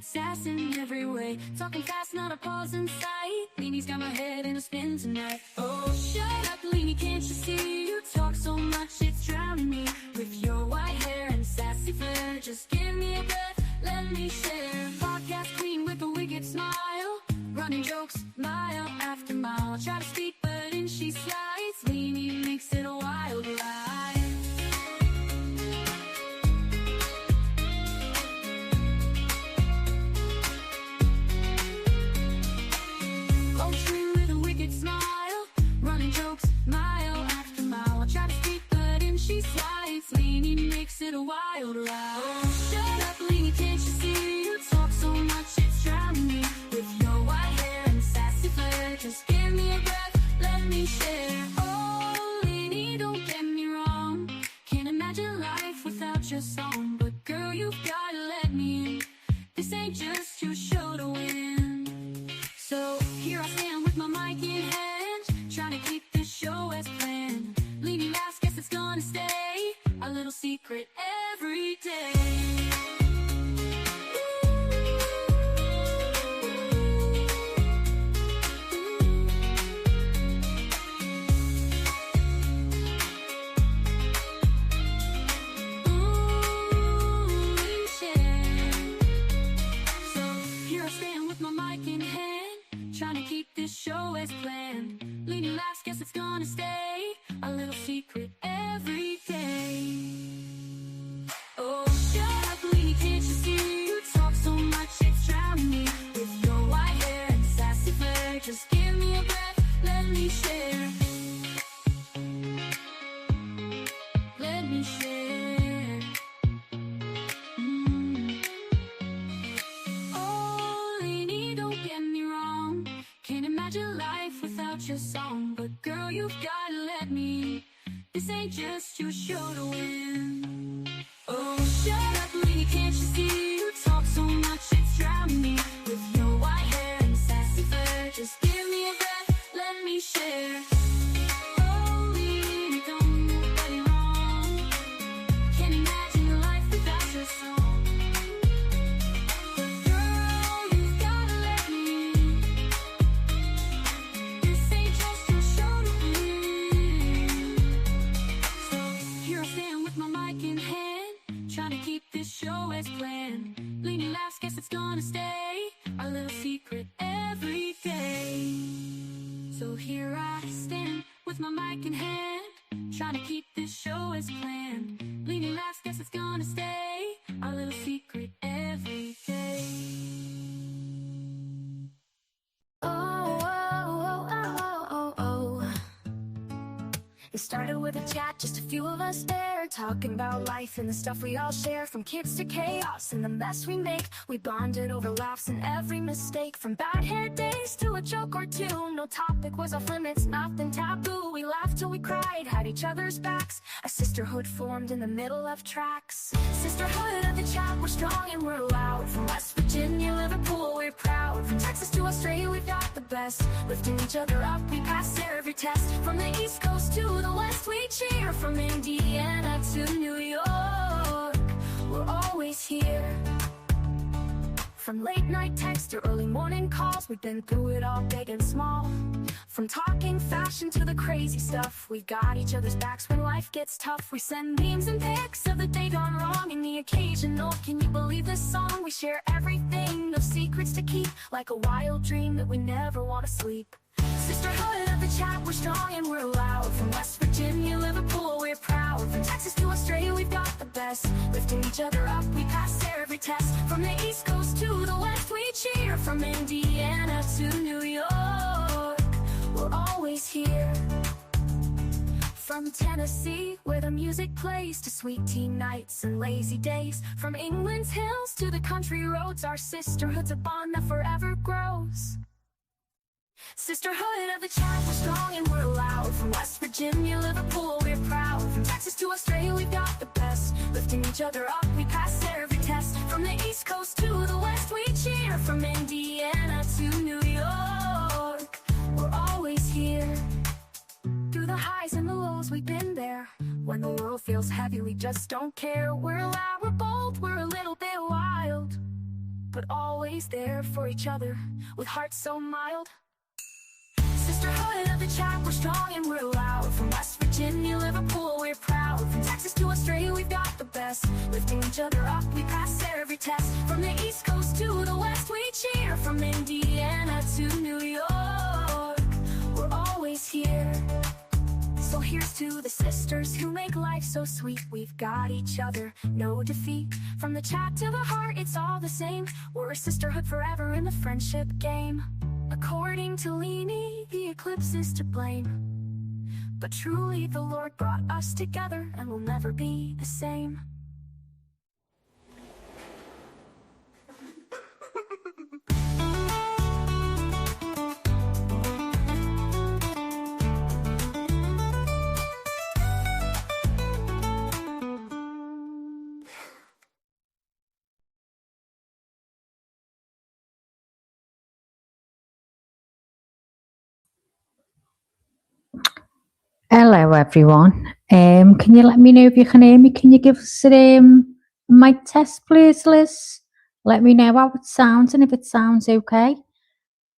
got sass in every way. Talking fast, not a pause in sight. Leanie's got my head in a spin tonight. Oh, shut up, Leanie, can't you see? You talk so much, it's drowning me. With your white hair and sassy flair, just give me a breath, let me share. Podcast queen with a wicked smile, running jokes mile after mile. Try to speak, but in she slides. Leanie makes it a wild ride. With a wicked smile, running jokes mile after mile. Try to speak, but in she slides. Leanie makes it a wild ride. Oh, shut up, Leanie, can't you see? You talk so much, it's drowning me. With your white hair and sassy flair, just give me a breath, let me share. Oh, Leanie, don't get me wrong, can't imagine life without your song. But girl, you've gotta let me in. This ain't just your show to win. So here I stand with my mic in hand, trying to keep this show as planned. Leanie laughs, guess it's gonna stay a little secret every day. Trying to keep this show as planned. Leanie laughs, guess it's gonna stay a little secret every day. Oh, shut up, Leanie, can't you see? You talk so much, it's drowning me. With your white hair and sassy flair, just give me a breath, let me share. Let me share. Oh, Leanie, don't get me wrong, can't imagine life without your song. But girl, you've gotta let me. This ain't just your show to win. Oh, shut up, Leanie, can't you see? You talk so much, it's drowning me. With your white hair and sassy flair, just give me a breath, let me share. Oh, Leanie, don't get me wrong, can't imagine your life without your song. Trying to keep this show as planned. Leanie laughs, guess it's gonna stay a little secret every day. So here I stand with my mic in hand, trying to keep this show as planned. Leanie laughs, guess it's gonna stay a little secret every day. Oh, oh, oh, oh, oh, oh. It started with a chat, just a few of us there, talking about life and the stuff we all share. From kids to chaos and the mess we make, we bonded over laughs and every mistake. From bad hair days to a joke or two, no topic was off limits, nothing taboo. We laughed till we cried, had each other's backs. A sisterhood formed in the middle of tracks. Sisterhood of the chat, we're strong and we're loud. From West Virginia, Liverpool, we're proud. From Texas to Australia, we've got the best. Lifting each other up, we pass every test. From the East Coast to the West, we cheer. From Indiana to New York, we're always here. From late night texts to early morning calls, we've been through it all, big and small. From talking fashion to the crazy stuff, we got each other's backs when life gets tough. We send memes and pics of the day gone wrong and the occasional "can you believe this song?" We share everything, no secrets to keep, like a wild dream that we never want to sleep. Sisterhood of the chat, we're strong and we're loud. From West Virginia, Liverpool, we're proud. From Texas to Australia, we've got the best. Lifting each other up, we pass every test. From the East Coast to the West, we cheer. From Indiana to New York, we're always here. From Tennessee, where the music plays, to sweet tea nights and lazy days. From England's hills to the country roads, our sisterhood's a bond that forever grows. Sisterhood of the chat, we're strong and we're loud. From West Virginia, Liverpool, we're proud. From Texas to Australia, we've got the best. Lifting each other up, we pass every test. From the East Coast to the West, we cheer. From Indiana to New York, we're always here. Through the highs and the lows, we've been there. When the world feels heavy, we just don't care. We're loud, we're bold, we're a little bit wild. but always there for each other, with hearts so mild. Sisterhood of the chat, we're strong and we're loud. From West Virginia, Liverpool, we're proud. From Texas to Australia, we've got the best. Lifting each other up, we pass every test. From the East Coast to the West, we cheer. From Indiana to New York, we're always here. So here's to the sisters who make life so sweet. We've got each other, no defeat. From the chat to the heart, it's all the same. We're a sisterhood forever in the friendship game. According to Lynette, the eclipse is to blame. But truly the Lord brought us together, and we'll never be the same. Hello everyone. Can you let me know if you can hear me? Can you give us a mic test, please, Liz? Let me know how it sounds and if it sounds okay.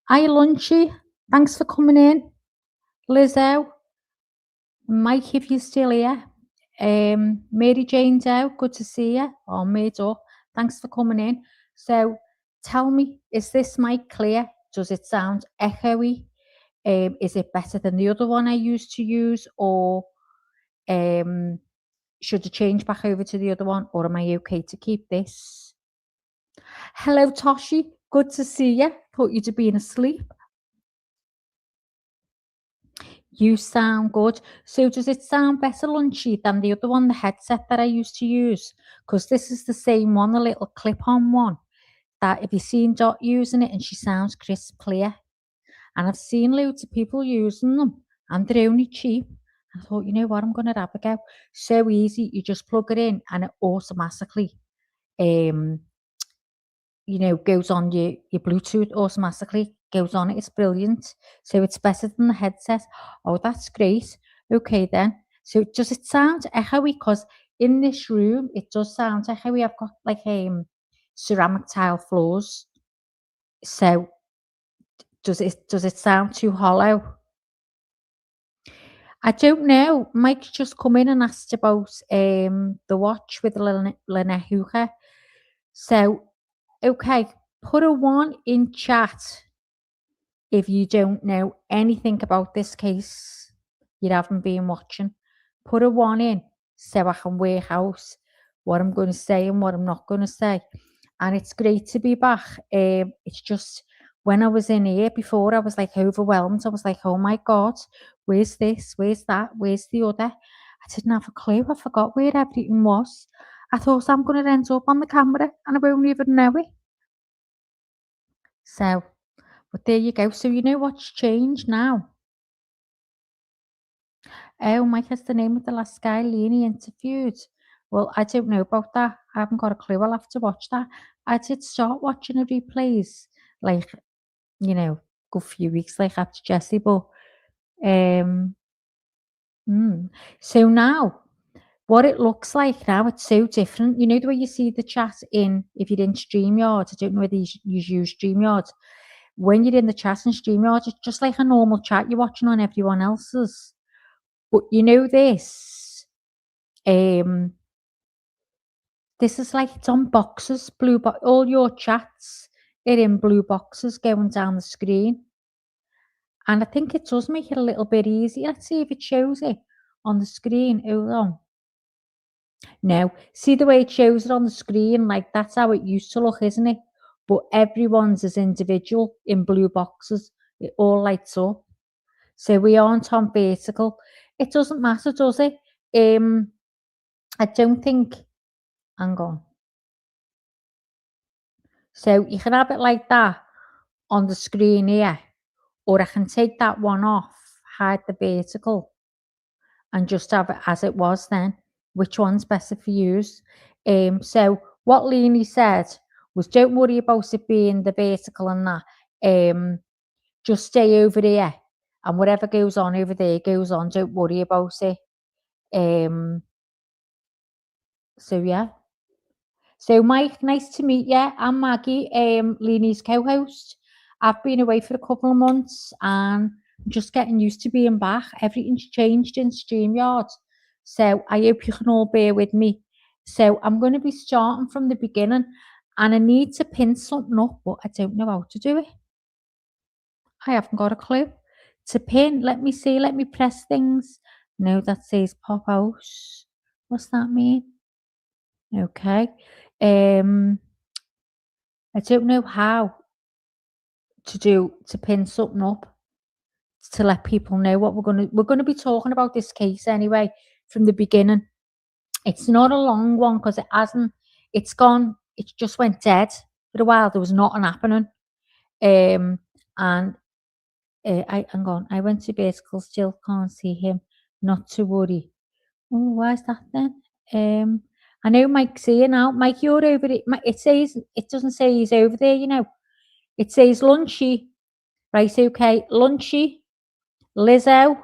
Hi, Lunchy. Thanks for coming in. Lizzo, Mike, if you're still here. Mary Jane's out. Good to see you. Or made up. Thanks for coming in. So, tell me, is this mic clear? Does it sound echoey? Is it better than the other one I used to use, or should I change back over to the other one, or am I okay to keep this? Hello, Toshi. Good to see you. Thought you'd have been asleep. You sound good. So does it sound better, Lunchy, than the other one, the headset that I used to use? Because this is the same one, the little clip-on one, that if you've seen Dot using it, and she sounds crisp clear. And I've seen loads of people using them, and they're only cheap. I thought, you know what, I'm going to have a go. So easy. You just plug it in, and it automatically, goes on your Bluetooth automatically, goes on it. It's brilliant. So it's better than the headset. Oh, that's great. Okay, then. So does it sound echoey? Because in this room, it does sound echoey. I've got like ceramic tile floors. So does it sound too hollow? I don't know. Mike's just come in and asked about the watch with Lynette HOOKER. So, okay, put a 1 in chat if you don't know anything about this case. You haven't been watching. Put a 1 in so I can work out what I'm going to say and what I'm not going to say. And it's great to be back. It's just when I was in here before, I was like overwhelmed. I was like, oh my God, where's this? Where's that? Where's the other? I didn't have a clue. I forgot where everything was. I thought I'm going to end up on the camera and I won't even know it. So, but there you go. So you know what's changed now? Oh, Mike has the name of the last guy Leanie interviewed. Well, I don't know about that. I haven't got a clue. I'll have to watch that. I did start watching the replays, like, good few weeks like after Jessie, but so now what it looks like now, it's so different. You know the way you see the chat in, if you're in StreamYard, I don't know whether you use StreamYard. When you're in the chat in StreamYard, it's just like a normal chat you're watching on everyone else's. But you know this, this is like it's on boxes, all your chats are in blue boxes going down the screen. And I think it does make it a little bit easier. Let's see if it shows it on the screen. Hold on. Now, see the way it shows it on the screen? Like that's how it used to look, isn't it? But everyone's is individual in blue boxes. It all lights up. So we aren't on vertical. It doesn't matter, does it? I don't think. Hang on. So you can have it like that on the screen here, or I can take that one off, hide the vertical, and just have it as it was then. Which one's better for you? So what Leanie said was, don't worry about it being the vertical and that. Just stay over here, and whatever goes on over there goes on. Don't worry about it. So yeah. So, Mike, nice to meet you. I'm Maggie, Leanie's co-host. I've been away for a couple of months and I'm just getting used to being back. Everything's changed in StreamYard. So I hope you can all bear with me. So I'm going to be starting from the beginning and I need to pin something up, but I don't know how to do it. I haven't got a clue. To pin, let me see, let me press things. No, that says pop out. What's that mean? Okay. Um, I don't know how to pin something up to let people know what we're gonna be talking about this case anyway from the beginning. It's not a long one because it hasn't. It's gone. It just went dead for a while. There was nothing happening. And I hang on. I went to vertical. Still can't see him. Not to worry. Oh, why is that then? I know Mike's here now. Mike, you're over it. It says it doesn't say he's over there. You know, it says Lunchy. Right, okay. Lunchy, Lizzo,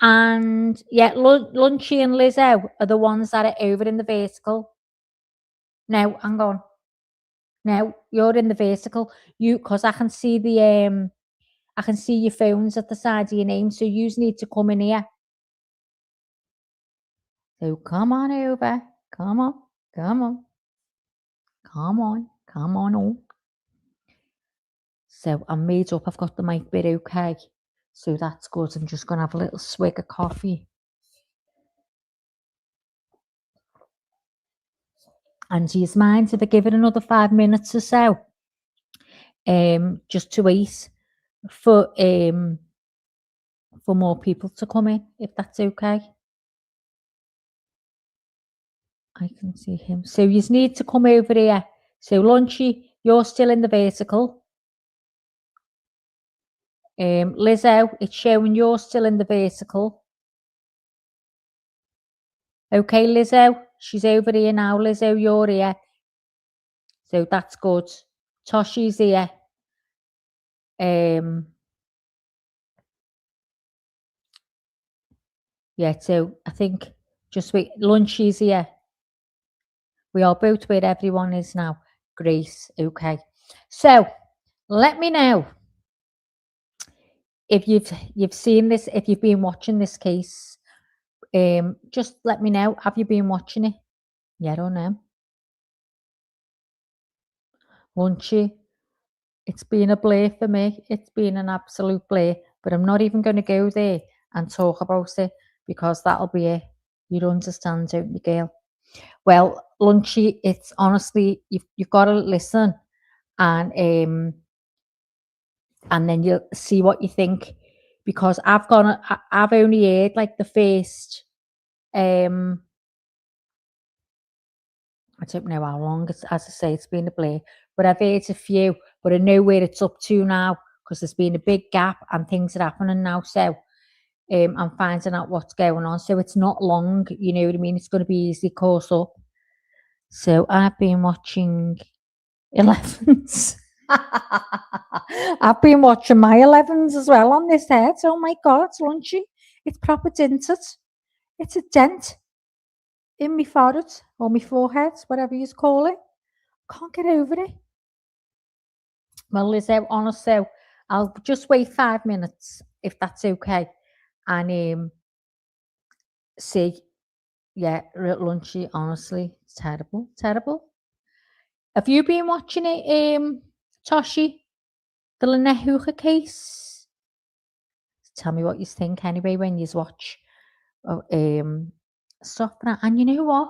and yeah, Lunchy and Lizzo are the ones that are over in the vertical. Now, hang on. Now you're in the vertical. Because I can see I can see your phones at the side of your name. So you need to come in here. So come on over. Come on. Come on. Come on. Come on. So I'm made up. I've got the mic bit okay. So that's good. I'm just going to have a little swig of coffee. And do you mind if I give it another 5 minutes or so? Just to wait for more people to come in, if that's okay. I can see him. So you need to come over here. So Lunchy, you're still in the vertical. Lizzo, it's showing you're still in the vertical. Okay, Lizzo, she's over here now. Lizzo, you're here. So that's good. Toshi's here. Yeah, so I think just wait. Lunchy's here. We are both where everyone is now. Grace, okay. So let me know if you've seen this, if you've been watching this case. Just let me know. Have you been watching it? Yeah or no? Lunchy, it's been a blur for me. It's been an absolute blur. But I'm not even going to go there and talk about it because that'll be it. You'd understand, don't you, girl? Well, Lunchy, it's honestly you've got to listen and then you'll see what you think because I've only heard like the first I don't know how long it's, as I say, it's been a blur, but I've heard a few, but I know where it's up to now because there's been a big gap and things are happening now. So I'm finding out what's going on. So it's not long, you know what I mean? It's going to be easy course up. So I've been watching 11s. I've been watching my 11s as well on this head. Oh my God, it's Lunchy. It's proper dented. It's a dent in my forehead or my forehead, whatever you call it. Can't get over it. Well, Lizzo, honestly, I'll just wait 5 minutes if that's okay. And see, yeah, Lunchy, honestly, it's terrible, terrible. Have you been watching it, Toshi? The Lynette HOOKER case? Tell me what you think anyway when you watch stuff. And you know what?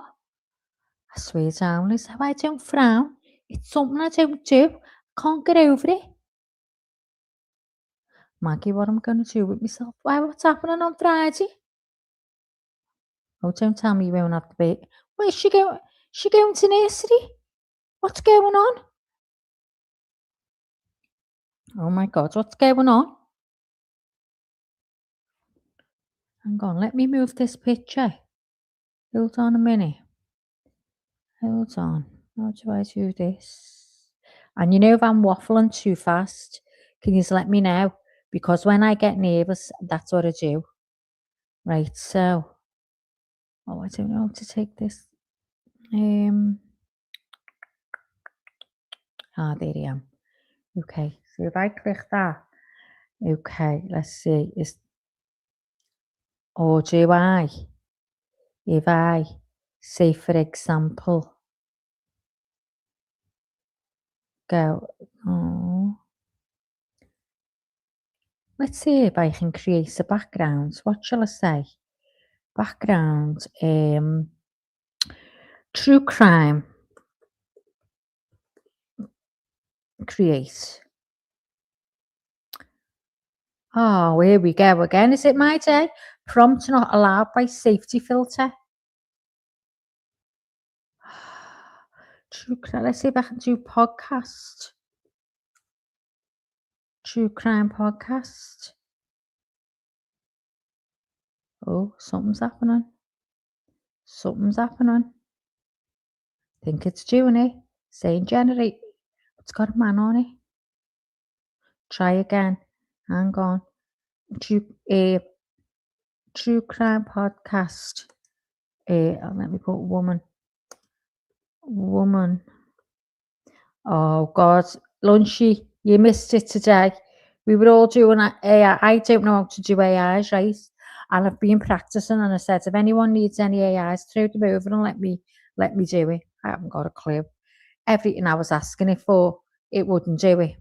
I swear down, Lizzo, I don't frown. It's something I don't do. I can't get over it. Maggie, what am I going to do with myself? Why, what's happening on Friday? Oh, don't tell me you won't have to be. Where's she going? She going to nursery? What's going on? Oh my God, what's going on? Hang on, let me move this picture. Hold on a minute. Hold on. How do I do this? And you know if I'm waffling too fast, can you just let me know? Because when I get nervous, that's what I do. Right, so Oh, I don't know how to take this. There I am. Okay, so if I click that, okay, let's see, do I, if I say, for example, go, let's see if I can create a background. What shall I say? Background, true crime, create. Oh, here we go again. Is it my day? Prompt not allowed by safety filter. True crime. Let's see if I can do podcast. True crime podcast. Oh, something's happening. Something's happening. Think it's doing it. Saying generate. It's got a man on it. Try again. Hang on. True crime podcast. Let me put woman. Woman. Oh God, Lunchy, you missed it today. We were all doing AI. I don't know how to do AIs, right? And I've been practicing, and I said, if anyone needs any AIs, throw them over and let me do it. I haven't got a clue. Everything I was asking it for, it wouldn't do it.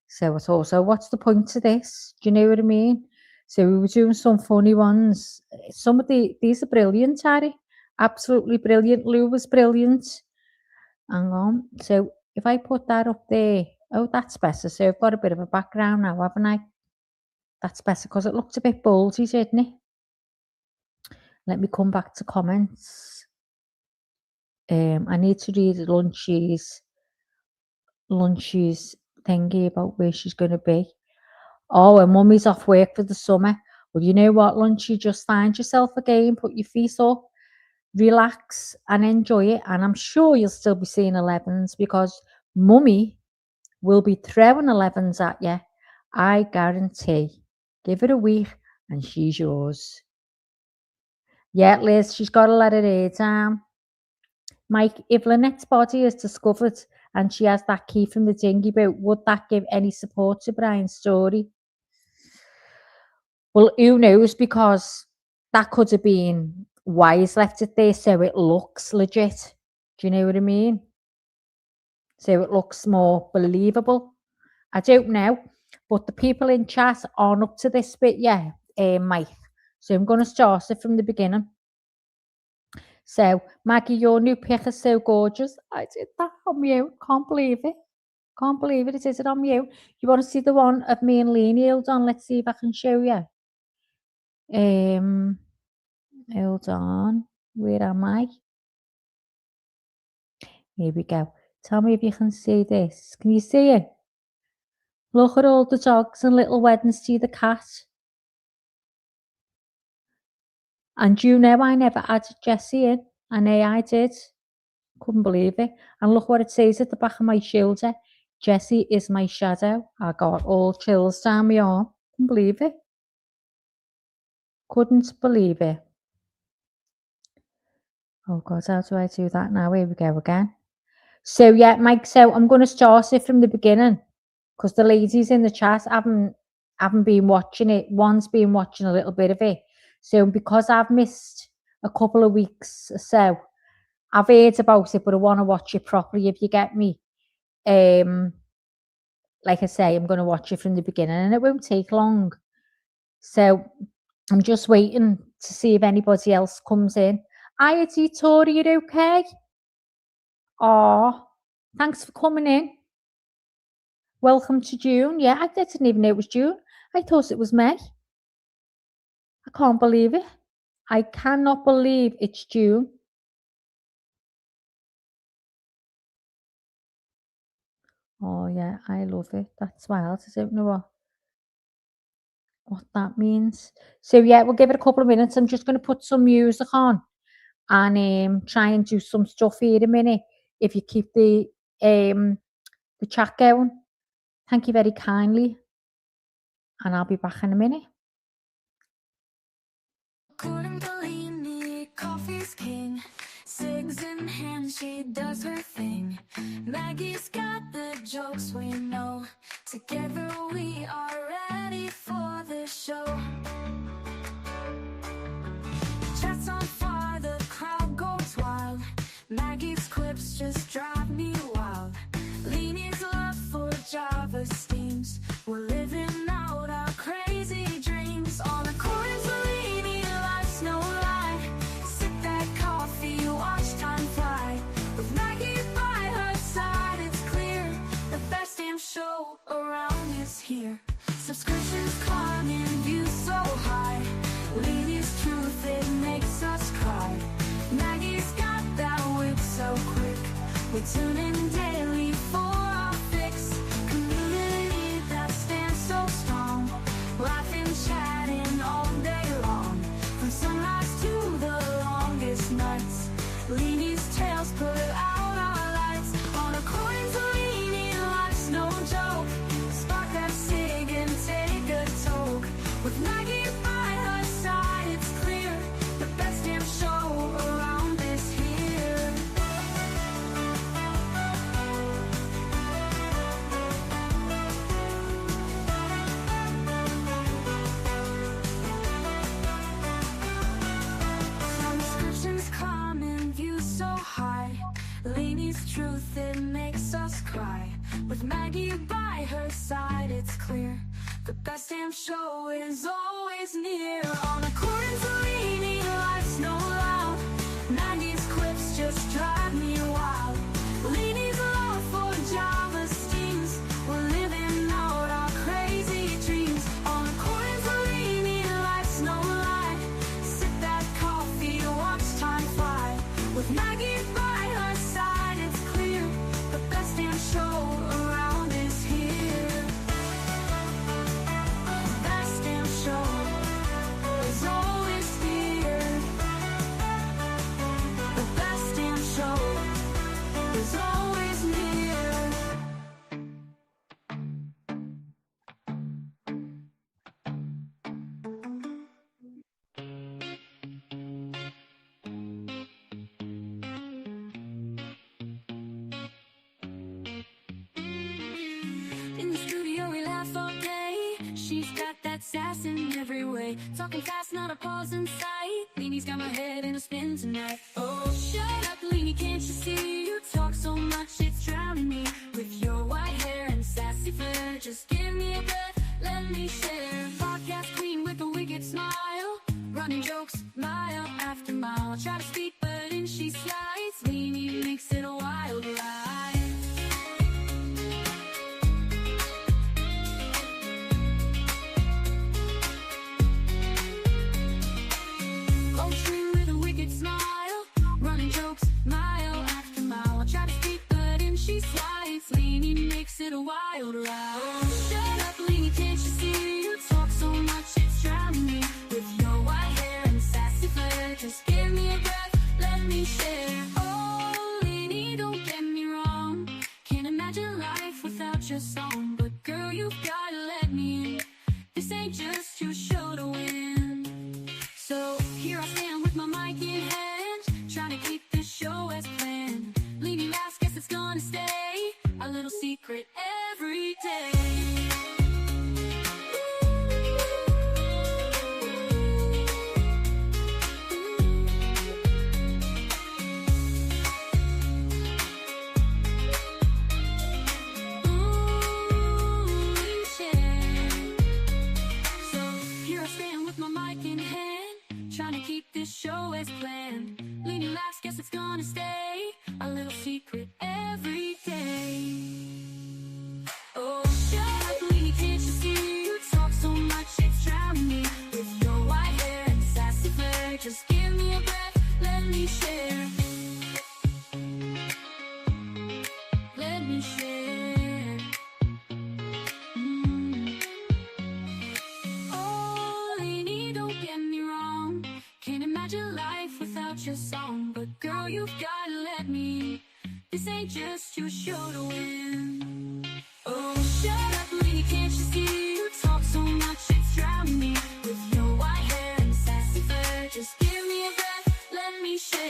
So I thought, so what's the point of this? Do you know what I mean? So we were doing some funny ones. Some of these are brilliant, Harry. Absolutely brilliant. Lou was brilliant. Hang on. So if I put that up there, oh, that's better. So I've got a bit of a background now, haven't I? That's better because it looked a bit bulgy, didn't it? Let me come back to comments. I need to read Lunchy's thingy about where she's going to be. Oh, and Mummy's off work for the summer. Well, you know what, Lunchy? Just find yourself a game, put your feet up, relax and enjoy it. And I'm sure you'll still be seeing 11s because Mummy will be throwing 11s at you. I guarantee. Give it a week and she's yours. Yeah, Liz, she's got to let it air down. Mike, if Lynette's body is discovered and she has that key from the dinghy boat, would that give any support to Brian's story? Well, who knows, because that could have been why he's left it there so it looks legit. Do you know what I mean? So it looks more believable. I don't know, but the people in chat aren't up to this bit yet, Mike. So I'm going to start it from the beginning. So, Maggie, your new pic is so gorgeous. I did that on my own. Can't believe it. Can't believe it. It is it on my own. You want to see the one of me and Leanie? Hold on. Let's see if I can show you. Hold on. Where am I? Here we go. Tell me if you can see this. Can you see it? Look at all the dogs and little Wednesday the cat. And you know I never added Jessie in, and AI did. Couldn't believe it. And look what it says at the back of my shoulder. Jessie is my shadow. I got all chills down my arm. Couldn't believe it. Couldn't believe it. Oh God, how do I do that now? Here we go again. So yeah, Mike, so I'm going to start it from the beginning because the ladies in the chat haven't been watching it. One's been watching a little bit of it. So because I've missed a couple of weeks or so, I've heard about it, but I want to watch it properly, if you get me. Like I say, I'm going to watch it from the beginning and it won't take long. So I'm just waiting to see if anybody else comes in. Hiya, Tori, you okay? Oh, thanks for coming in. Welcome to June. Yeah, I didn't even know it was June. I thought it was May. I can't believe it. I cannot believe it's June. Oh, yeah, I love it. That's wild. I don't know what that means. So, yeah, we'll give it a couple of minutes. I'm just going to put some music on and try and do some stuff here in a minute. If you keep the chat going, thank you very kindly. And I'll be back in a minute. Couldn't believe me, coffee Maggie's king, cigs in hand, she does her thing. Maggie's got the jokes we know. Together we are ready for the show. Chat's on fire, the crowd goes wild. Maggie's clips just drive me wild. Leanie's love for Java steams. We're living out our crazy dreams. On a chorus, Leanie, life's no lie. Sip that coffee, watch time fly. With Maggie by her side, it's clear the best damn show around is here. Subscriptions climbing, views so high. Leanie's truth, it makes us cry. Maggie's got that wit so quick. We tune in daily for our fix. Community that stands so strong. Laughing, chatting all day long. From sunrise to the longest nights. Leanie's tales put out our lights. On a coins, Leanie, life's no joke. Spark that cig and take a toke. With Maggie by her side, it's clear the best damn show around is here. Subscriptions climbing, views so high. Leanie's truth, it makes us cry. With Maggie by her side, it's clear the best damn show is always near. On a chorus, Leanie, life's no loud. Maggie's clips just drive me wild. Leanie's love for Java steams. We're living out our crazy dreams. On a chorus, Leanie, life's no lie. Sip that coffee, watch time fly. With Maggie by her side, it's clear the best damn show around is here. Best damn show is always here. The best damn show is always near. In the studio we laugh all day. She's got that sass in every way. Talking fast, not a pause in sight. Leanie's got my head in a spin tonight. Oh, shut up, Leanie, can't you see? You talk so much, it's drowning me. With your white hair and sassy flair, just give me a breath, let me share. Podcast queen with a wicked smile. Running jokes, mile after mile. Try to speak, but in she slides. Leanie makes it a wild ride. Poetry with a wicked smile. Running jokes, mile after mile. Try to speak, but in she slides. Leanie makes it a wild ride. Oh, shut up, Leanie, can't you see? You talk so much, it's drowning me. With your white hair and sassy flair, just give me a breath, let me share. Oh, Leanie, don't get me wrong. Can't imagine life without your song. But girl, you've gotta let me in. This ain't just your show to win. So here I stand with my mic in hand, trying to keep this show as planned. Leanie laughs, guess it's gonna stay a little secret every day. So here I stand with my mic in hand, trying to keep this show as planned. Leanie laughs, guess it's gonna stay a little secret every day. Oh, shut up, Leanie, can't you see? You talk so much, it's drowning me. With your white hair and sassy flair, just give me a breath, let me share. Let me share. Oh, Leanie, don't get me wrong. Can't imagine life without your song. But girl, you've gotta let me. This ain't just your show to win. Oh, shut up, Leanie, can't you see? You talk so much, it's drowning me. With your white hair and sassy flair, just give me a breath, let me share.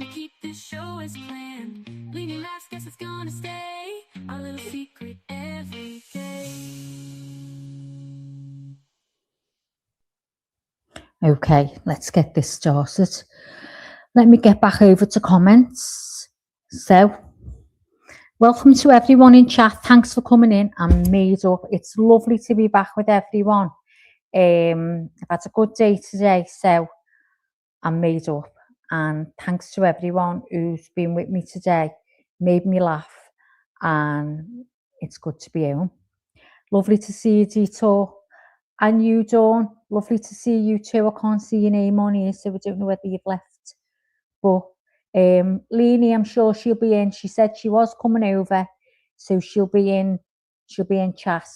trying to keep this show as planned. Bleeding last, guess it's gonna stay our little secret every day. Okay, let's get this started. Let me get back over to comments. So, welcome to everyone in chat. Thanks for coming in. I'm made up. It's lovely to be back with everyone. I've had a good day today, so I'm made up. And thanks to everyone who's been with me today, made me laugh, and it's good to be home. Lovely to see you, Detour. And you, Dawn. Lovely to see you too. I can't see your name on here, so I don't know whether you've left. But Leanie, I'm sure she'll be in. She said she was coming over, so she'll be in chat.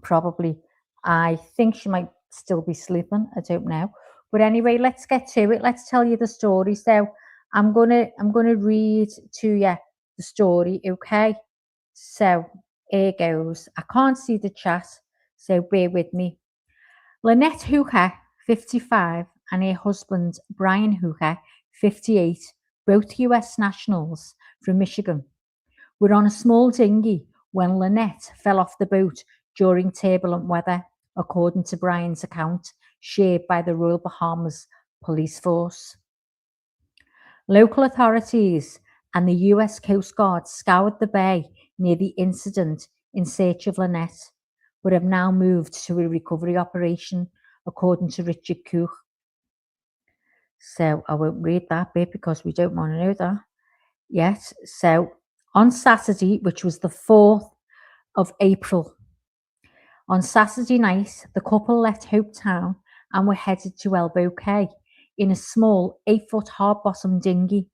Probably. I think she might still be sleeping. I don't know. But anyway, let's get to it. Let's tell you the story. So I'm gonna read to you the story, okay? So here goes. I can't see the chat, so bear with me. Lynette Hooker, 55, and her husband, Brian Hooker, 58, both US nationals from Michigan, were on a small dinghy when Lynette fell off the boat during turbulent weather, according to Brian's account, shared by the Royal Bahamas Police Force. Local authorities and the US Coast Guard scoured the bay near the incident in search of Lynette, but have now moved to a recovery operation, according to Richard Koch. So I won't read that bit because we don't want to know that yet. So on Saturday, which was the 4th of April, on Saturday night, the couple left Hope Town and were headed to Elbow Cay in a small 8-foot hard-bottom dinghy.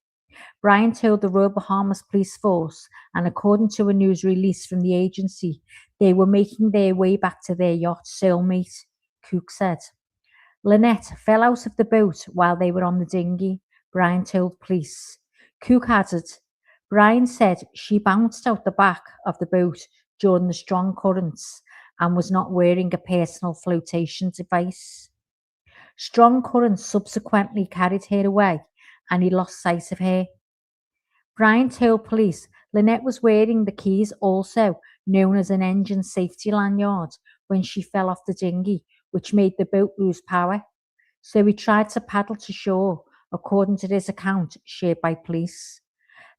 Brian told the Royal Bahamas Police Force, and according to a news release from the agency, they were making their way back to their yacht, Soulmate, Cook said. Lynette fell out of the boat while they were on the dinghy, Brian told police. Cook added, Brian said she bounced out the back of the boat during the strong currents and was not wearing a personal flotation device. Strong currents subsequently carried her away and he lost sight of her. Brian told police Lynette was wearing the keys, also known as an engine safety lanyard, when she fell off the dinghy, which made the boat lose power. So he tried to paddle to shore, according to this account shared by police.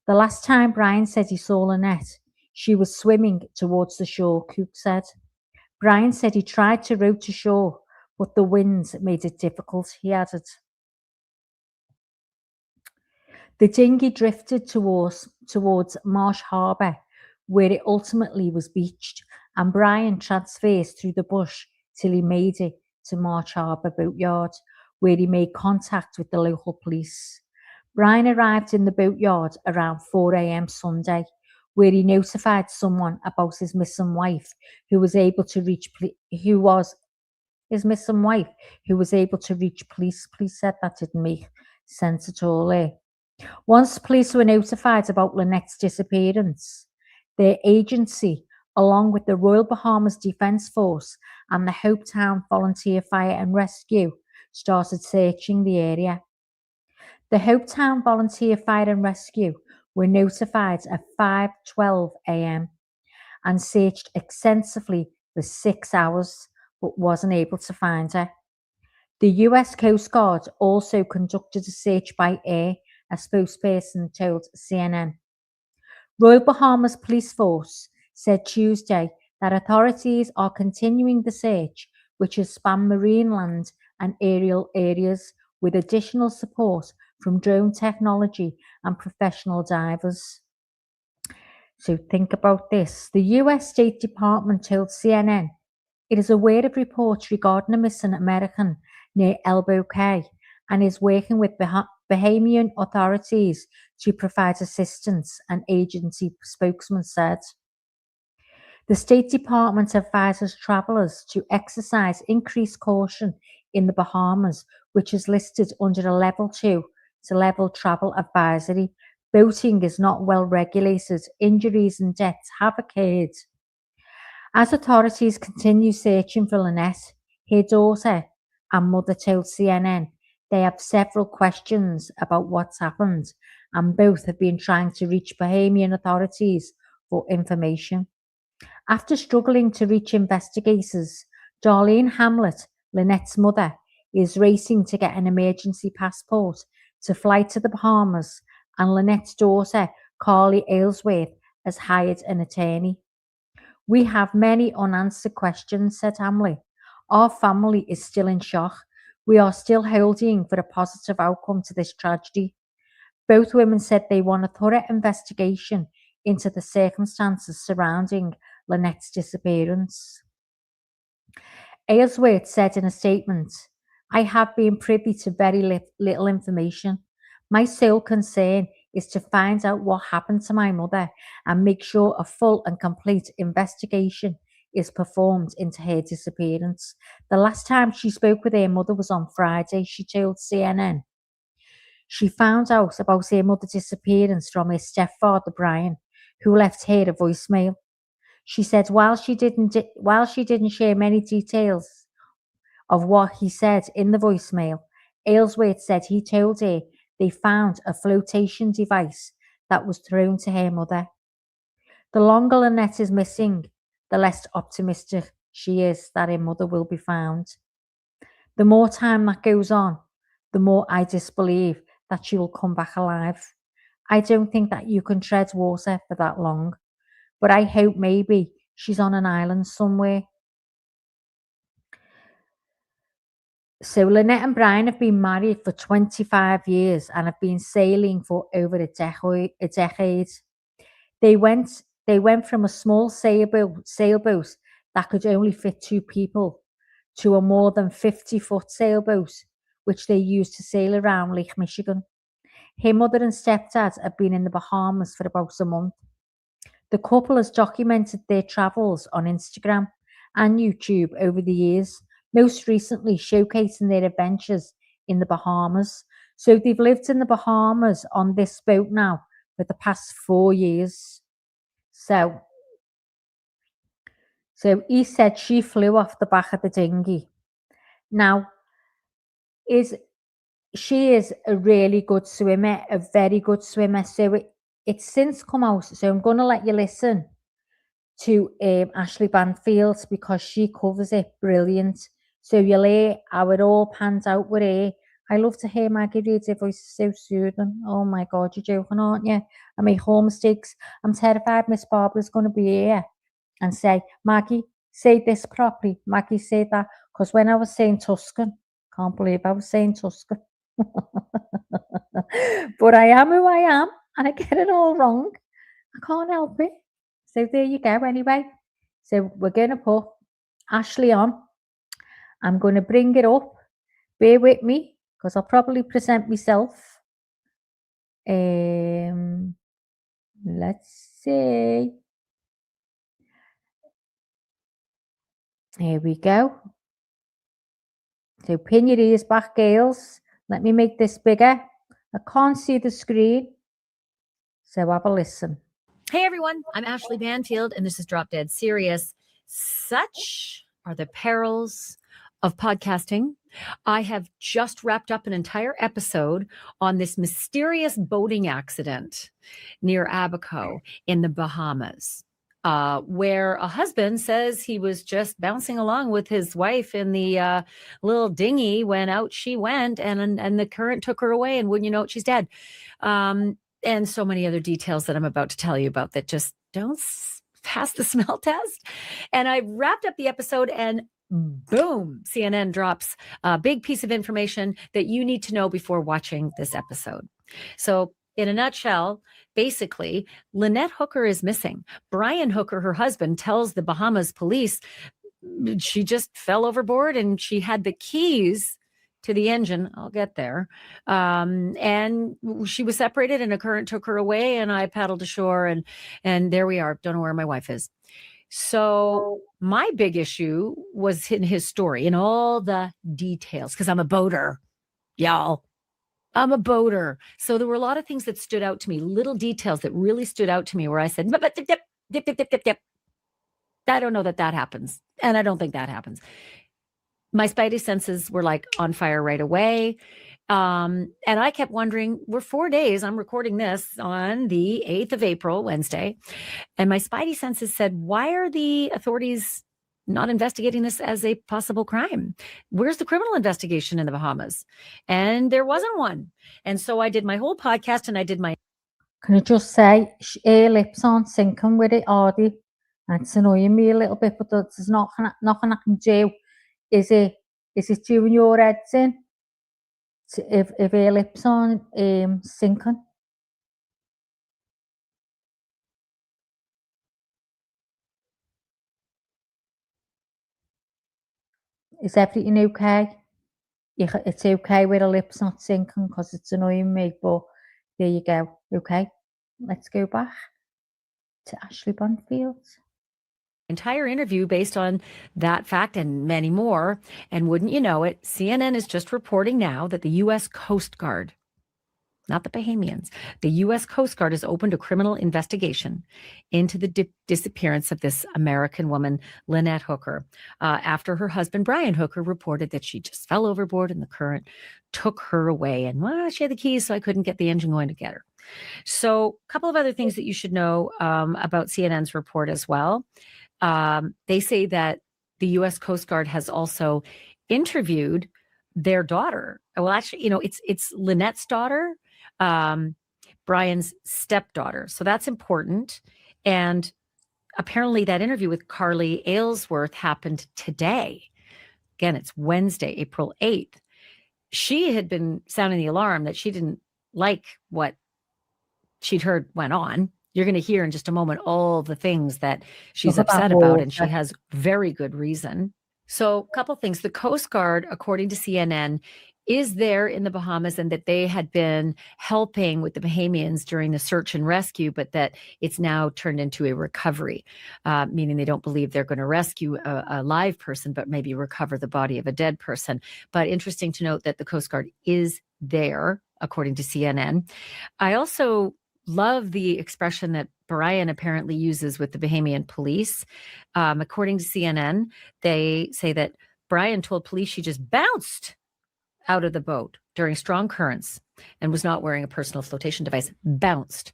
The last time Brian said he saw Lynette, she was swimming towards the shore, Cook said. Brian said he tried to row to shore, but the winds made it difficult, he added. The dinghy drifted towards Marsh Harbour, where it ultimately was beached, and Brian transversed through the bush till he made it to Marsh Harbour Boatyard, where he made contact with the local police. Brian arrived in the boatyard around 4 a.m. Sunday, where he notified someone about his missing wife, who was able to reach police. Police said that didn't make sense at all. Once police were notified about Lynette's disappearance, their agency, along with the Royal Bahamas Defence Force and the Hope Town Volunteer Fire and Rescue, started searching the area. The Hope Town Volunteer Fire and Rescue were notified at 5:12 a.m. and searched extensively for 6 hours, but wasn't able to find her. The US Coast Guard also conducted a search by air, a spokesperson told CNN. Royal Bahamas Police Force said Tuesday that authorities are continuing the search, which has spanned marine land and aerial areas, with additional support from drone technology and professional divers. So think about this. The US State Department told CNN it is aware of reports regarding a missing American near Elbow Cay and is working with Bahamian authorities to provide assistance, an agency spokesman said. The State Department advises travellers to exercise increased caution in the Bahamas, which is listed under a level 2 to level travel advisory. Boating is not well regulated. Injuries and deaths have occurred. As authorities continue searching for Lynette, her daughter and mother told CNN They have several questions about what's happened, and both have been trying to reach Bahamian authorities for information. After struggling to reach investigators, Darlene Hamlet, Lynette's mother, is racing to get an emergency passport to fly to the Bahamas, and Lynette's daughter, Carly Aylesworth, has hired an attorney. We have many unanswered questions, said Hamlet. Our family is still in shock. We are still holding for a positive outcome to this tragedy. Both women said they want a thorough investigation into the circumstances surrounding Lynette's disappearance. Aylesworth said in a statement, I have been privy to very little information. My sole concern is to find out what happened to my mother and make sure a full and complete investigation is performed into her disappearance. The last time she spoke with her mother was on Friday, she told CNN. She found out about her mother's disappearance from her stepfather, Brian, who left her a voicemail. She said while she didn't share many details of what he said in the voicemail, Aylesworth said he told her they found a flotation device that was thrown to her mother. The longer Lynette is missing, the less optimistic she is that her mother will be found. The more time that goes on, the more I disbelieve that she will come back alive. I don't think that you can tread water for that long, but I hope maybe she's on an island somewhere. So Lynette and Brian have been married for 25 years and have been sailing for over a decade. They went from a small sailboat that could only fit 2 people to a more than 50-foot sailboat, which they used to sail around Lake Michigan. Her mother and stepdad have been in the Bahamas for about a month. The couple has documented their travels on Instagram and YouTube over the years, most recently showcasing their adventures in the Bahamas. So they've lived in the Bahamas on this boat now for the past 4 years. So he said she flew off the back of the dinghy. Now, she is a really good swimmer, a very good swimmer. So it's since come out. So I'm going to let you listen to Ashley Banfield because she covers it brilliant. So you'll hear how it all pans out with her. I love to hear Maggie read her voice, is so soothing. Oh my God, you're joking, aren't you? I make all mistakes. I'm terrified Miss Barbara's going to be here and say, Maggie, say this properly. Maggie, say that. Because when I was saying Tuscan, can't believe I was saying Tuscan. But I am who I am and I get it all wrong. I can't help it. So there you go anyway. So we're going to put Ashley on. I'm going to bring it up. Bear with me because I'll probably present myself. Let's see. Here we go. So pin your ears back, girls. Let me make this bigger. I can't see the screen. So have a listen. Hey everyone, I'm Ashley Banfield and this is Drop Dead Serious. Such are the perils of podcasting. I have just wrapped up an entire episode on this mysterious boating accident near Abaco in the Bahamas, where a husband says he was just bouncing along with his wife in the little dinghy when out she went and the current took her away and wouldn't you know it, she's dead. And so many other details that I'm about to tell you about that just don't pass the smell test. And I wrapped up the episode and boom, CNN drops a big piece of information that you need to know before watching this episode. So in a nutshell, basically, Lynette Hooker is missing. Brian Hooker, her husband, tells the Bahamas police she just fell overboard and she had the keys to the engine. I'll get there. And she was separated and a current took her away and I paddled ashore and there we are. Don't know where my wife is. So my big issue was in his story and all the details because I'm a boater, y'all. I'm a boater. So there were a lot of things that stood out to me, little details that really stood out to me where I said, dip. I don't know that happens. And I don't think that happens. My spidey senses were like on fire right away. And I kept wondering, we're 4 days, I'm recording this on the 8th of April, Wednesday, and my spidey senses said, why are the authorities not investigating this as a possible crime? Where's the criminal investigation in the Bahamas? And there wasn't one. And so I did my whole podcast and I did my Can I just say, her lips aren't syncing with it, are they? And it's annoying me a little bit, but there's nothing I can do. Is it you and your heads in? If her lips aren't syncing? Is everything okay? It's okay with her lips not syncing because it's annoying me, but there you go. Okay, let's go back to Ashley Bonfield. entire interview based on that fact and many more. And wouldn't you know it, CNN is just reporting now that the U.S. Coast Guard, not the Bahamians, the U.S. Coast Guard has opened a criminal investigation into the disappearance of this American woman, Lynette Hooker, after her husband, Brian Hooker, reported that she just fell overboard and the current took her away. And well, she had the keys, so I couldn't get the engine going to get her. So a couple of other things that you should know about CNN's report as well. They say that the U.S. Coast Guard has also interviewed their daughter. Well, actually, it's Lynette's daughter, Brian's stepdaughter. So that's important. And apparently that interview with Carly Aylesworth happened today. Again, it's Wednesday, April 8th. She had been sounding the alarm that she didn't like what she'd heard went on. You're going to hear in just a moment all the things that she's upset about, and she has very good reason. So a couple things. The Coast Guard, according to CNN, is there in the Bahamas and that they had been helping with the Bahamians during the search and rescue, but that it's now turned into a recovery, meaning they don't believe they're going to rescue a live person, but maybe recover the body of a dead person. But interesting to note that the Coast Guard is there, according to CNN. I also love the expression that Brian apparently uses with the Bahamian police. According to CNN, they say that Brian told police she just bounced out of the boat during strong currents and was not wearing a personal flotation device. Bounced.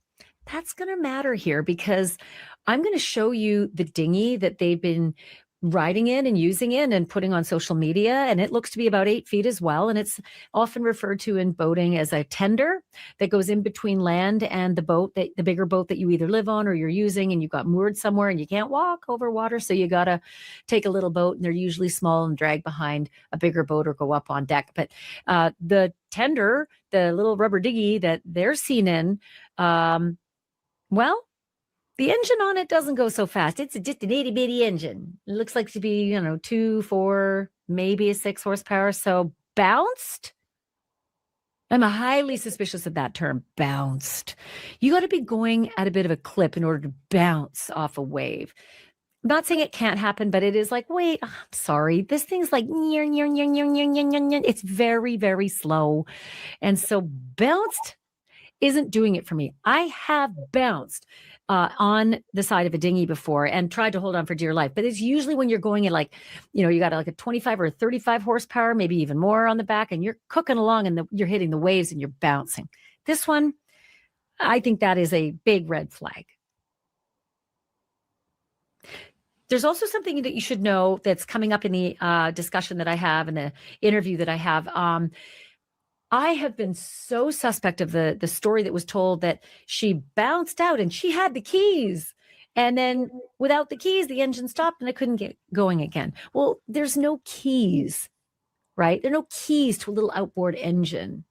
That's going to matter here because I'm going to show you the dinghy that they've been riding in and using in and putting on social media. And it looks to be about 8 feet as well. And it's often referred to in boating as a tender that goes in between land and the boat, the bigger boat that you either live on or you're using, and you've got moored somewhere and you can't walk over water. So you got to take a little boat, and they're usually small and drag behind a bigger boat or go up on deck. But the tender, the little rubber dinghy that they're seen in, well, the engine on it doesn't go so fast. It's just an itty bitty engine. It looks like to be, 2, 4, maybe a 6 horsepower. So bounced. I'm highly suspicious of that term, bounced. You got to be going at a bit of a clip in order to bounce off a wave. I'm not saying it can't happen, but it is like, wait, I'm sorry. This thing's like, it's very, very slow. And so bounced isn't doing it for me. I have bounced on the side of a dinghy before and tried to hold on for dear life. But it's usually when you're going at you got like a 25 or a 35 horsepower, maybe even more on the back, and you're cooking along and you're hitting the waves and you're bouncing. This one, I think that is a big red flag. There's also something that you should know that's coming up in the discussion that I have and the interview that I have. I have been so suspect of the story that was told that she bounced out and she had the keys. And then without the keys, the engine stopped and I couldn't get going again. Well, there's no keys, right? There are no keys to a little outboard engine.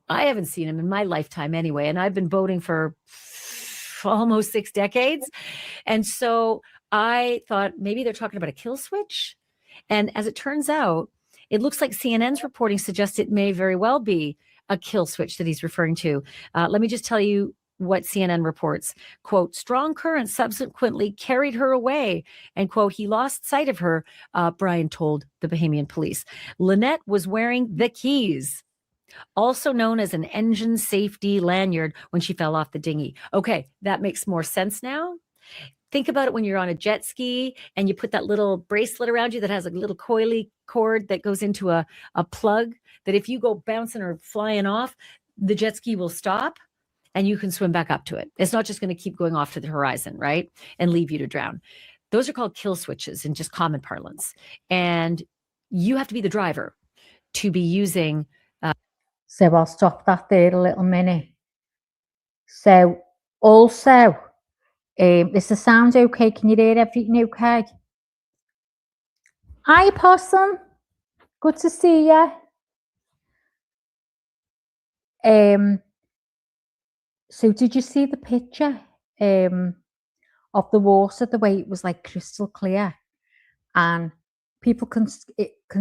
I haven't seen them in my lifetime anyway. And I've been boating for almost 6 decades. And so I thought maybe they're talking about a kill switch. And as it turns out, it looks like CNN's reporting suggests it may very well be a kill switch that he's referring to. Let me just tell you what CNN reports. Quote, strong currents subsequently carried her away. And quote, he lost sight of her, Brian told the Bahamian police. Lynette was wearing the keys, also known as an engine safety lanyard, when she fell off the dinghy. Okay, that makes more sense now. Think about it when you're on a jet ski and you put that little bracelet around you that has a little coily cord that goes into a plug, that if you go bouncing or flying off, the jet ski will stop and you can swim back up to it. It's not just going to keep going off to the horizon, right? And leave you to drown. Those are called kill switches in just common parlance. And you have to be the driver to be using. So I'll stop that there a little minute. So also, is the sound okay? Can you hear everything okay? Hi, Possum. Good to see you. So did you see the picture of the water, the way it was like crystal clear, and people can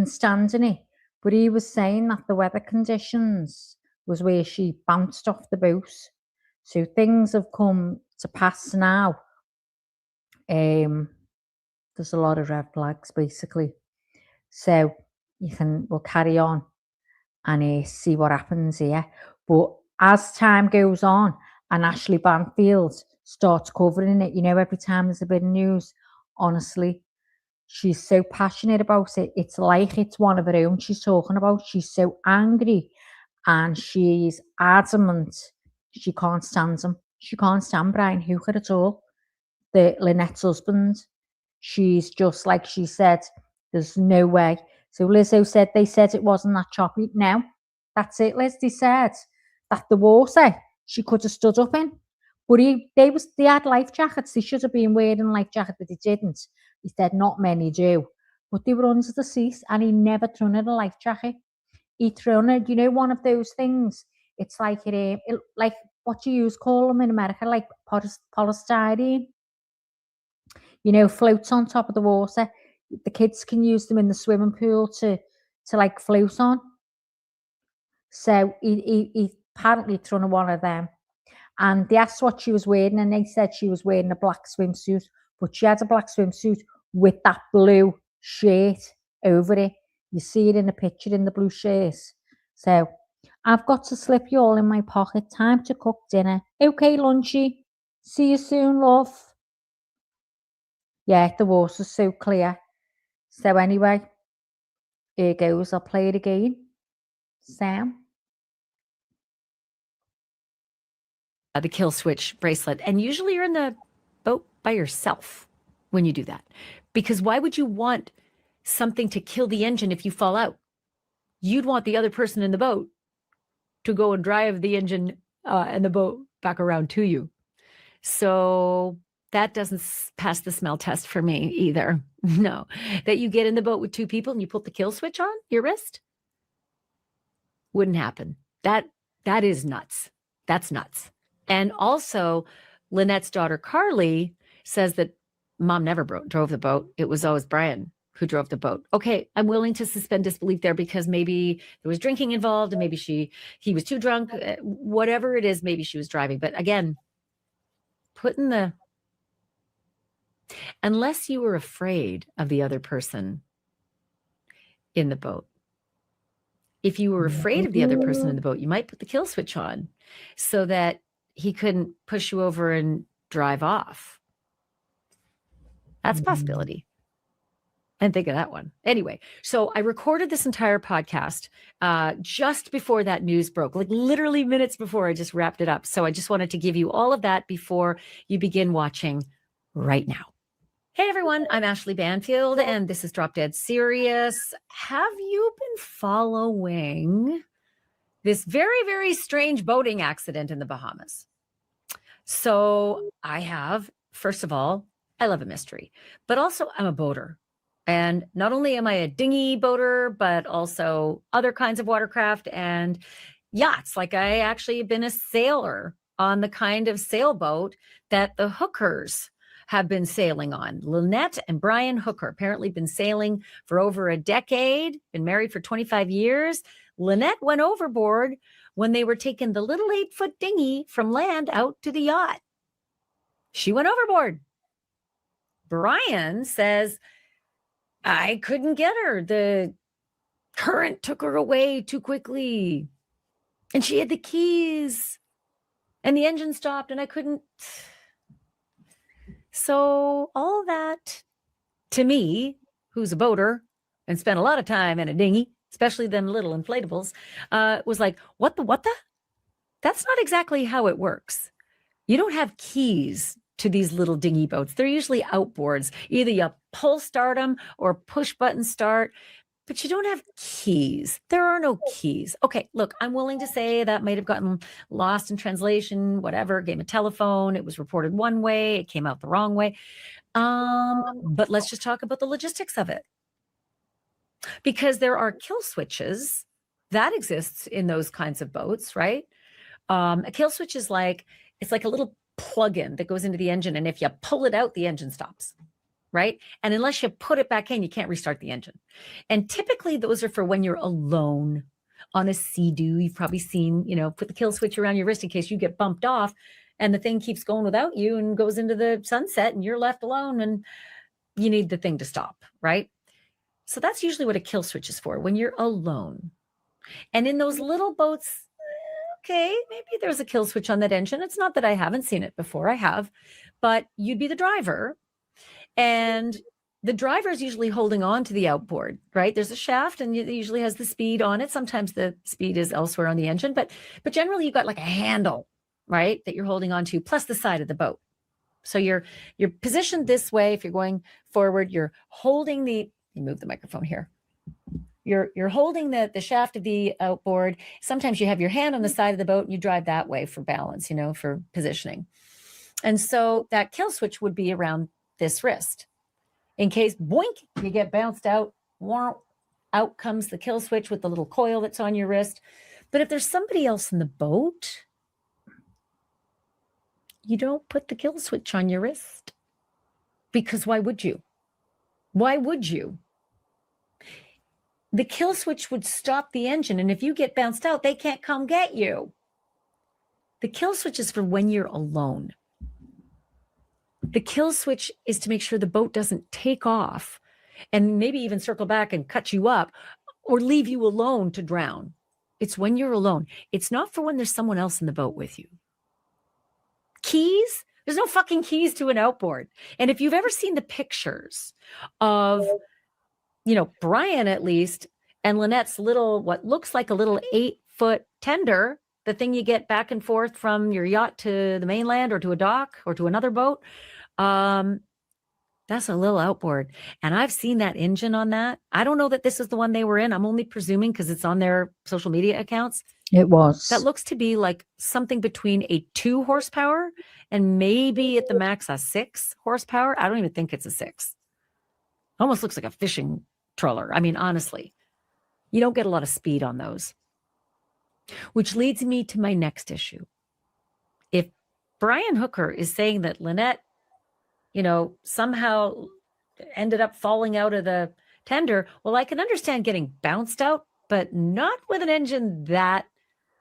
stand in it? But he was saying that the weather conditions was where she bounced off the boat. So things have come to pass now. There's a lot of red flags, basically. So we'll carry on and see what happens here. But as time goes on and Ashley Banfield starts covering it, every time there's a bit of news, honestly, she's so passionate about it. It's like it's one of her own she's talking about. She's so angry and she's adamant she can't stand him. She can't stand Brian Hooker at all, the Lynette's husband. She's just like she said, there's no way. So Lizzo said they said it wasn't that choppy. No, that's it, Liz. They said that the water she could have stood up in. But they had life jackets. They should have been wearing a life jacket, but they didn't. He said not many do. But they were under the seat and he never thrown in a life jacket. He thrown it, one of those things. It's like like what you call them in America, like polystyrene. Floats on top of the water. The kids can use them in the swimming pool to like float on. So he apparently thrown one of them. And they asked what she was wearing, and they said she was wearing a black swimsuit, but she had a black swimsuit with that blue shirt over it. You see it in the picture in the blue shirt. So I've got to slip you all in my pocket. Time to cook dinner. Okay, Lunchy. See you soon, love. Yeah, the water's so clear. So anyway, here goes. I'll play it again. Sam. The kill switch bracelet. And usually you're in the boat by yourself when you do that. Because why would you want something to kill the engine if you fall out? You'd want the other person in the boat to go and drive the engine and the boat back around to you. So that doesn't pass the smell test for me either. No, that you get in the boat with two people and you put the kill switch on your wrist. Wouldn't happen. That is nuts. That's nuts. And also, Lynette's daughter, Carly, says that mom never drove the boat. It was always Brian who drove the boat. Okay, I'm willing to suspend disbelief there because maybe there was drinking involved and maybe he was too drunk. Whatever it is, maybe she was driving. But again, unless you were afraid of the other person in the boat. If you were afraid of the other person in the boat, you might put the kill switch on so that he couldn't push you over and drive off. That's a possibility. And think of that one. Anyway, so I recorded this entire podcast just before that news broke, like literally minutes before I just wrapped it up. So I just wanted to give you all of that before you begin watching right now. Hey everyone, I'm Ashley Banfield and this is Drop Dead Serious. Have you been following this very, very strange boating accident in the Bahamas? So I have, first of all, I love a mystery, but also I'm a boater. And not only am I a dinghy boater, but also other kinds of watercraft and yachts. Like I actually have been a sailor on the kind of sailboat that the Hookers have been sailing on. Lynette and Brian Hooker apparently been sailing for over a decade, been married for 25 years. Lynette went overboard when they were taking the little 8-foot dinghy from land out to the yacht. She went overboard. Brian says, I couldn't get her. The current took her away too quickly. And she had the keys. And the engine stopped and I couldn't. So all that, to me, who's a boater and spent a lot of time in a dinghy, especially them little inflatables, was like, what the? That's not exactly how it works. You don't have keys to these little dinghy boats. They're usually outboards. Either you pull start them or push button start, but you don't have keys. There are no keys. Okay, look, I'm willing to say that might have gotten lost in translation, whatever, game of telephone. It was reported one way, it came out the wrong way. But let's just talk about the logistics of it. Because there are kill switches that exists in those kinds of boats, right? A kill switch is like, it's like a little plug-in that goes into the engine. And if you pull it out, the engine stops, right? And unless you put it back in, you can't restart the engine. And typically those are for when you're alone on a sea-doo. You've probably seen, put the kill switch around your wrist in case you get bumped off and the thing keeps going without you and goes into the sunset and you're left alone and you need the thing to stop, right? So that's usually what a kill switch is for, when you're alone. And in those little boats, okay, maybe there's a kill switch on that engine. It's not that I haven't seen it before. I have, but you'd be the driver. And the driver is usually holding on to the outboard, right? There's a shaft and it usually has the speed on it. Sometimes the speed is elsewhere on the engine, but generally you've got like a handle, right, that you're holding on to, plus the side of the boat. So you're positioned this way. If you're going forward, you're holding you move the microphone here. You're holding the shaft of the outboard. Sometimes you have your hand on the side of the boat and you drive that way for balance, for positioning. And so that kill switch would be around this wrist. In case, boink, you get bounced out, out comes the kill switch with the little coil that's on your wrist. But if there's somebody else in the boat, you don't put the kill switch on your wrist. Because why would you? Why would you? The kill switch would stop the engine. And if you get bounced out, they can't come get you. The kill switch is for when you're alone. The kill switch is to make sure the boat doesn't take off and maybe even circle back and cut you up or leave you alone to drown. It's when you're alone. It's not for when there's someone else in the boat with you. Keys? There's no fucking keys to an outboard. And if you've ever seen the pictures of, Brian at least, and Lynette's little, what looks like a little 8-foot tender, the thing you get back and forth from your yacht to the mainland or to a dock or to another boat, that's a little outboard. And I've seen that engine on that. I don't know that this is the one they were in. I'm only presuming because it's on their social media accounts. It was. That looks to be like something between a 2 horsepower and maybe at the max a 6 horsepower. I don't even think it's a 6. Almost looks like a fishing trawler. I mean, honestly, you don't get a lot of speed on those. Which leads me to my next issue. If Brian Hooker is saying that Lynette, somehow ended up falling out of the tender, well, I can understand getting bounced out, but not with an engine that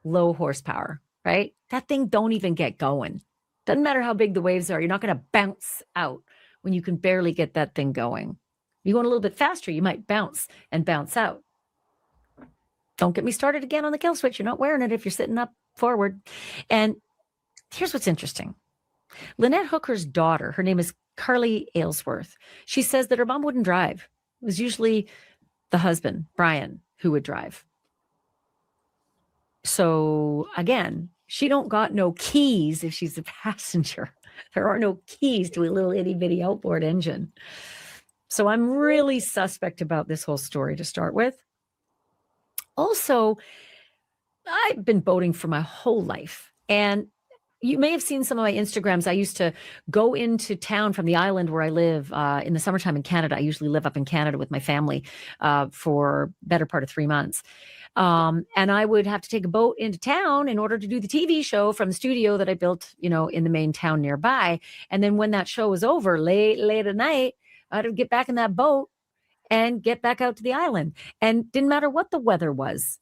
low horsepower, right? That thing don't even get going. Doesn't matter how big the waves are. You're not going to bounce out when you can barely get that thing going. You going a little bit faster, you might bounce and bounce out. Don't get me started again on the kill switch. You're not wearing it if you're sitting up forward. And here's what's interesting. Lynette Hooker's daughter, her name is Carly Aylesworth. She says that her mom wouldn't drive. It was usually the husband, Brian, who would drive. So again, she don't got no keys if she's a passenger. There are no keys to a little itty bitty outboard engine. So I'm really suspect about this whole story to start with. Also, I've been boating for my whole life. And you may have seen some of my Instagrams. I used to go into town from the island where I live in the summertime in Canada. I usually live up in Canada with my family for better part of 3 months. And I would have to take a boat into town in order to do the TV show from the studio that I built, in the main town nearby. And then when that show was over, late at night, I'd get back in that boat and get back out to the island. And didn't matter what the weather was.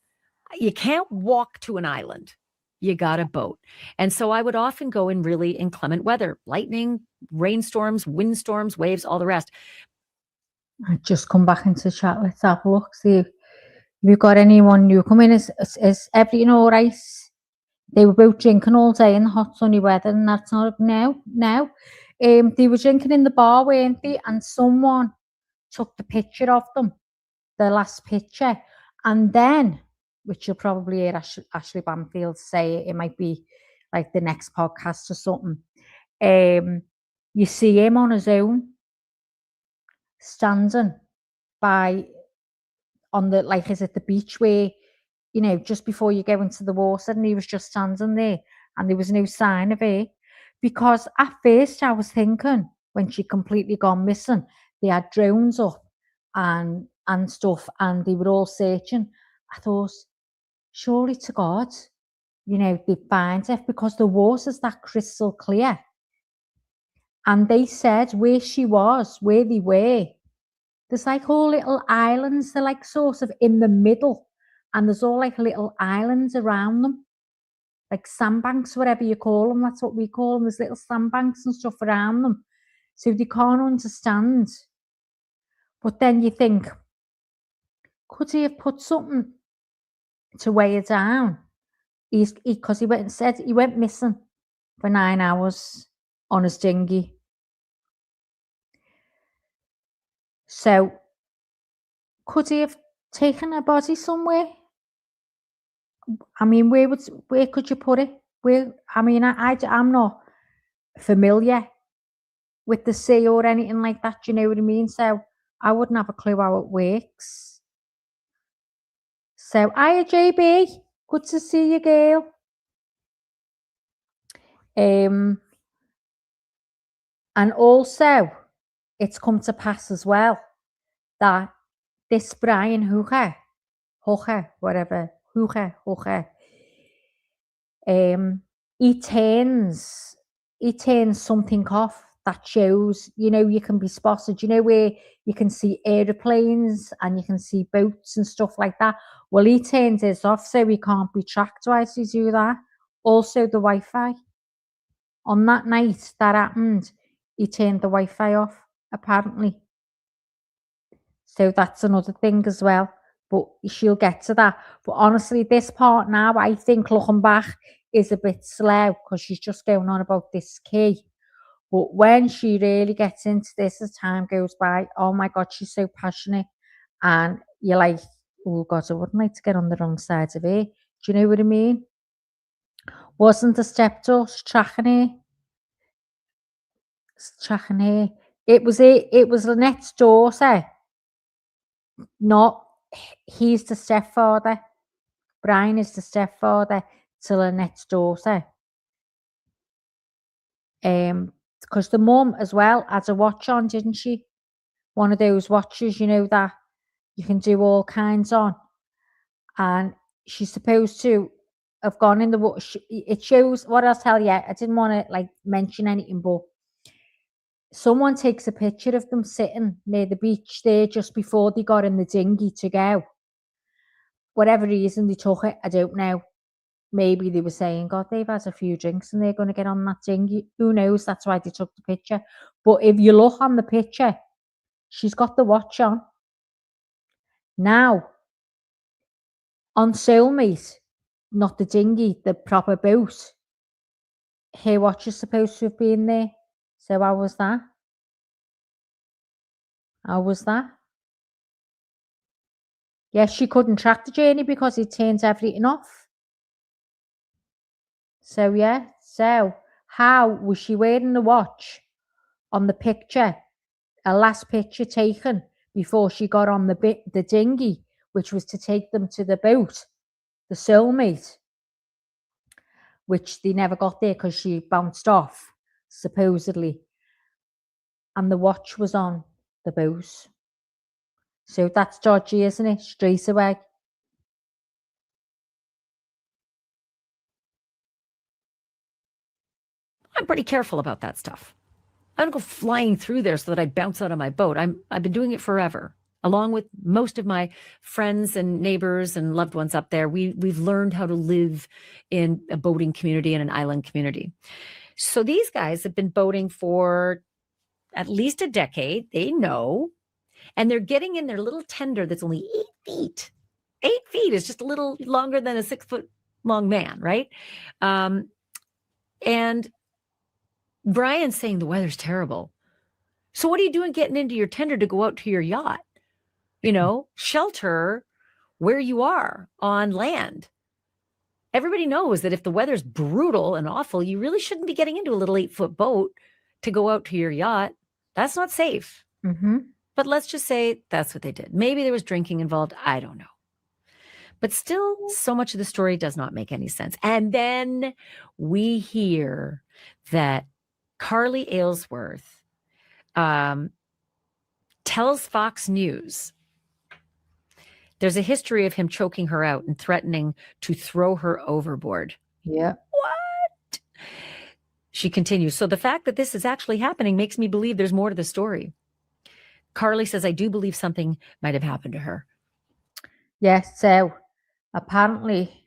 You can't walk to an island. You got a boat. And so I would often go in really inclement weather, lightning, rainstorms, windstorms, waves, all the rest. I just come back into chat. Let's have a look. See if you've got anyone new come in. Is everything all right? They were both drinking all day in the hot sunny weather, and that's not now. They were drinking in the bar, weren't they? And someone took the picture of them, the last picture, and then, which you'll probably hear Ashley Banfield say, it might be like the next podcast or something. You see him on his own, standing on the, like, is it the beach where, you know, just before you go into the water, and he was just standing there, and there was no sign of it. Because at first I was thinking, when she completely gone missing, they had drones up and stuff, and they were all searching. I thought, surely to God, you know, they'd find it, because the water's that crystal clear. And they said where she was, where they were, there's like all little islands. They're like sort of in the middle, and there's all like little islands around them, like sandbanks, whatever you call them. That's what we call them. There's little sandbanks and stuff around them. So they can't understand. But then you think, could he have put something to weigh her down? Because he went and said he went missing for 9 hours on his dinghy. So could he have taken her body somewhere? I mean, where could you put it? I'm not familiar with the sea or anything like that. Do you know what I mean? So I wouldn't have a clue how it works. So, hiya, JB. Good to see you, girl. And also, it's come to pass as well that this Brian Hooker, he turns something off that shows, you know, you can be spotted, you know, where you can see aeroplanes and you can see boats and stuff like that. Well, he turns his off so he can't be tracked whilst he do that. Also, the Wi-Fi. On that night that happened, he turned the Wi-Fi off, apparently. So that's another thing as well. But she'll get to that. But honestly, this part now, I think, looking back, is a bit slow, because she's just going on about this key. But when she really gets into this as time goes by, oh my God, she's so passionate. And you're like, oh God, I wouldn't like to get on the wrong side of her. Do you know what I mean? Wasn't the stepdaughter tracking her? It was Lynette's daughter. Not, he's the stepfather. Brian is the stepfather to Lynette's daughter. Because the mum as well had a watch on, didn't she? One of those watches, you know, that you can do all kinds on. And she's supposed to have gone in the water. It shows, what I'll tell you, I didn't want to like mention anything, but someone takes a picture of them sitting near the beach there just before they got in the dinghy to go. Whatever reason they took it, I don't know. Maybe they were saying, God, they've had a few drinks and they're going to get on that dinghy. Who knows? That's why they took the picture. But if you look on the picture, she's got the watch on. Now, on Soulmate, not the dinghy, the proper boat, her watch is supposed to have been there. So how was that? Yes, she couldn't track the journey because it turns everything off. So, yeah. So, how was she wearing the watch on the picture? A last picture taken before she got on the dinghy, which was to take them to the boat, the Soulmate, which they never got there because she bounced off, supposedly. And the watch was on the boat. So that's dodgy, isn't it? Straight away. I'm pretty careful about that stuff. I don't go flying through there so that I bounce out of my boat. I've been doing it forever, along with most of my friends and neighbors and loved ones up there. We've learned how to live in a boating community and an island community. So these guys have been boating for at least a decade. They know, and they're getting in their little tender that's only 8 feet. 8 feet is just a little longer than a 6 foot long man, right? And Brian's saying the weather's terrible. So what are you doing getting into your tender to go out to your yacht? Shelter where you are on land. Everybody knows that if the weather's brutal and awful, you really shouldn't be getting into a little 8-foot boat to go out to your yacht. That's not safe. Mm-hmm. But let's just say that's what they did. Maybe there was drinking involved. I don't know. But still, so much of the story does not make any sense. And then we hear that Carly Aylesworth tells Fox News there's a history of him choking her out and threatening to throw her overboard. Yeah. What? She continues. So the fact that this is actually happening makes me believe there's more to the story. Carly says, I do believe something might have happened to her. Yes. So apparently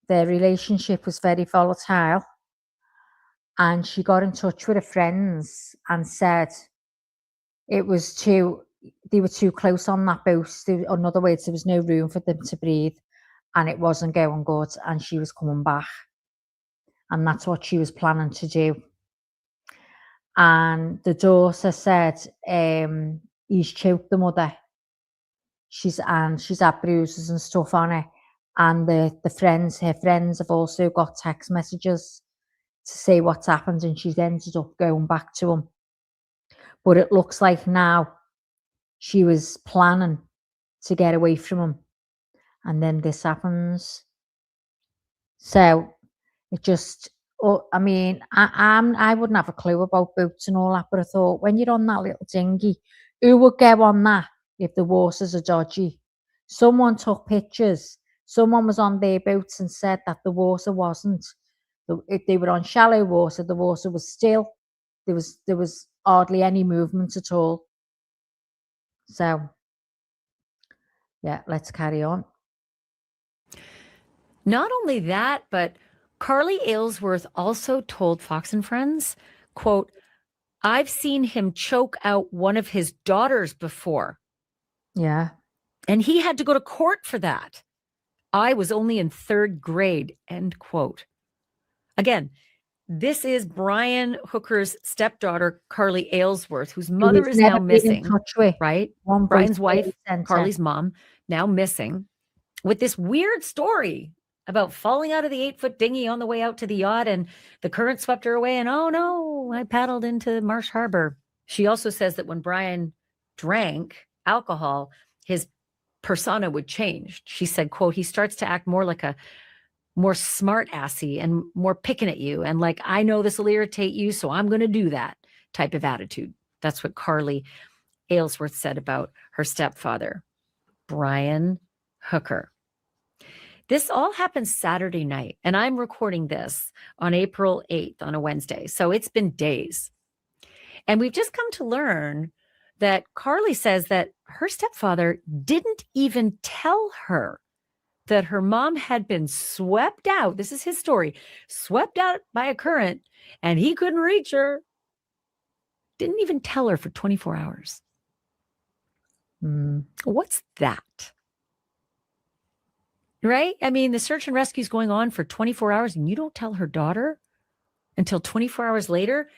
their relationship was very volatile, and she got in touch with her friends and said they were too close on that boat. In other words, there was no room for them to breathe, and it wasn't going good, and she was coming back, and that's what she was planning to do. And the daughter said he's choked the mother. She's had bruises and stuff on her, and her friends have also got text messages to say what's happened, and she's ended up going back to him. But it looks like now she was planning to get away from him, and then this happens. So it just, I mean, I wouldn't have a clue about boats and all that, but I thought when you're on that little dinghy, who would go on that if the waters are dodgy? Someone took pictures. Someone was on their boats and said that the water wasn't. If they were on shallow water, the water was still. There was hardly any movement at all. So, yeah, let's carry on. Not only that, but Carly Aylesworth also told Fox and Friends, quote, I've seen him choke out one of his daughters before. Yeah. And he had to go to court for that. I was only in 3rd grade, end quote. Again, this is Brian Hooker's stepdaughter, Carly Aylesworth, whose mother is now missing, right? Brian's wife, Carly's mom, now missing, with this weird story about falling out of the 8-foot dinghy on the way out to the yacht, and the current swept her away, and oh no, I paddled into Marsh Harbor. She also says that when Brian drank alcohol, his persona would change. She said, quote, he starts to act more like a more smart assy and more picking at you, and like, I know this will irritate you, so I'm going to do that type of attitude. That's what Carly Aylesworth said about her stepfather, Brian Hooker. This all happened Saturday night, and I'm recording this on April 8th on a Wednesday. So it's been days. And we've just come to learn that Carly says that her stepfather didn't even tell her that her mom had been swept out. This is his story, swept out by a current, and he couldn't reach her. Didn't even tell her for 24 hours. What's that? Right? I mean, the search and rescue is going on for 24 hours and you don't tell her daughter until 24 hours later.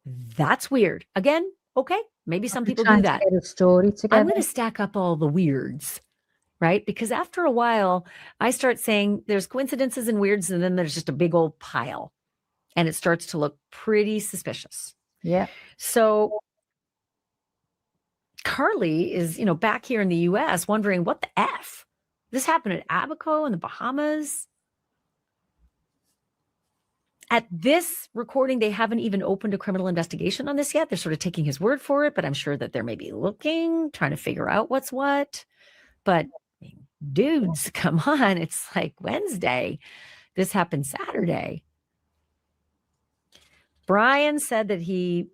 That's weird. Again, okay, maybe some people do that. Get a story together. I'm going to stack up all the weirds, right? Because after a while, I start saying there's coincidences and weirds, and then there's just a big old pile, and it starts to look pretty suspicious. Yeah. So Carly is, back here in the U.S. wondering what the F. This happened at Abaco in the Bahamas. At this recording, they haven't even opened a criminal investigation on this yet. They're sort of taking his word for it, but I'm sure that they're maybe looking, trying to figure out what's what. But dudes, come on. It's like Wednesday. This happened Saturday. Brian said that he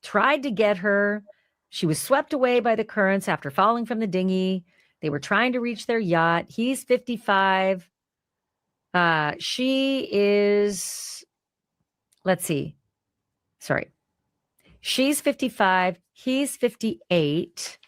tried to get her. She was swept away by the currents after falling from the dinghy. They were trying to reach their yacht. He's 55. She is, let's see. Sorry. She's 55. He's 58.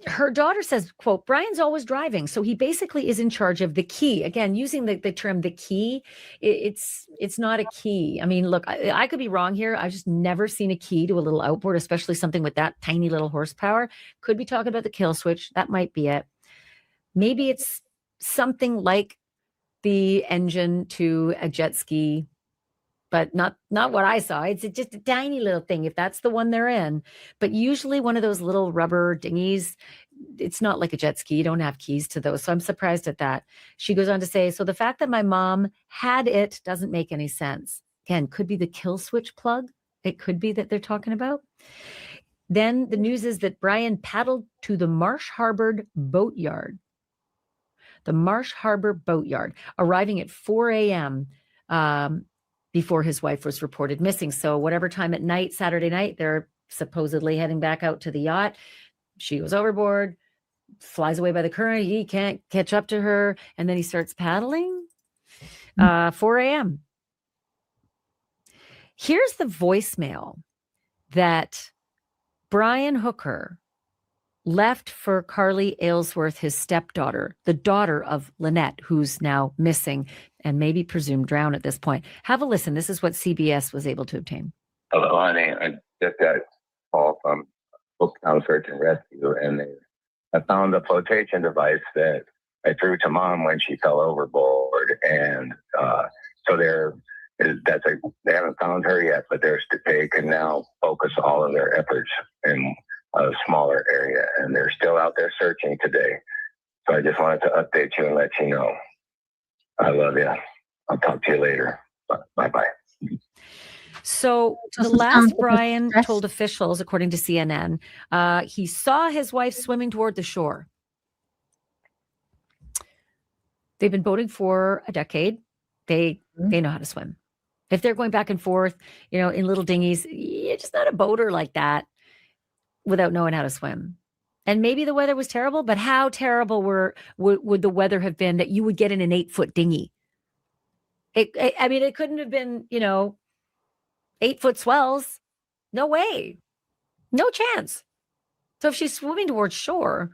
her daughter says, quote, Brian's always driving. So he basically is in charge of the key. Again, using the term the key, it's not a key. I mean, look, I could be wrong here. I've just never seen a key to a little outboard, especially something with that tiny little horsepower. Could be talking about the kill switch. That might be it. Maybe it's something like the engine to a jet ski, but not what I saw. It's just a tiny little thing, if that's the one they're in. But usually one of those little rubber dinghies, it's not like a jet ski. You don't have keys to those. So I'm surprised at that. She goes on to say, so the fact that my mom had it doesn't make any sense. Again, could be the kill switch plug. It could be that they're talking about. Then the news is that Brian paddled to the Marsh Harbor boatyard. The Marsh Harbor boatyard, arriving at 4 a.m. Before his wife was reported missing. So whatever time at night, Saturday night, they're supposedly heading back out to the yacht. She goes overboard, flies away by the current. He can't catch up to her. And then he starts paddling. 4 a.m. Here's the voicemail that Brian Hooker left for Carly Aylesworth, his stepdaughter, the daughter of Lynette, who's now missing and maybe presumed drowned at this point. Have a listen. This is what CBS was able to obtain. Hello, honey. I just got a call from Hooktown Search and Rescue, and I found a flotation device that I threw to Mom when she fell overboard, and so they haven't found her yet, but they can now focus all of their efforts in a smaller area, and they're still out there searching today. So I just wanted to update you and let you know. I love you. I'll talk to you later. Bye-bye. So the last Brian told officials, according to CNN, he saw his wife swimming toward the shore. They've been boating for a decade. They know how to swim. If they're going back and forth, in little dinghies, you're just not a boater like that without knowing how to swim. And maybe the weather was terrible, but how terrible would the weather have been that you would get in an 8-foot dinghy? It couldn't have been, 8-foot swells. No way. No chance. So if she's swimming towards shore,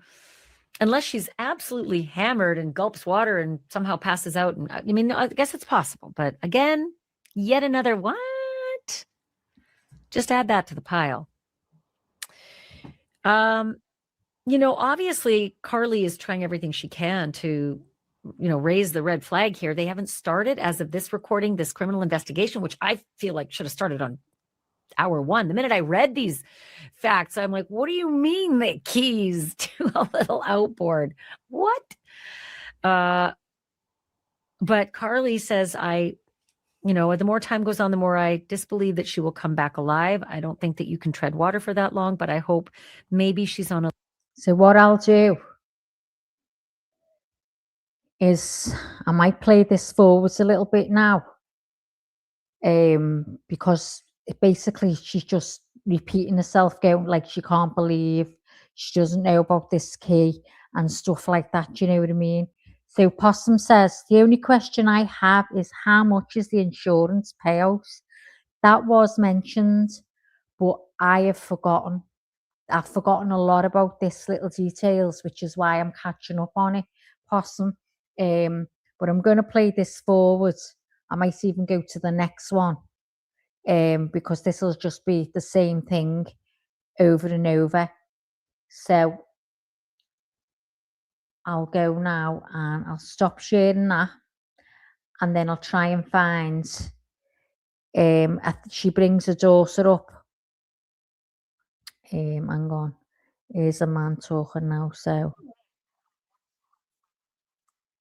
unless she's absolutely hammered and gulps water and somehow passes out, I guess it's possible. But again, yet another what? Just add that to the pile. Obviously Carly is trying everything she can to, raise the red flag here. They haven't started, as of this recording, this criminal investigation, which I feel like should have started on hour one. The minute I read these facts, I'm like, what do you mean the keys to a little outboard? What? But Carly says, the more time goes on, the more I disbelieve that she will come back alive. I don't think that you can tread water for that long, but I hope maybe she's on a... So what I'll do is I might play this forwards a little bit now, because basically she's just repeating herself, going like she can't believe she doesn't know about this key and stuff like that. Do you know what I mean? So Possum says, the only question I have is how much is the insurance payout? That was mentioned, but I have forgotten. I've forgotten a lot about this little details, which is why I'm catching up on it, Possum. But I'm going to play this forward. I might even go to the next one, because this will just be the same thing over and over. So I'll go now and I'll stop sharing that, and then I'll try and find. She brings her daughter up. Hang on. Here's a man talking now, so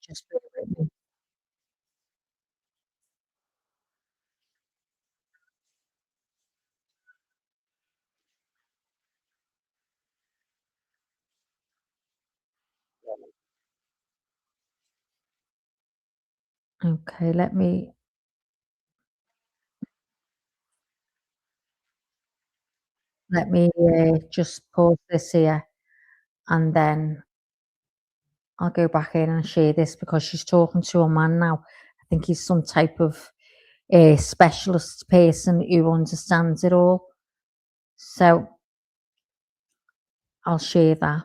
just bear with me. Okay, let me just pause this here, and then I'll go back in and share this, because she's talking to a man now. I think he's some type of specialist person who understands it all. So I'll share that.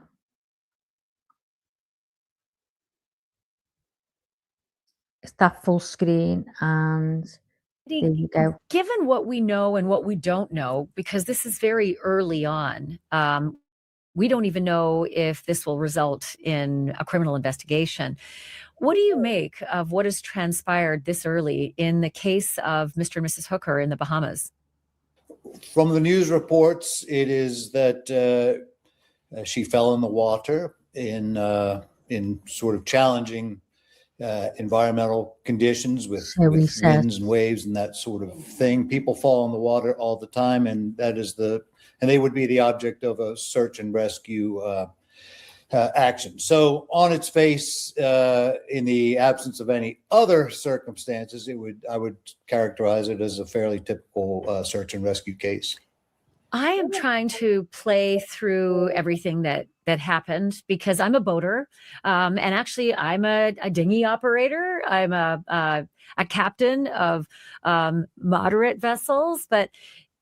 that full screen, and there you go. Given what we know and what we don't know, because this is very early on, we don't even know if this will result in a criminal investigation. What do you make of what has transpired this early in the case of Mr. and Mrs. Hooker in the Bahamas? From the news reports, it is that she fell in the water in sort of challenging environmental conditions with winds and waves and that sort of thing. People fall in the water all the time, and they would be the object of a search and rescue action. So on its face, in the absence of any other circumstances, I would characterize it as a fairly typical search and rescue case. I am trying to play through everything that happened because I'm a boater, and actually I'm a dinghy operator. I'm a captain of moderate vessels, but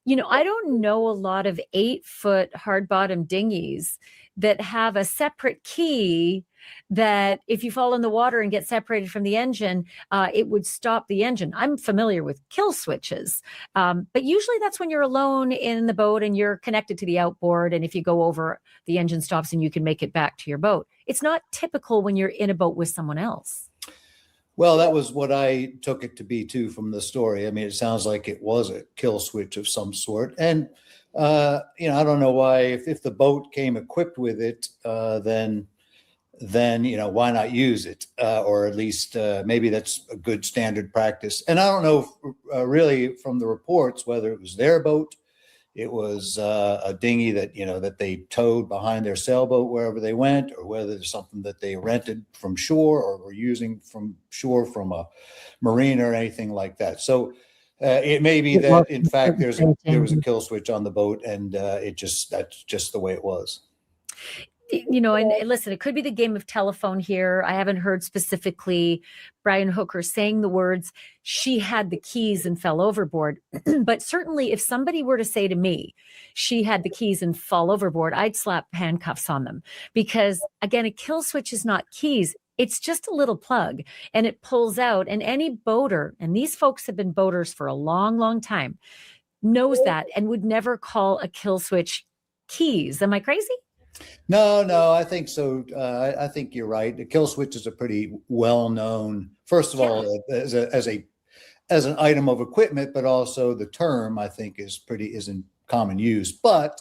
I don't know a lot of 8-foot hard bottom dinghies that have a separate key that if you fall in the water and get separated from the engine, it would stop the engine. I'm familiar with kill switches, but usually that's when you're alone in the boat and you're connected to the outboard. And if you go over, the engine stops and you can make it back to your boat. It's not typical when you're in a boat with someone else. Well, that was what I took it to be too from the story. I mean, it sounds like it was a kill switch of some sort. And, I don't know why, if the boat came equipped with it, then why not use it? Or at least maybe that's a good standard practice. And I don't know really from the reports whether it was their boat, it was a dinghy that they towed behind their sailboat wherever they went, or whether it's something that they rented from shore or were using from shore from a marina or anything like that. So it may be that in fact there was a kill switch on the boat, and that's just the way it was. And listen, it could be the game of telephone here. I haven't heard specifically Brian Hooker saying the words, she had the keys and fell overboard. But certainly if somebody were to say to me, she had the keys and fall overboard, I'd slap handcuffs on them. Because again, a kill switch is not keys. It's just a little plug and it pulls out. And any boater, and these folks have been boaters for a long, long time, knows that and would never call a kill switch keys. Am I crazy? No, I think so. I think you're right. The kill switch is a pretty well-known, first of all, as an item of equipment, but also the term I think is in common use. But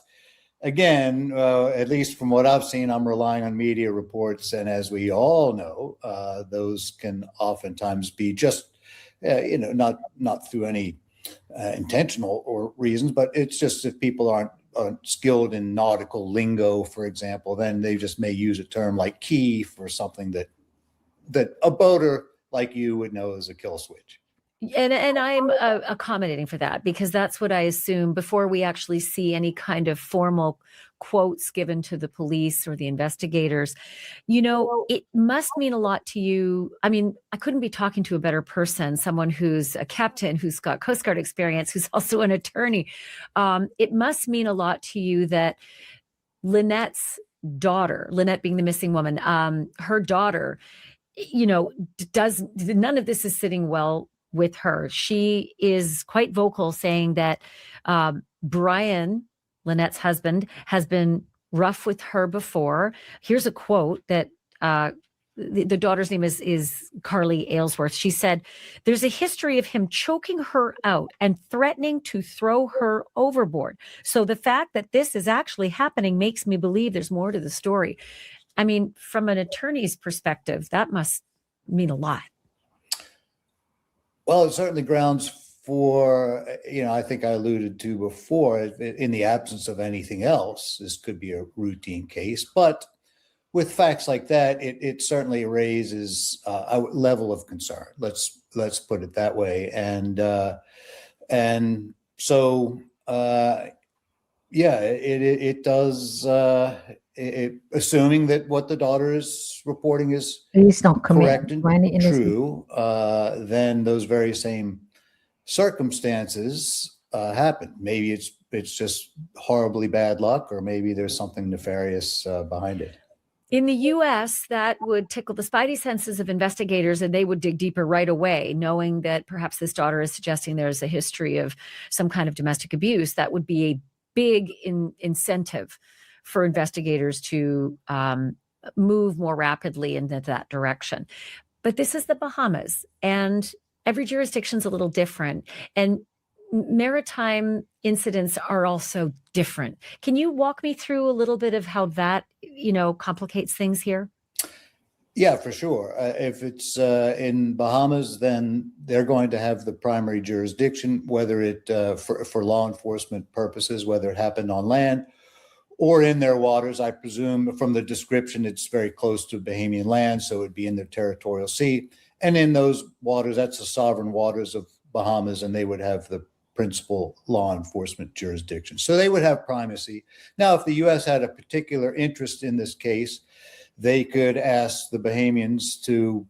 again, at least from what I've seen, I'm relying on media reports, and as we all know, those can oftentimes be just, not through any intentional or reasons, but it's just if people aren't skilled in nautical lingo, for example, then they just may use a term like key for something that a boater like you would know as a kill switch. And I'm accommodating for that because that's what I assume before we actually see any kind of formal quotes given to the police or the investigators. It must mean a lot to you. I mean, I couldn't be talking to a better person, someone who's a captain, who's got Coast Guard experience, who's also an attorney. It must mean a lot to you that Lynette's daughter, Lynette being the missing woman, her daughter, none of this is sitting well with her. She is quite vocal saying that Brian, Lynette's husband, has been rough with her before. Here's a quote that the daughter's name is Carly Aylesworth. She said, "There's a history of him choking her out and threatening to throw her overboard. So the fact that this is actually happening makes me believe there's more to the story." I mean, from an attorney's perspective, that must mean a lot. Well, it certainly grounds for, I think I alluded to before, in the absence of anything else, this could be a routine case. But with facts like that, it certainly raises a level of concern. Let's put it that way. And so, it does. Assuming that what the daughter is reporting is not correct and true, then those very same circumstances happen. Maybe it's just horribly bad luck, or maybe there's something nefarious behind it. In the US, that would tickle the spidey senses of investigators, and they would dig deeper right away, knowing that perhaps this daughter is suggesting there's a history of some kind of domestic abuse. That would be a big incentive for investigators to move more rapidly in that direction. But this is the Bahamas, and every jurisdiction's a little different. And maritime incidents are also different. Can you walk me through a little bit of how that, complicates things here? Yeah, for sure. If it's in Bahamas, then they're going to have the primary jurisdiction, whether it for law enforcement purposes, whether it happened on land or in their waters. I presume from the description, it's very close to Bahamian land, so it'd be in their territorial sea. And in those waters, that's the sovereign waters of Bahamas, and they would have the principal law enforcement jurisdiction. So they would have primacy. Now, if the U.S. had a particular interest in this case, they could ask the Bahamians to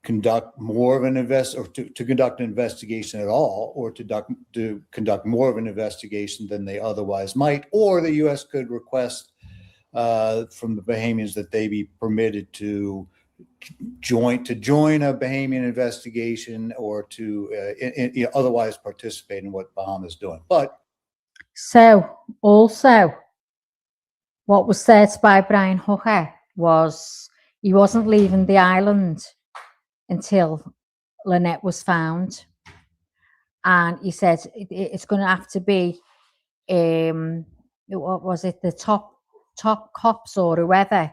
conduct more of an to conduct an investigation at all, or to conduct more of an investigation than they otherwise might. Or the U.S. could request from the Bahamians that they be permitted to join a Bahamian investigation, or to otherwise participate in what Bahamas is doing. But so also, what was said by Brian Hooker was he wasn't leaving the island until Lynette was found, and he said it's going to have to be what was it, the top cops or whoever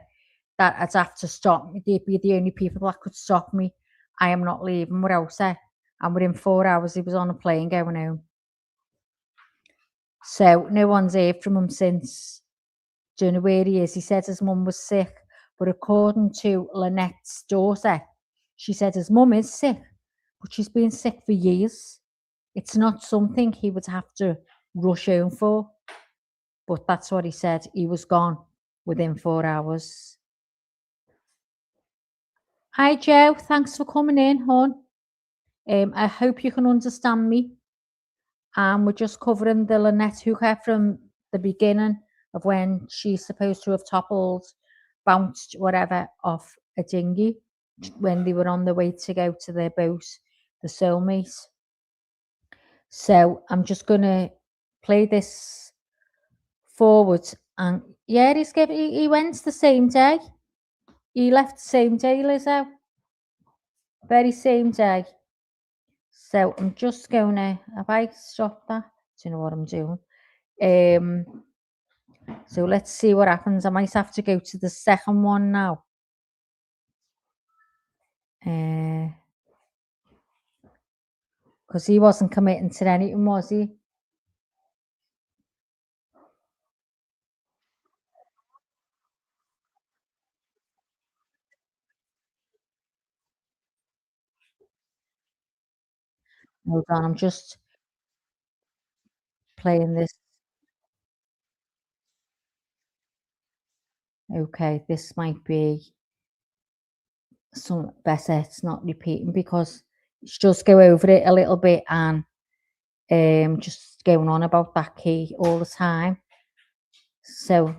that I'd have to stop me. They'd be the only people that could stop me. I am not leaving without her. And within 4 hours, he was on a plane going home. So no one's heard from him since. Don't know where he is. He said his mum was sick, but according to Lynette's daughter, she said his mum is sick, but she's been sick for years. It's not something he would have to rush home for. But that's what he said. He was gone within 4 hours. Hi, Joe. Thanks for coming in, hon. I hope you can understand me. We're just covering the Lynette Hooker from the beginning of when she's supposed to have bounced, whatever, off a dinghy when they were on the way to go to their boat, the Soulmate. So I'm just going to play this forward. And yeah, he went the same day. He left the same day, Lizzo. Very same day. So I'm just going to, have I stopped that? Do you know what I'm doing? So let's see what happens. I might have to go to the second one now. Because he wasn't committing to anything, was he? Hold on, I'm just playing this. Okay, this might be something better. It's not repeating because it's just go over it a little bit and just going on about that key all the time. So,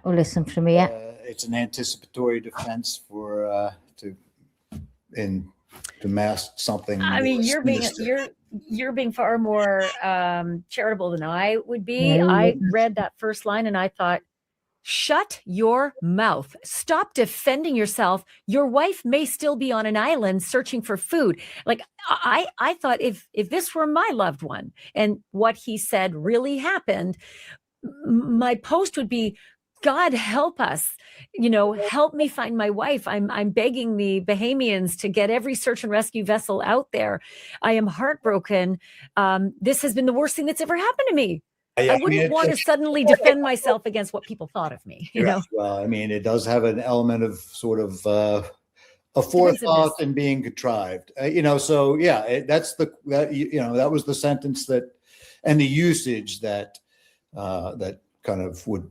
listen from here. It's an anticipatory defense for to mask something. I mean, you're being far more charitable than I would be. No, I read that first line and I thought, shut your mouth. Stop defending yourself. Your wife may still be on an island searching for food. Like I thought if this were my loved one and what he said really happened, my post would be, God help us, help me find my wife. I'm begging the Bahamians to get every search and rescue vessel out there. I am heartbroken. This has been the worst thing that's ever happened to me. I wouldn't want to suddenly defend myself against what people thought of me. You know? Well, I mean, it does have an element of sort of a forethought and being contrived. So yeah, that was the sentence that, and the usage that that kind of would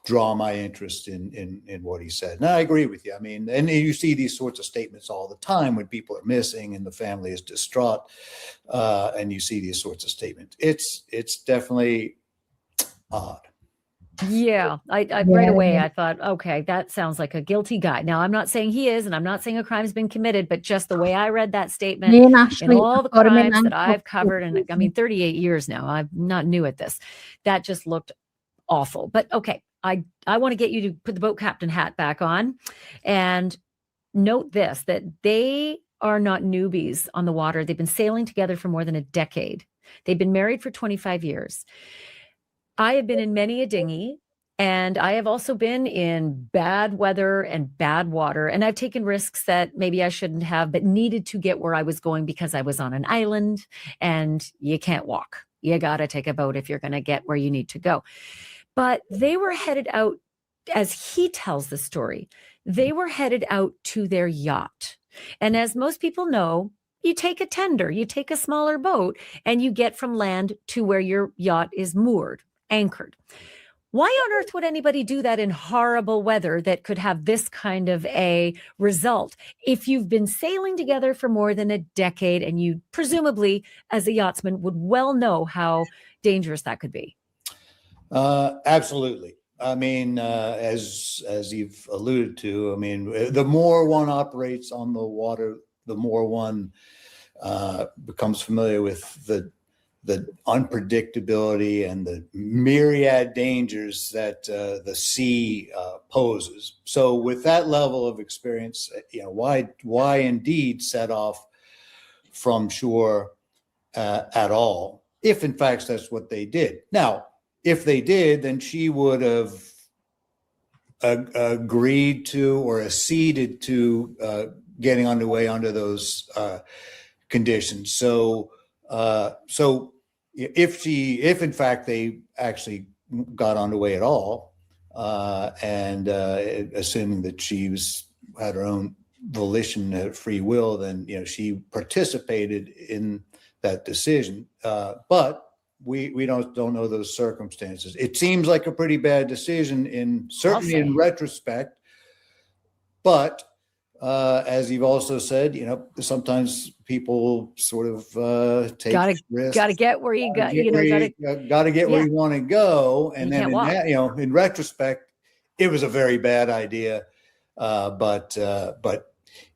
draw my interest in what he said. And I agree with you. I mean, and you see these sorts of statements all the time when people are missing and the family is distraught, and you see these sorts of statements. It's definitely odd. Yeah, I right away I thought, okay, that sounds like a guilty guy. Now, I'm not saying he is, and I'm not saying a crime's been committed, but just the way I read that statement Me and in Ashley all the got him in crimes that I've handcuffs. covered, and I mean, 38 years now, I'm not new at this. That just looked awful. But okay, I want to get you to put the boat captain hat back on, and note this, that they are not newbies on the water. They've been sailing together for more than a decade. They've been married for 25 years. I have been in many a dinghy, and I have also been in bad weather and bad water. And I've taken risks that maybe I shouldn't have, but needed to get where I was going because I was on an island and you can't walk. You got to take a boat if you're going to get where you need to go. But they were headed out, as he tells the story, they were headed out to their yacht. And as most people know, you take a tender, you take a smaller boat, and you get from land to where your yacht is moored, anchored. Why on earth would anybody do that in horrible weather that could have this kind of a result? If you've been sailing together for more than a decade, and you presumably, as a yachtsman, would well know how dangerous that could be. Absolutely. I mean, as you've alluded to, I mean, the more one operates on the water, the more one becomes familiar with the unpredictability and the myriad dangers that the sea poses. So, with that level of experience, why indeed set off from shore at all, if in fact that's what they did. Now, if they did, then she would have agreed to or acceded to getting underway under those conditions. So if in fact they actually got underway at all, and assuming that she had her own volition, free will, then she participated in that decision. But we don't know those circumstances. It seems like a pretty bad decision certainly in retrospect, but as you've also said, sometimes people sort of take risks. Got to get where you got, got to get where you want to go. And then in retrospect, it was a very bad idea. But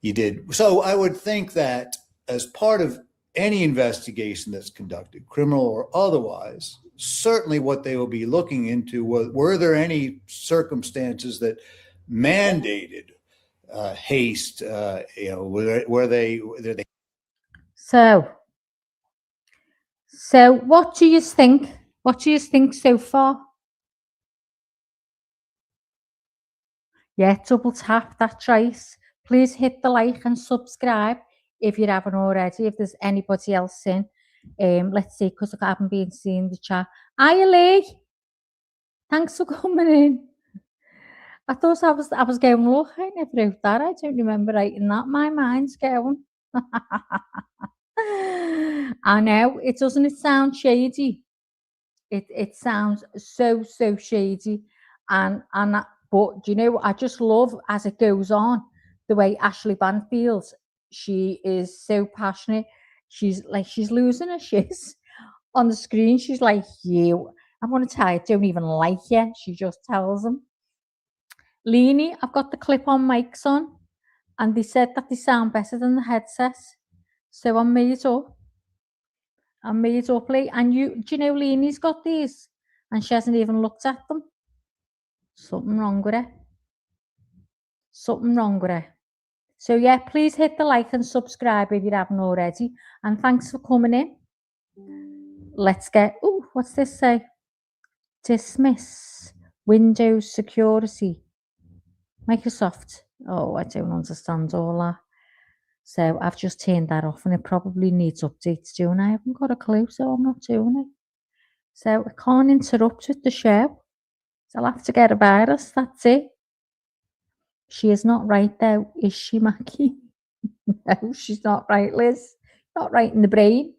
you did. So I would think that as part of any investigation that's conducted, criminal or otherwise, certainly what they will be looking into were there any circumstances that mandated haste? Were they? So what do you think? What do you think so far? Yeah, double tap, that's right. Please hit the like and subscribe if you haven't already. If there's anybody else in, let's see, because I haven't been seeing the chat. Hiya, Lee. Thanks for coming in. I thought I was going, look, I never wrote that. I don't remember writing that. My mind's going. I know, doesn't it sound shady? It sounds so shady, but do you know, I just love as it goes on the way Ashley Banfield, she is so passionate. She's losing her shit on the screen. She's like, I want to tell you, I don't even like you. She just tells them. Leanie, I've got the clip-on mics on, and they said that they sound better than the headset. So I made up. Lee. And do you know Leanie's got these? And she hasn't even looked at them. Something wrong with her. So yeah, please hit the like and subscribe if you haven't already. And thanks for coming in. Let's get, what's this say? Dismiss Windows security. Microsoft. Oh, I don't understand all that. So I've just turned that off, and it probably needs updates too, and I haven't got a clue, so I'm not doing it. So I can't interrupt with the show. So I'll have to get a virus, that's it. She is not right though, is she, Mackie? No, she's not right, Liz. Not right in the brain.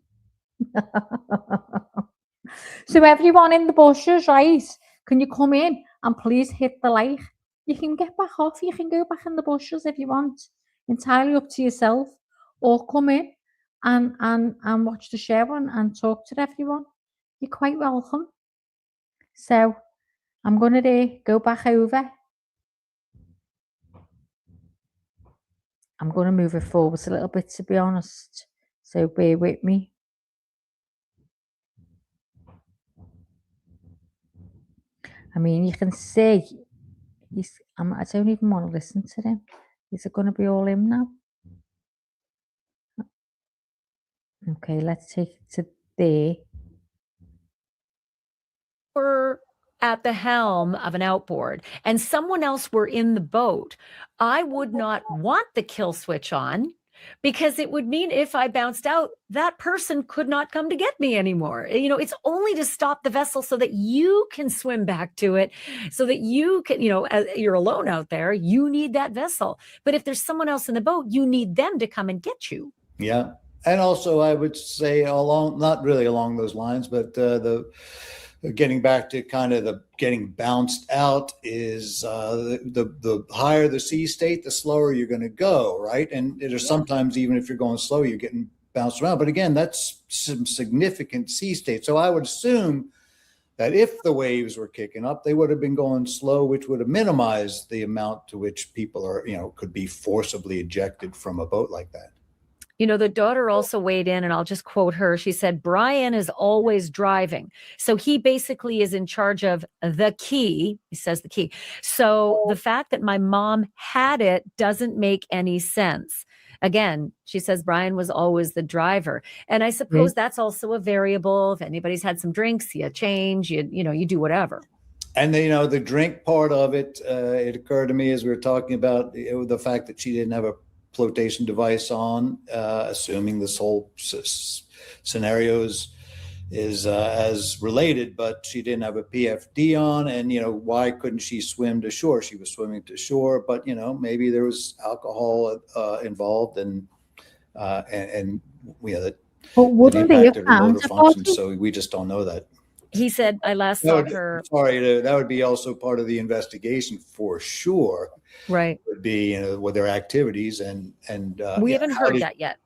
So everyone in the bushes, right? Can you come in and please hit the like? You can get back off. You can go back in the bushes if you want. Entirely up to yourself. Or come in and watch the show and talk to everyone. You're quite welcome. So I'm going to go back over. I'm going to move it forwards a little bit, to be honest. So bear with me. I mean, you can see I don't even want to listen to him. Is it going to be all him now? Okay, let's take it to there. Were at the helm of an outboard and someone else were in the boat, I would not want the kill switch on, because it would mean if I bounced out, that person could not come to get me anymore. You know, it's only to stop the vessel so that you can swim back to it, so that you can, you know, you're alone out there, you need that vessel. But if there's someone else in the boat, you need them to come and get you. Yeah. And also I would say not really along those lines, but getting back to kind of the getting bounced out is the higher the sea state, the slower you're going to go, right? And there's sometimes, even if you're going slow, you're getting bounced around. But again, that's some significant sea state. So I would assume that if the waves were kicking up, they would have been going slow, which would have minimized the amount to which people are, could be forcibly ejected from a boat like that. You know, the daughter also weighed in, and I'll just quote her. She said, Brian is always driving. So he basically is in charge of the key. He says the key. So the fact that my mom had it doesn't make any sense. Again, she says Brian was always the driver. And I suppose that's also a variable. If anybody's had some drinks, you change, you do whatever. And the drink part of it, it occurred to me as we were talking about the fact that she didn't have a flotation device on, assuming this whole scenario is as related, but she didn't have a PFD on. And why couldn't she swim to shore? She was swimming to shore, but maybe there was alcohol involved, and that impacted her motor function. So we just don't know that. He said, I last saw her. Sorry, that would be also part of the investigation for sure. Right. Would be, with their activities and we haven't heard that yet.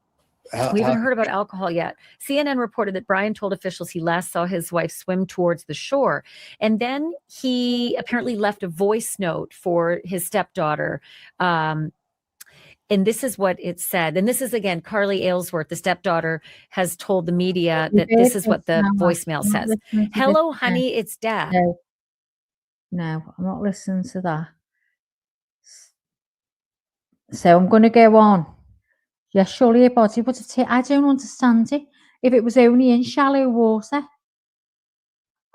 We haven't heard about alcohol yet. CNN reported that Brian told officials he last saw his wife swim towards the shore. And then he apparently left a voice note for his stepdaughter. And this is what it said. And this is, again, Carly Aylesworth, the stepdaughter, has told the media that this is what the voicemail says. Hello, honey, it's Dad. No, I'm not listening to that. So I'm going to go on. Yeah, surely your body would have I don't understand it. If it was only in shallow water,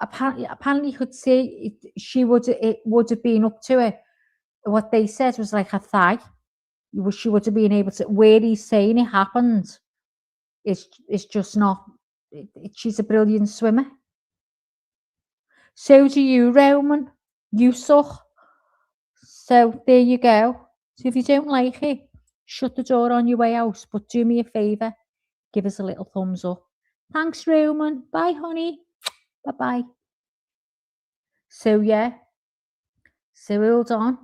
apparently you could see it would have been up to it. What they said was like a thigh. She would have been able to, where he's saying it happened, it's just not, she's a brilliant swimmer. So do you, Roman. You suck. So there you go. So if you don't like it, shut the door on your way out. But do me a favour, give us a little thumbs up. Thanks, Roman. Bye, honey. Bye-bye. So, yeah. So hold on.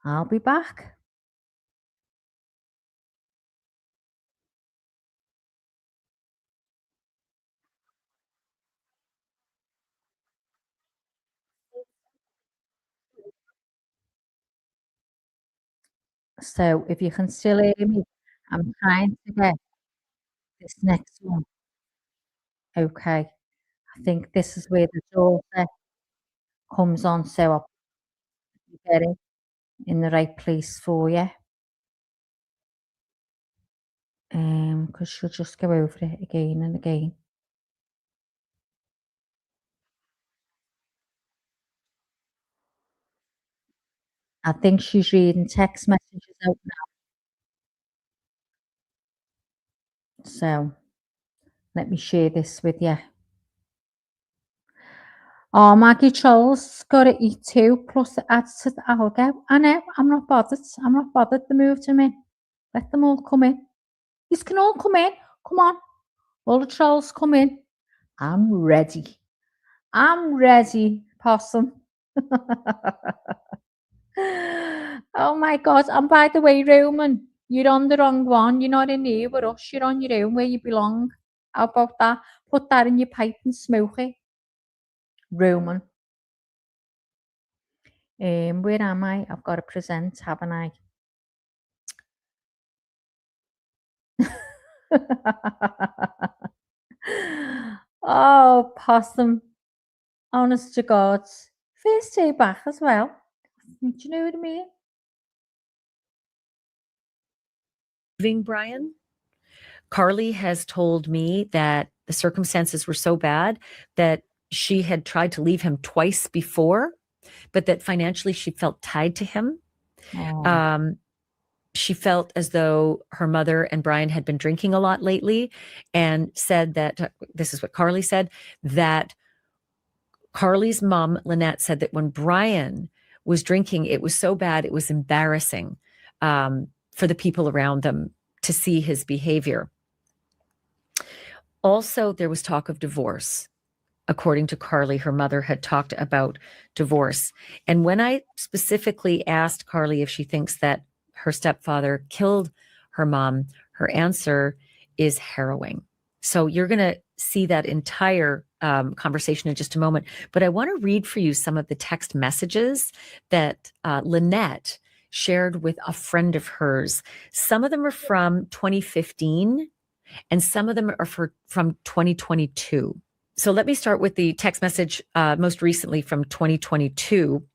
I'll be back. So if you can still hear me, I'm trying to get this next one. Okay. I think this is where the daughter comes on, so I'll get it in the right place for you. Because she'll just go over it again and again. I think she's reading text messages out now. So let me share this with you. Oh, Maggie Trolls got to eat too, plus it adds to the algo. I know, I'm not bothered. I'm not bothered to move them in. Let them all come in. These can all come in. Come on. All the trolls come in. I'm ready. I'm ready, possum. Oh my God. And by the way, Roman, you're on the wrong one. You're not in here with us. You're on your own where you belong. How about that? Put that in your pipe and smoke it. Roman. Where am I? I've got to present, haven't I? Oh, possum. Honest to God. First day back as well. Do you know what I mean? Brian, Carly has told me that the circumstances were so bad that she had tried to leave him twice before, but that financially she felt tied to him. Oh. She felt as though her mother and Brian had been drinking a lot lately, and said that, this is what Carly said, that Carly's mom, Lynette, said that when Brian was drinking, it was so bad, it was embarrassing for the people around them to see his behavior. Also, there was talk of divorce. According to Carly, her mother had talked about divorce. And when I specifically asked Carly if she thinks that her stepfather killed her mom, her answer is harrowing. So you're going to see that entire conversation in just a moment. But I want to read for you some of the text messages that Lynette shared with a friend of hers. Some of them are from 2015, and some of them are from 2022. So let me start with the text message most recently from 2022.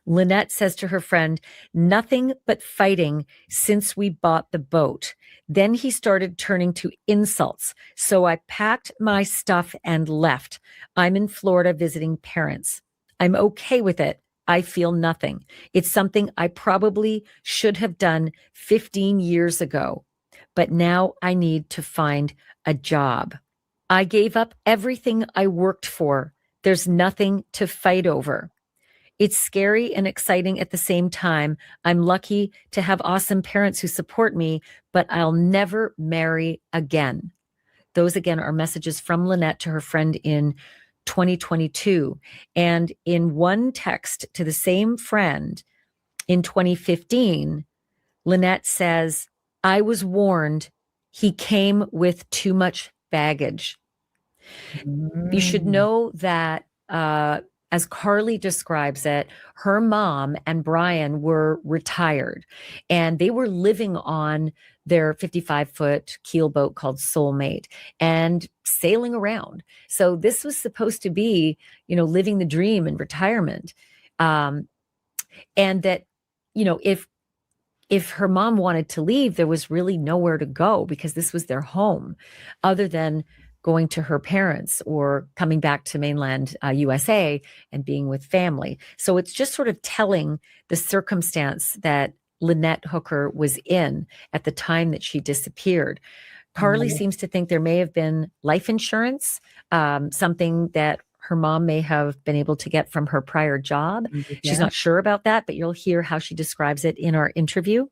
Lynette says to her friend, "Nothing but fighting since we bought the boat. Then he started turning to insults. So I packed my stuff and left. I'm in Florida visiting parents. I'm okay with it. I feel nothing. It's something I probably should have done 15 years ago. But now I need to find a job. I gave up everything I worked for. There's nothing to fight over. It's scary and exciting at the same time. I'm lucky to have awesome parents who support me, but I'll never marry again." Those, again, are messages from Lynette to her friend in 2022. And in one text to the same friend in 2015, Lynette says, "I was warned. He came with too much baggage." You should know that, as Carly describes it, her mom and Brian were retired, and they were living on their 55-foot keelboat called Soulmate and sailing around. So this was supposed to be, living the dream in retirement. And that, if her mom wanted to leave, there was really nowhere to go because this was their home, other than going to her parents or coming back to mainland USA and being with family. So it's just sort of telling the circumstance that Lynette Hooker was in at the time that she disappeared. Carly seems to think there may have been life insurance, something that her mom may have been able to get from her prior job. She's not sure about that, but you'll hear how she describes it in our interview.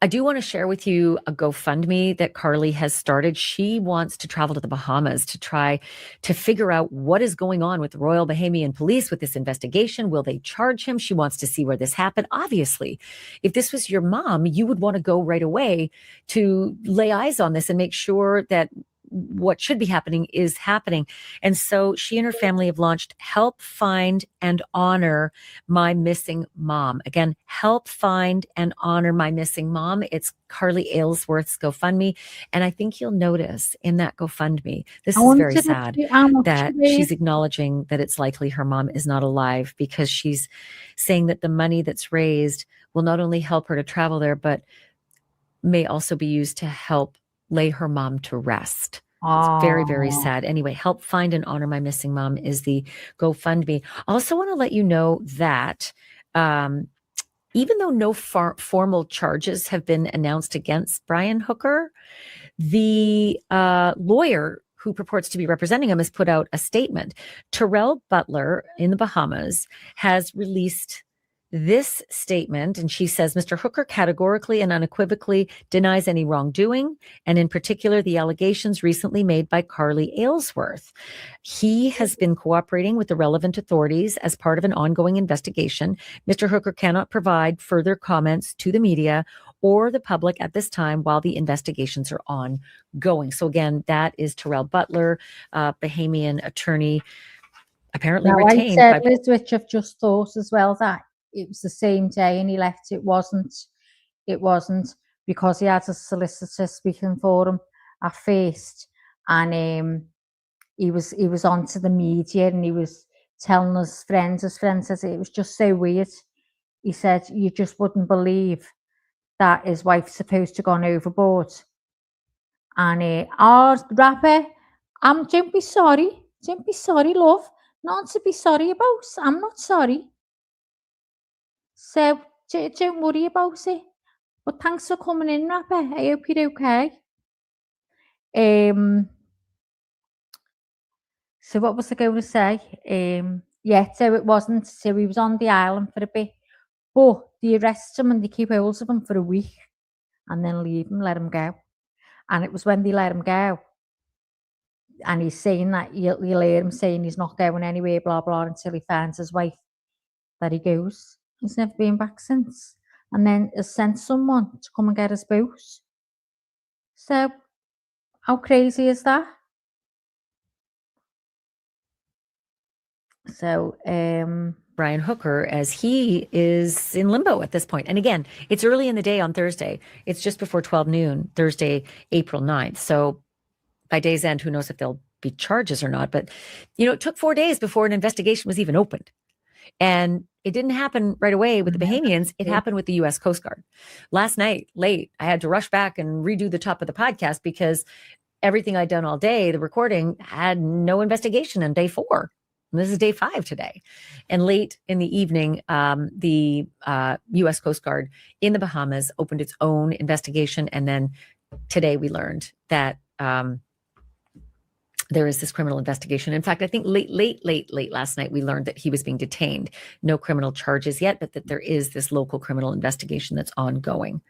I do want to share with you a GoFundMe that Carly has started. She wants to travel to the Bahamas to try to figure out what is going on with the Royal Bahamian Police with this investigation. Will they charge him? She wants to see where this happened. Obviously, if this was your mom, you would want to go right away to lay eyes on this and make sure that what should be happening is happening. And so she and her family have launched Help Find and Honor My Missing Mom. Again, Help Find and Honor My Missing Mom. It's Carly Aylesworth's GoFundMe. And I think you'll notice in that GoFundMe, this is very sad, that she's acknowledging that it's likely her mom is not alive, because she's saying that the money that's raised will not only help her to travel there, but may also be used to help lay her mom to rest. It's very, very sad. Anyway, Help Find and Honor My Missing Mom is the GoFundMe. I also want to let you know that even though no formal charges have been announced against Brian Hooker, the lawyer who purports to be representing him has put out a statement. Terrell Butler in the Bahamas has released this statement, and she says, "Mr. Hooker categorically and unequivocally denies any wrongdoing, and in particular, the allegations recently made by Carly Aylesworth. He has been cooperating with the relevant authorities as part of an ongoing investigation. Mr. Hooker cannot provide further comments to the media or the public at this time while the investigations are ongoing." So again, that is Terrell Butler, Bahamian attorney, apparently Now, I retained said, by. Liz, which I've just thought as well, that it was the same day and he left. It wasn't because he had a solicitor speaking for him at first, and he was onto the media and he was telling his friends says it was just so weird. He said you just wouldn't believe that his wife's supposed to gone overboard. And our rapper, don't be sorry, love. Not to be sorry about. I'm not sorry. So don't worry about it. But thanks for coming in, rapper. I hope you're okay. So what was I going to say? Yeah, so it wasn't. So he was on the island for a bit, but they arrest him and they keep hold of him for a week, and then leave him, let him go. And it was when they let him go, and he's saying that you'll hear him saying he's not going anywhere, blah blah, until he finds his wife. That he goes. He's never been back since, and then has sent someone to come and get his boat. So how crazy is that? So Brian Hooker, as he is in limbo at this point. And again, it's early in the day on Thursday. It's just before 12 noon, Thursday, April 9th. So by day's end, who knows if there'll be charges or not. But, it took 4 days before an investigation was even opened. And it didn't happen right away with the Bahamians. It happened with the U.S. Coast Guard. Last night, late, I had to rush back and redo the top of the podcast because everything I'd done all day, the recording, had no investigation on day 4. And this is day 5 today. And late in the evening, the U.S. Coast Guard in the Bahamas opened its own investigation. And then today we learned that there is this criminal investigation. In fact, I think late last night, we learned that he was being detained. No criminal charges yet, but that there is this local criminal investigation that's ongoing.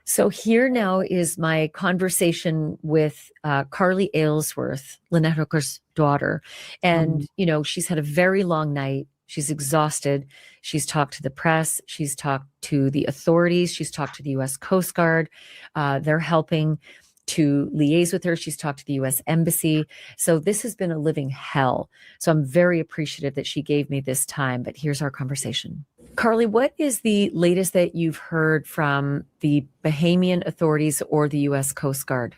So here now is my conversation with Carly Aylesworth, Lynette Hooker's daughter. And, she's had a very long night. She's exhausted. She's talked to the press. She's talked to the authorities. She's talked to the U.S. Coast Guard. They're helping to liaise with her. She's talked to the U.S. Embassy. So this has been a living hell. So I'm very appreciative that she gave me this time. But here's our conversation. Carly, what is the latest that you've heard from the Bahamian authorities or the U.S. Coast Guard?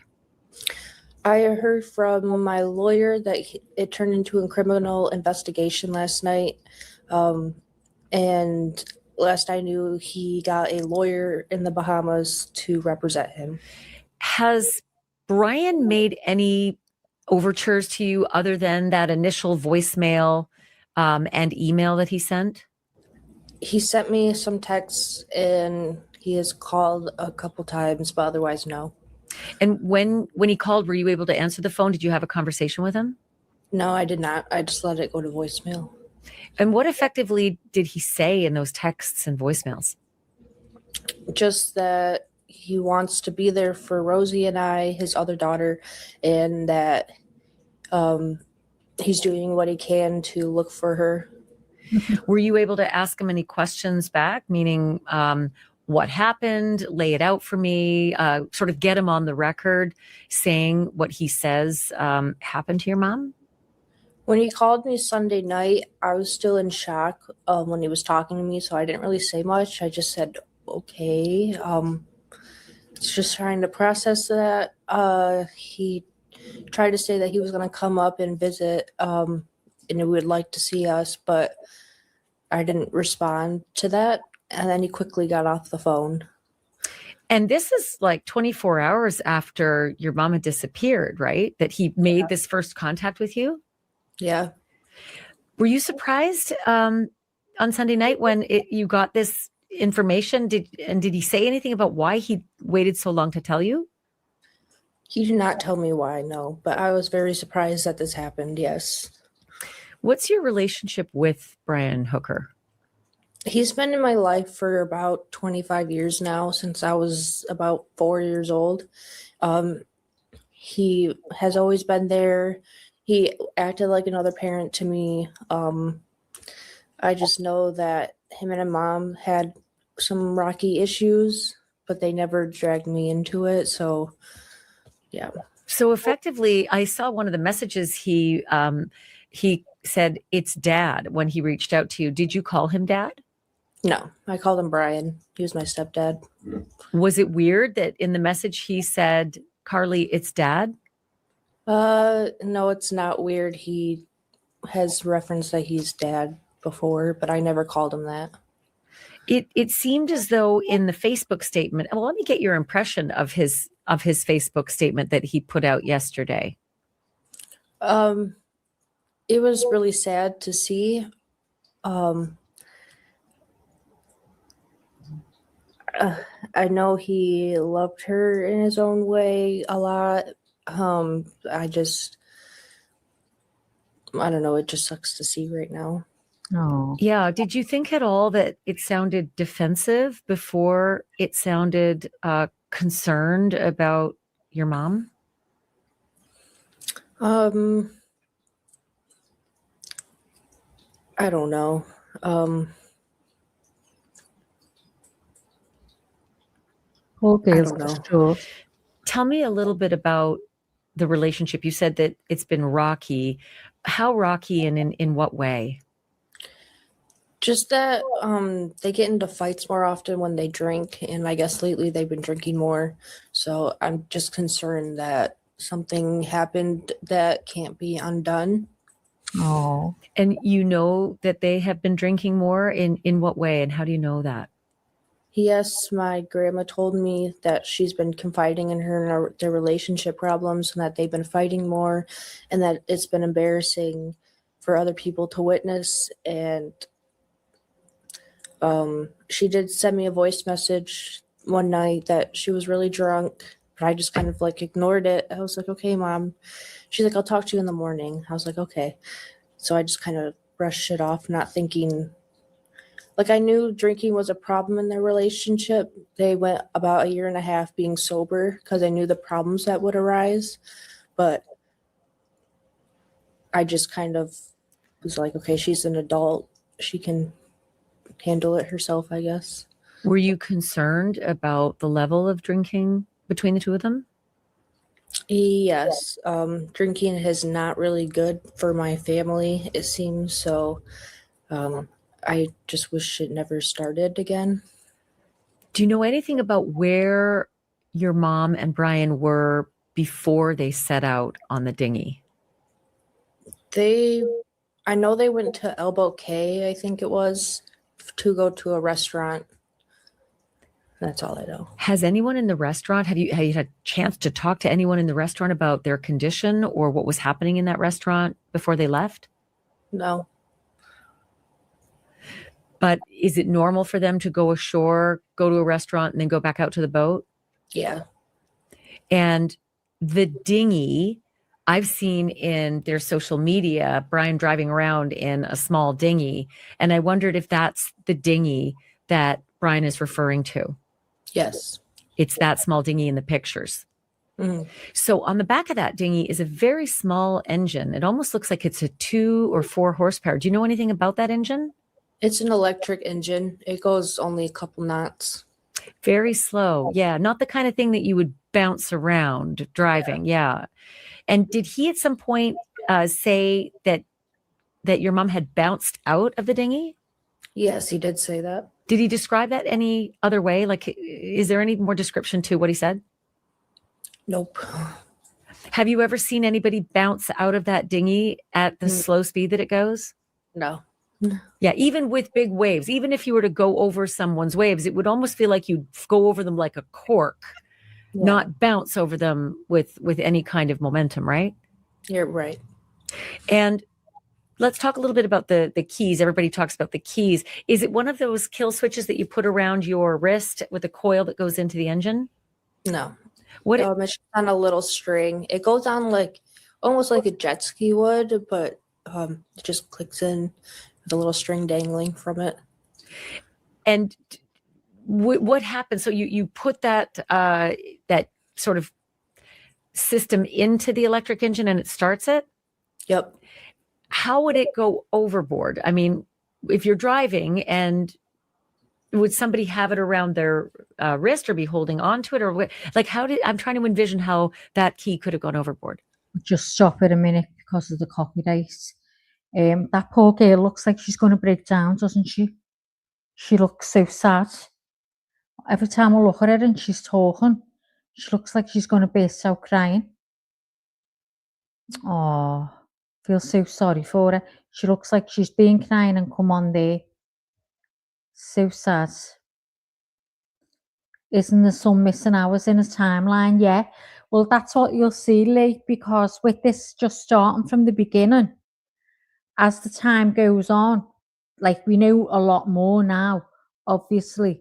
I heard from my lawyer that it turned into a criminal investigation last night. And last I knew, he got a lawyer in the Bahamas to represent him. Has Brian made any overtures to you other than that initial voicemail and email that he sent? He sent me some texts and he has called a couple times, but otherwise, no. And when he called, were you able to answer the phone? Did you have a conversation with him? No, I did not. I just let it go to voicemail. And what effectively did he say in those texts and voicemails? Just that he wants to be there for Rosie and I, his other daughter, and that he's doing what he can to look for her. Were you able to ask him any questions back, meaning what happened, lay it out for me, sort of get him on the record saying what he says happened to your mom? When he called me Sunday night, I was still in shock when he was talking to me, so I didn't really say much. I just said, okay. Just trying to process that. He tried to say that he was going to come up and visit and he would like to see us, but I didn't respond to that. And then he quickly got off the phone. And this is like 24 hours after your mom had disappeared, right? That he made this first contact with you? Yeah. Were you surprised on Sunday night when you got this information? Did he say anything about why he waited so long to tell you? He did not tell me why, no. But I was very surprised that this happened, yes. What's your relationship with Brian Hooker? He's been in my life for about 25 years now, since I was about 4 years old. He has always been there. He acted like another parent to me. I just know that him and my mom had some rocky issues, but they never dragged me into it. So, yeah. So effectively, I saw one of the messages he he said, "It's Dad," when he reached out to you. Did you call him Dad? No, I called him Brian. He was my stepdad. Was it weird that in the message he said, "Carly, it's Dad"? No, it's not weird. He has referenced that he's dad before, but I never called him that. It seemed as though in the Facebook statement. Well, let me get your impression of his Facebook statement that he put out yesterday. It was really sad to see. I know he loved her in his own way a lot. I don't know. It just sucks to see right now. Oh, Yeah. Did you think at all that it sounded defensive before it sounded concerned about your mom? I don't know. poor girl's don't know. distraught. Tell me a little bit about the relationship. You said that it's been rocky. How rocky, and in what way? Just that they get into fights more often when they drink, and I guess lately they've been drinking more. So I'm just concerned that something happened that can't be undone. Oh, And you know that they have been drinking more. In what way, and how do you know that? Yes, my grandma told me that she's been confiding in her and their relationship problems, and that they've been fighting more, and that it's been embarrassing for other people to witness. And she did send me a voice message one night that she was really drunk, but I just kind of like ignored it. I was like, "Okay, Mom." She's like, "I'll talk to you in the morning." I was like, "Okay." So I just kind of brushed it off, not thinking. Like, I knew drinking was a problem in their relationship. They went about a year and a half being sober because I knew the problems that would arise. But I just kind of was like, okay, she's an adult. She can handle it herself, I guess. Were you concerned about the level of drinking between the two of them? Yes, drinking is not really good for my family, it seems. So I just wish it never started again. Do you know anything about where your mom and Brian were before they set out on the dinghy? I know they went to Elbow K, I think it was, to go to a restaurant. That's all I know. Has anyone in the restaurant, have you had a chance to talk to anyone in the restaurant about their condition or what was happening in that restaurant before they left? No. But is it normal for them to go ashore, go to a restaurant, and then go back out to the boat? Yeah. And the dinghy, I've seen in their social media, Brian driving around in a small dinghy. And I wondered if that's the dinghy that Brian is referring to. Yes. It's that small dinghy in the pictures. Mhm. So on the back of that dinghy is a very small engine. It almost looks like it's a 2 or 4 horsepower. Do you know anything about that engine? It's an electric engine. It goes only a couple knots. Very slow. Yeah. Not the kind of thing that you would bounce around driving. Yeah. And did he at some point say that your mom had bounced out of the dinghy? Yes, he did say that. Did he describe that any other way? Like, is there any more description to what he said? Nope. Have you ever seen anybody bounce out of that dinghy at the slow speed that it goes? No. Yeah, even with big waves, even if you were to go over someone's waves, it would almost feel like you'd go over them like a cork, not bounce over them with any kind of momentum, right? You're right. And let's talk a little bit about the keys. Everybody talks about the keys. Is it one of those kill switches that you put around your wrist with a coil that goes into the engine? No. What? It's just on a little string. It goes on like almost like a jet ski would, but it just clicks in with a little string dangling from it. And what happens? So you put that that sort of system into the electric engine and it starts it? Yep. How would it go overboard? I mean, if you're driving, and would somebody have it around their wrist or be holding onto it, or like I'm trying to envision how that key could have gone overboard. just stop it a minute because of the copyright. That poor girl looks like she's going to break down, doesn't she? She looks so sad. Every time I look at her and she's talking, she looks like she's going to burst out crying. Oh, feel so sorry for her. She looks like she's been crying and come on there. So sad. Isn't there some missing hours in a timeline? Yeah. Well, that's what you'll see, Lee, because with this just starting from the beginning, as the time goes on, like we know a lot more now, obviously,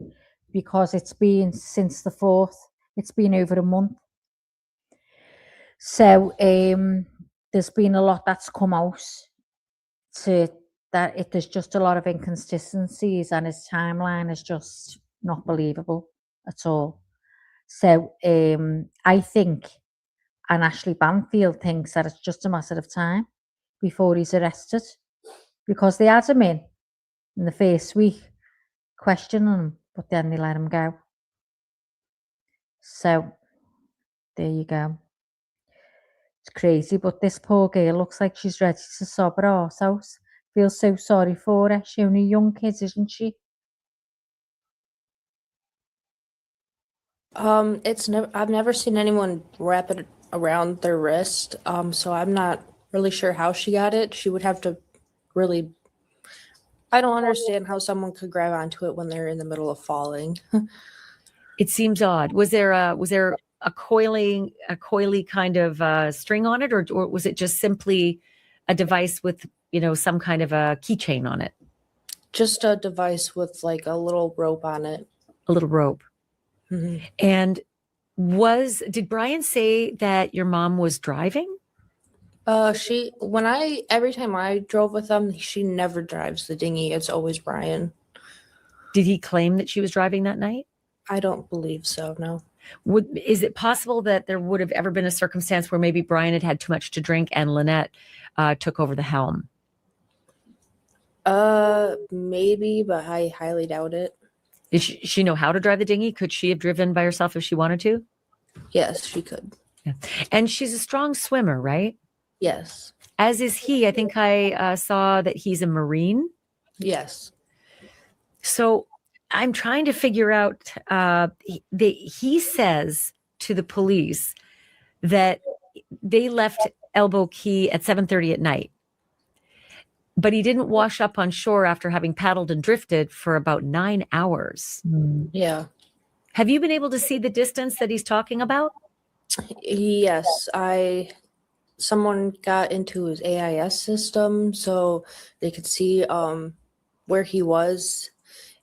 because it's been since the 4th, it's been over a month. So there's been a lot that's come out to that there's just a lot of inconsistencies and his timeline is just not believable at all. So I think, and Ashley Banfield thinks that it's just a matter of time before he's arrested, because they had him in the first week questioning him, but then they let him go. So there you go. It's crazy, but this poor girl looks like she's ready to sob her arse out. Feel so sorry for her. She's only a young kid, isn't she? I've never seen anyone wrap it around their wrist. So I'm not really sure how she got it. She would have to really. I don't understand how someone could grab onto it when they're in the middle of falling. It seems odd. Was there a coily kind of string on it, or was it just simply a device with some kind of a keychain on it? Just a device with like a little rope on it. A little rope. Mm-hmm. And did Brian say that your mom was driving? Every time I drove with them, she never drives the dinghy. It's always Brian. Did he claim that she was driving that night? I don't believe so, no. Is it possible that there would have ever been a circumstance where maybe Brian had had too much to drink and Lynette took over the helm? Maybe, but I highly doubt it. Did she know how to drive the dinghy? Could she have driven by herself if she wanted to? Yes, she could. Yeah. And she's a strong swimmer, right? Yes. As is he. I think I saw that he's a Marine. Yes. So I'm trying to figure out, he says to the police that they left Elbow Key at 7:30 at night, but he didn't wash up on shore after having paddled and drifted for about 9 hours. Yeah. Have you been able to see the distance that he's talking about? Yes, someone got into his AIS system so they could see where he was,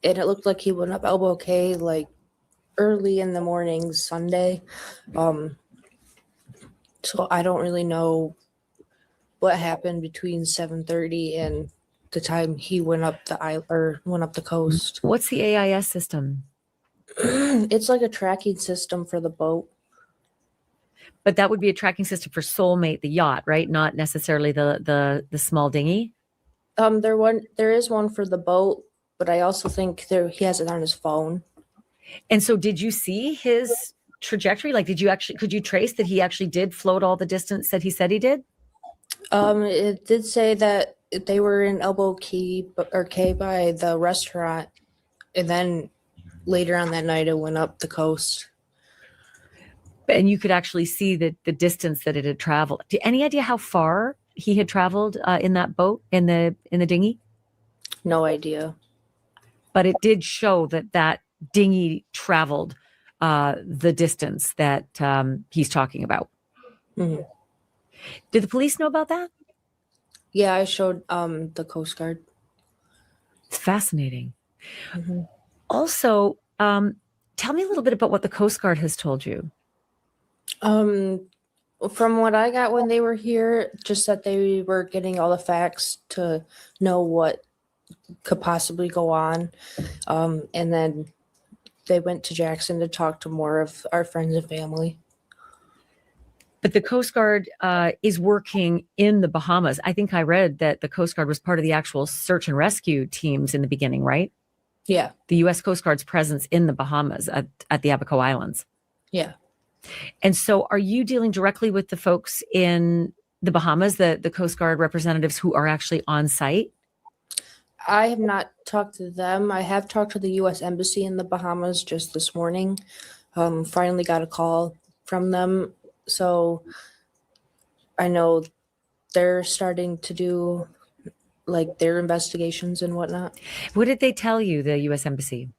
and it looked like he went up Elbow Cay like early in the morning Sunday. So I don't really know what happened between 7:30 and the time he went up the coast. What's the AIS system? It's like a tracking system for the boat. But that would be a tracking system for Soulmate, the yacht, right? Not necessarily the small dinghy. There is one for the boat, but I also think he has it on his phone. And so did you see his trajectory? Like, could you trace that he actually did float all the distance that he said he did? It did say that they were in Elbow Key by the restaurant, and then later on that night it went up the coast. And you could actually see the distance that it had traveled. Any idea how far he had traveled in that boat, in the dinghy? No idea. But it did show that dinghy traveled the distance that he's talking about. Mm-hmm. Did the police know about that? Yeah, I showed the Coast Guard. It's fascinating. Mm-hmm. Also, tell me a little bit about what the Coast Guard has told you. From what I got when they were here, just that they were getting all the facts to know what could possibly go on. And then they went to Jackson to talk to more of our friends and family. But the Coast Guard is working in the Bahamas. I think I read that the Coast Guard was part of the actual search and rescue teams in the beginning, right? Yeah. The U.S. Coast Guard's presence in the Bahamas at the Abaco Islands. Yeah. And so are you dealing directly with the folks in the Bahamas, the Coast Guard representatives who are actually on site? I have not talked to them. I have talked to the U.S. Embassy in the Bahamas just this morning. Finally got a call from them. So I know they're starting to do like their investigations and whatnot. What did they tell you, the U.S. Embassy?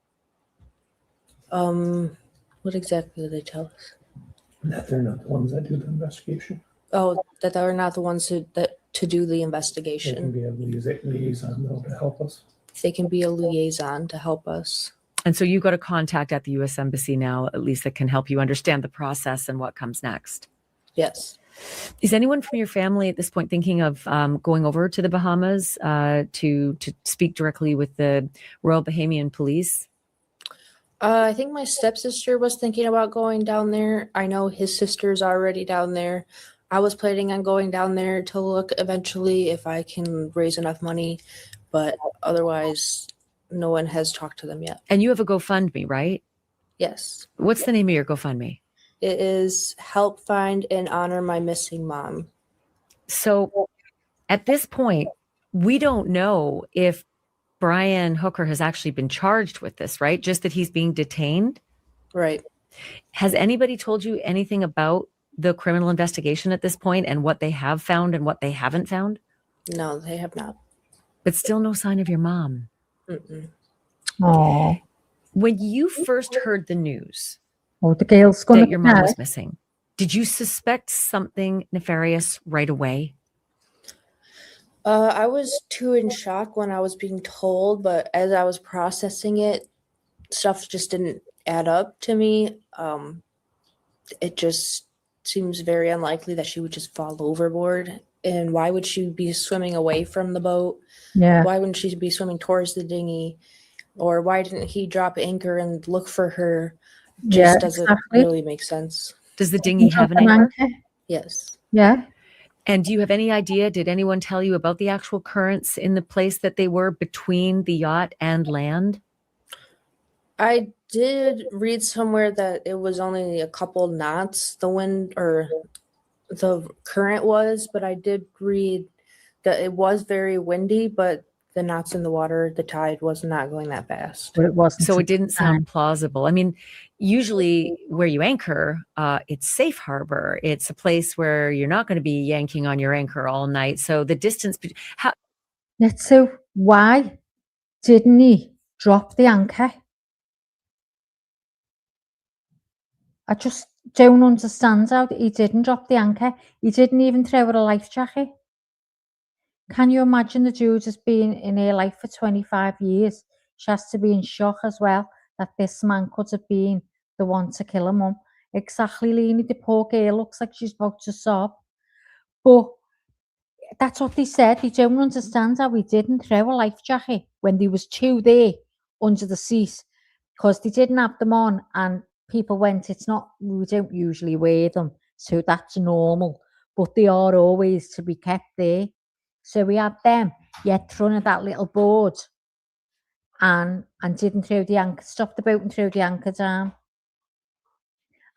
What exactly did they tell us? That they're not the ones that do the investigation. Oh, that they're not the ones to do the They can investigation. be a liaison though to help us. They can be a liaison to help us. And so you got a contact at the U.S. Embassy now, at least, that can help you understand the process and what comes next. Yes. Is anyone from your family at this point thinking of going over to the Bahamas to speak directly with the Royal Bahamian Police? I think my stepsister was thinking about going down there. I know his sister's already down there. I was planning on going down there to look eventually if I can raise enough money, but otherwise, no one has talked to them yet. And you have a GoFundMe, right? Yes. What's the name of your GoFundMe? It is Help Find and Honor My Missing Mom. So at this point, we don't know if Brian Hooker has actually been charged with this, right? Just that he's being detained. Right. Has anybody told you anything about the criminal investigation at this point and what they have found and what they haven't found? No, they have not. But still no sign of your mom. Mm-mm. Oh, When you first heard the news the girl's gonna that your mom die. was missing, did you suspect something nefarious right away? I was too in shock when I was being told, but as I was processing it, stuff just didn't add up to me. It just seems very unlikely that she would just fall overboard. And why would she be swimming away from the boat? Yeah. Why wouldn't she be swimming towards the dinghy? Or why didn't he drop anchor and look for her? Just doesn't really make sense. Does the dinghy have an anchor? Yes. Yeah. And do you have any idea, did anyone tell you about the actual currents in the place that they were between the yacht and land? I did read somewhere that it was only a couple knots, the wind or the current was, but I did read that it was very windy, but the knots in the water, the tide was not going that fast. But it wasn't. So it didn't sound plausible. I mean, usually where you anchor, it's safe harbor. It's a place where you're not going to be yanking on your anchor all night. So the distance, So why didn't he drop the anchor? I just don't understand how he didn't drop the anchor. He didn't even throw her a life jacket. Can you imagine the dude has been in her life for 25 years? She has to be in shock as well that this man could have been the one to kill her mum. Exactly, Leanie. The poor girl looks like she's about to sob. But that's what they said. They don't understand how he didn't throw a life jacket when there was two there under the seat because they didn't have them on and people went, we don't usually wear them, so that's normal. But they are always to be kept there. So we had them, yet thrown at that little board and didn't throw the anchor, stop the boat and throw the anchor down.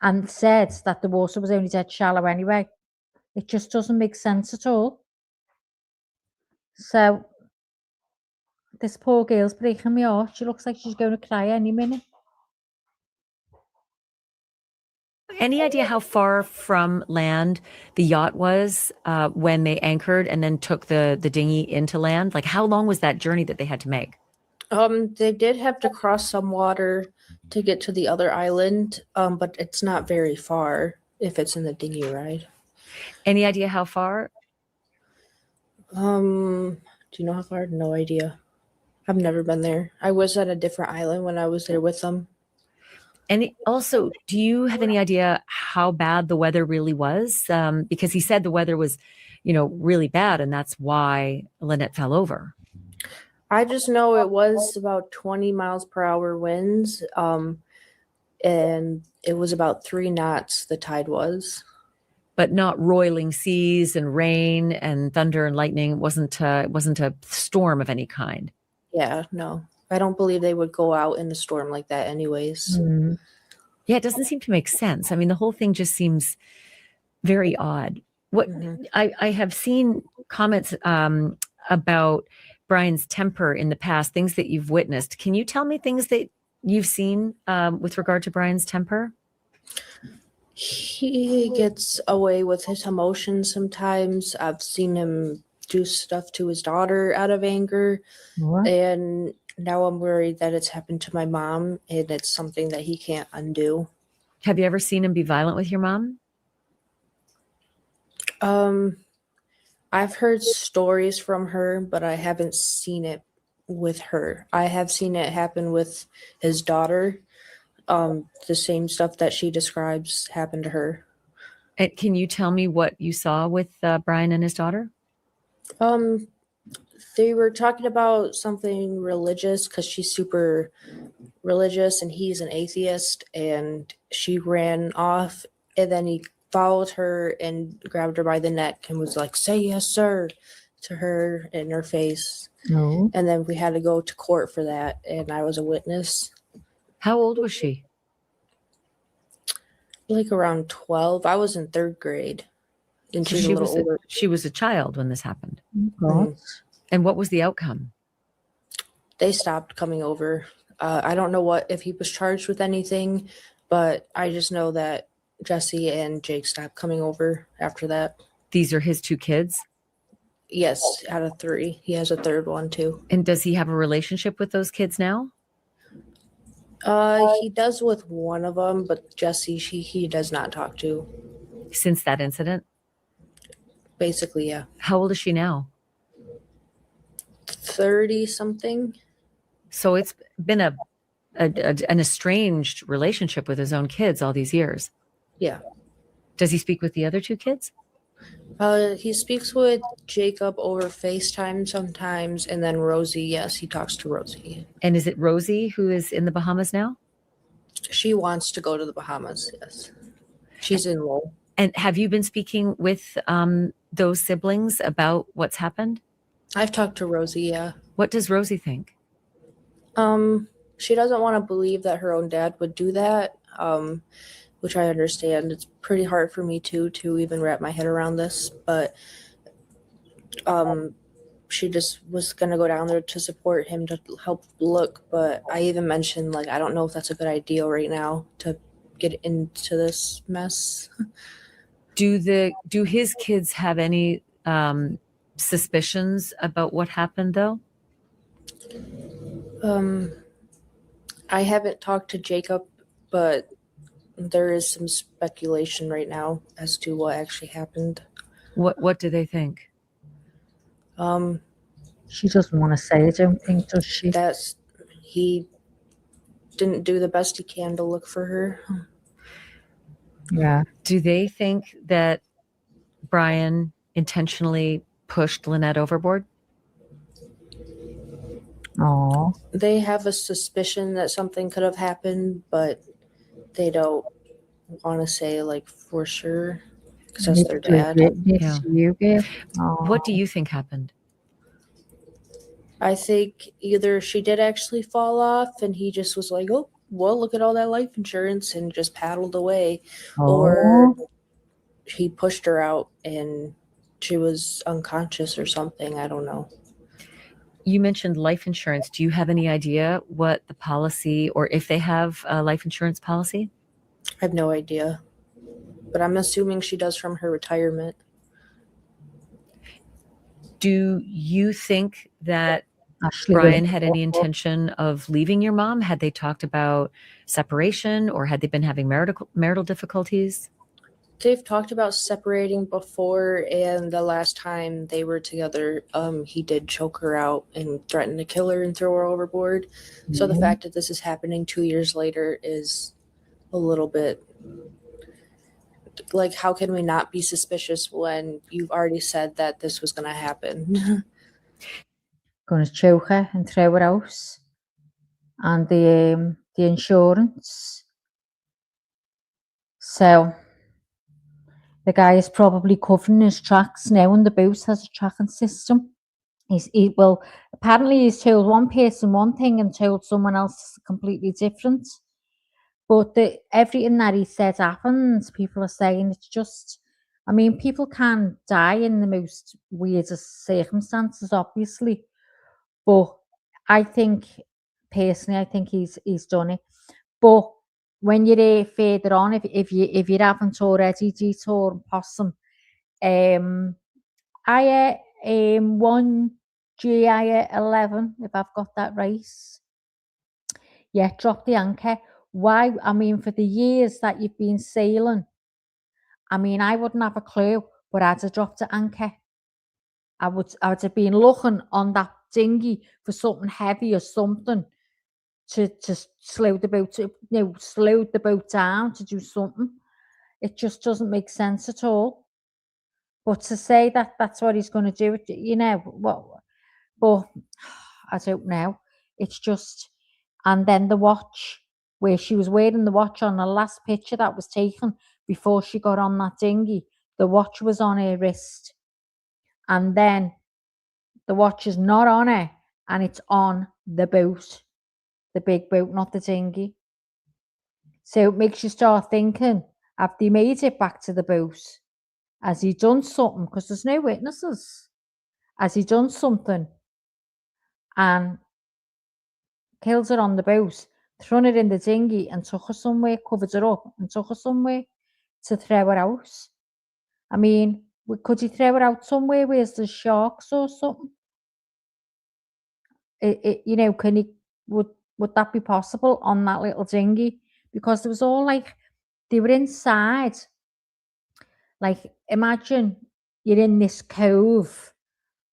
And said that the water was only dead shallow anyway. It just doesn't make sense at all. So this poor girl's breaking me heart. She looks like she's going to cry any minute. any idea how far from land the yacht was when they anchored and then took the dinghy into land? Like, how long was that journey that they had to make? They did have to cross some water to get to the other island, but it's not very far if it's in the dinghy ride. Any idea how far? Do you know how far? No idea. I've never been there. I was at a different island when I was there with them. And also, do you have any idea how bad the weather really was? Because he said the weather was, really bad, and that's why Lynette fell over. I just know it was about 20 miles per hour winds, and it was about 3 knots the tide was. But not roiling seas and rain and thunder and lightning. It wasn't a storm of any kind. Yeah, no. I don't believe they would go out in a storm like that anyways. Yeah, it doesn't seem to make sense. I mean, the whole thing just seems very odd. What Mhm. I have seen comments about Brian's temper in the past, things that you've witnessed. Can you tell me things that you've seen with regard to Brian's temper? He gets away with his emotions sometimes. I've seen him do stuff to his daughter out of anger, What? and now I'm worried that it's happened to my mom, and it's something that he can't undo. Have you ever seen him be violent with your mom? I've heard stories from her, but I haven't seen it with her. I have seen it happen with his daughter. The same stuff that she describes happened to her. And can you tell me what you saw with Brian and his daughter? They were talking about something religious because she's super religious and he's an atheist, and she ran off, and then he followed her and grabbed her by the neck and was like, "Say yes, sir," to her in her face. No. And then we had to go to court for that, and I was a witness. How old was she? Like around 12. I was in 3rd grade, and So she's a little older. she was a child when this happened. God. And what was the outcome? They stopped coming over. I don't know if he was charged with anything, but I just know that Jesse and Jake stopped coming over after that. These are his 2 kids. Yes, out of 3. He has a 3rd one too. And does he have a relationship with those kids now? He does with one of them, but Jesse, he does not talk to. Since that incident? Basically, yeah. How old is she now? 30 something. So it's been an estranged relationship with his own kids all these years. Yeah. Does he speak with the other 2 kids? He speaks with Jacob over FaceTime sometimes, and then Rosie, yes, he talks to Rosie. And is it Rosie who is in the Bahamas now? She wants to go to the Bahamas, yes. She's in Lowell. And have you been speaking with those siblings about what's happened? I've talked to Rosie, yeah. What does Rosie think? She doesn't want to believe that her own dad would do that, which I understand. It's pretty hard for me to even wrap my head around this, but she just was going to go down there to support him, to help look. But I even mentioned, like, I don't know if that's a good idea right now to get into this mess. Do his kids have any suspicions about what happened, though? I haven't talked to Jacob, but there is some speculation right now as to what actually happened. What do they think? She doesn't want to say, I don't think, does she? That's he didn't do the best he can to look for her. Yeah. Do they think that Brian intentionally pushed Lynette overboard? Oh. They have a suspicion that something could have happened, but they don't want to say, like, for sure, because that's their dad. Yeah. Oh. What do you think happened? I think either she did actually fall off and he just was like, "Oh, well, look at all that life insurance," and just paddled away, or he pushed her out and she was unconscious or something. I don't know. You mentioned life insurance. Do you have any idea what the policy, or if they have a life insurance policy? I have no idea, but I'm assuming she does from her retirement. Do you think that Ashley Brian went had any off. intention of leaving your mom? Had they talked about separation, or had they been having marital difficulties? They've talked about separating before, and the last time they were together, he did choke her out and threaten to kill her and throw her overboard. So the fact that this is happening 2 years later is a little bit like, how can we not be suspicious when you've already said that this was going to happen? Going to choke her and throw her out. And the insurance. So the guy is probably covering his tracks now, and the boat has a tracking system. Apparently he's told one person one thing and told someone else completely different. But everything that he said happens, people are saying it's just I mean, people can die in the most weirdest circumstances, obviously, but I think personally, I think he's done it. But when you're further on, if you haven't already, Detour and Possum, I 1GI 11, if I've got that right. Yeah, drop the anchor. Why? I mean, for the years that you've been sailing, I mean, I wouldn't have a clue, but I'd have dropped the anchor. I would have been looking on that dinghy for something heavy or something to slow the boat, slow the boat down to do something. It just doesn't make sense at all. But to say that that's what he's going to do, what? But I don't know. It's just, and then the watch, where she was wearing the watch on the last picture that was taken before she got on that dinghy, the watch was on her wrist. And then the watch is not on her, and it's on the boat, the big boat, not the dinghy. So it makes you start thinking, have they made it back to the boat? Has he done something? Because there's no witnesses. Has he done something and killed her on the boat, thrown her in the dinghy and took her somewhere, covered her up and took her somewhere to throw her out? I mean, could he throw her out somewhere where there's sharks or something? Can he, would that be possible on that little dinghy? Because there was all like, they were inside. Like, imagine you're in this cove,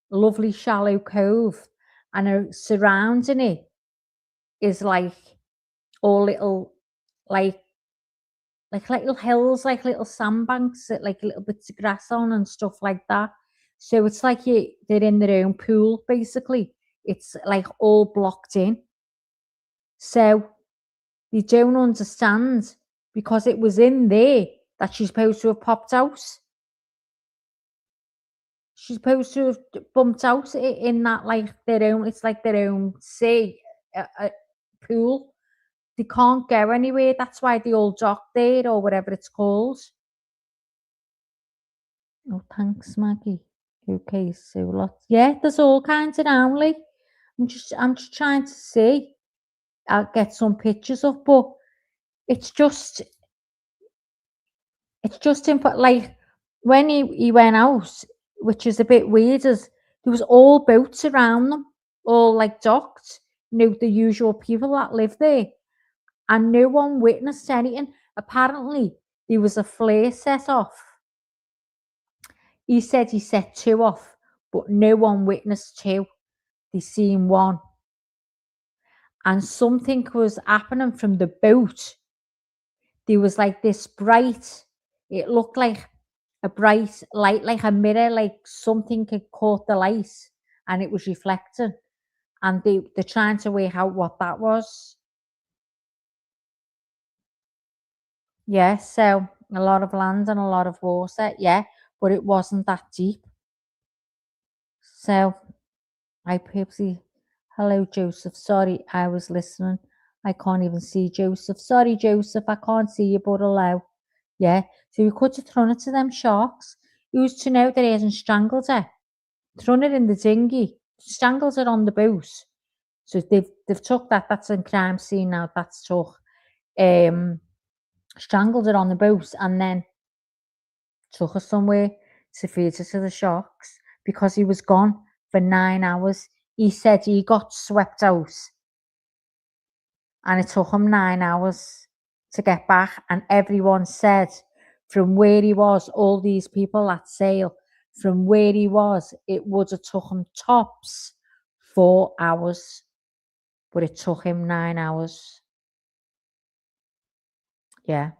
lovely shallow cove, and surrounding it is like all little, like little hills, like little sandbanks, like little bits of grass on and stuff like that. So it's like they're in their own pool, basically. It's like all blocked in. So they don't understand, because it was in there that she's supposed to have popped out. She's supposed to have bumped out in that, like their own, it's like their own sea, pool. They can't go anywhere. That's why they all dock there, or whatever it's called. Oh, thanks, Maggie. Okay, so there's all kinds around. Like, I'm just trying to see. I'll get some pictures up, but it's just like when he went out, which is a bit weird, is there was all boats around them, all like docked, the usual people that live there, and no one witnessed anything. Apparently, there was a flare set off. He said he set 2 off, but no one witnessed 2. They seen 1. And something was happening from the boat. There was like this bright, it looked like a bright light, like a mirror, like something had caught the light and it was reflecting. And they're trying to work out what that was. Yeah, so a lot of land and a lot of water, yeah, but it wasn't that deep. So I purposely, hello Joseph, sorry, I was listening. I can't even see Joseph. Sorry, Joseph, I can't see you, but hello. Yeah, so we could have thrown it to them sharks. Who's to know that he hasn't strangled her? Thrown it in the dinghy, strangled her on the boat. So they've took that. That's a crime scene now. That's took. Strangled her on the boat and then took her somewhere to feed her to the sharks, because he was gone for 9 hours. He said he got swept out and it took him 9 hours to get back. And everyone said from where he was, all these people that sail, from where he was, it would have took him tops 4 hours, but it took him 9 hours. Yeah.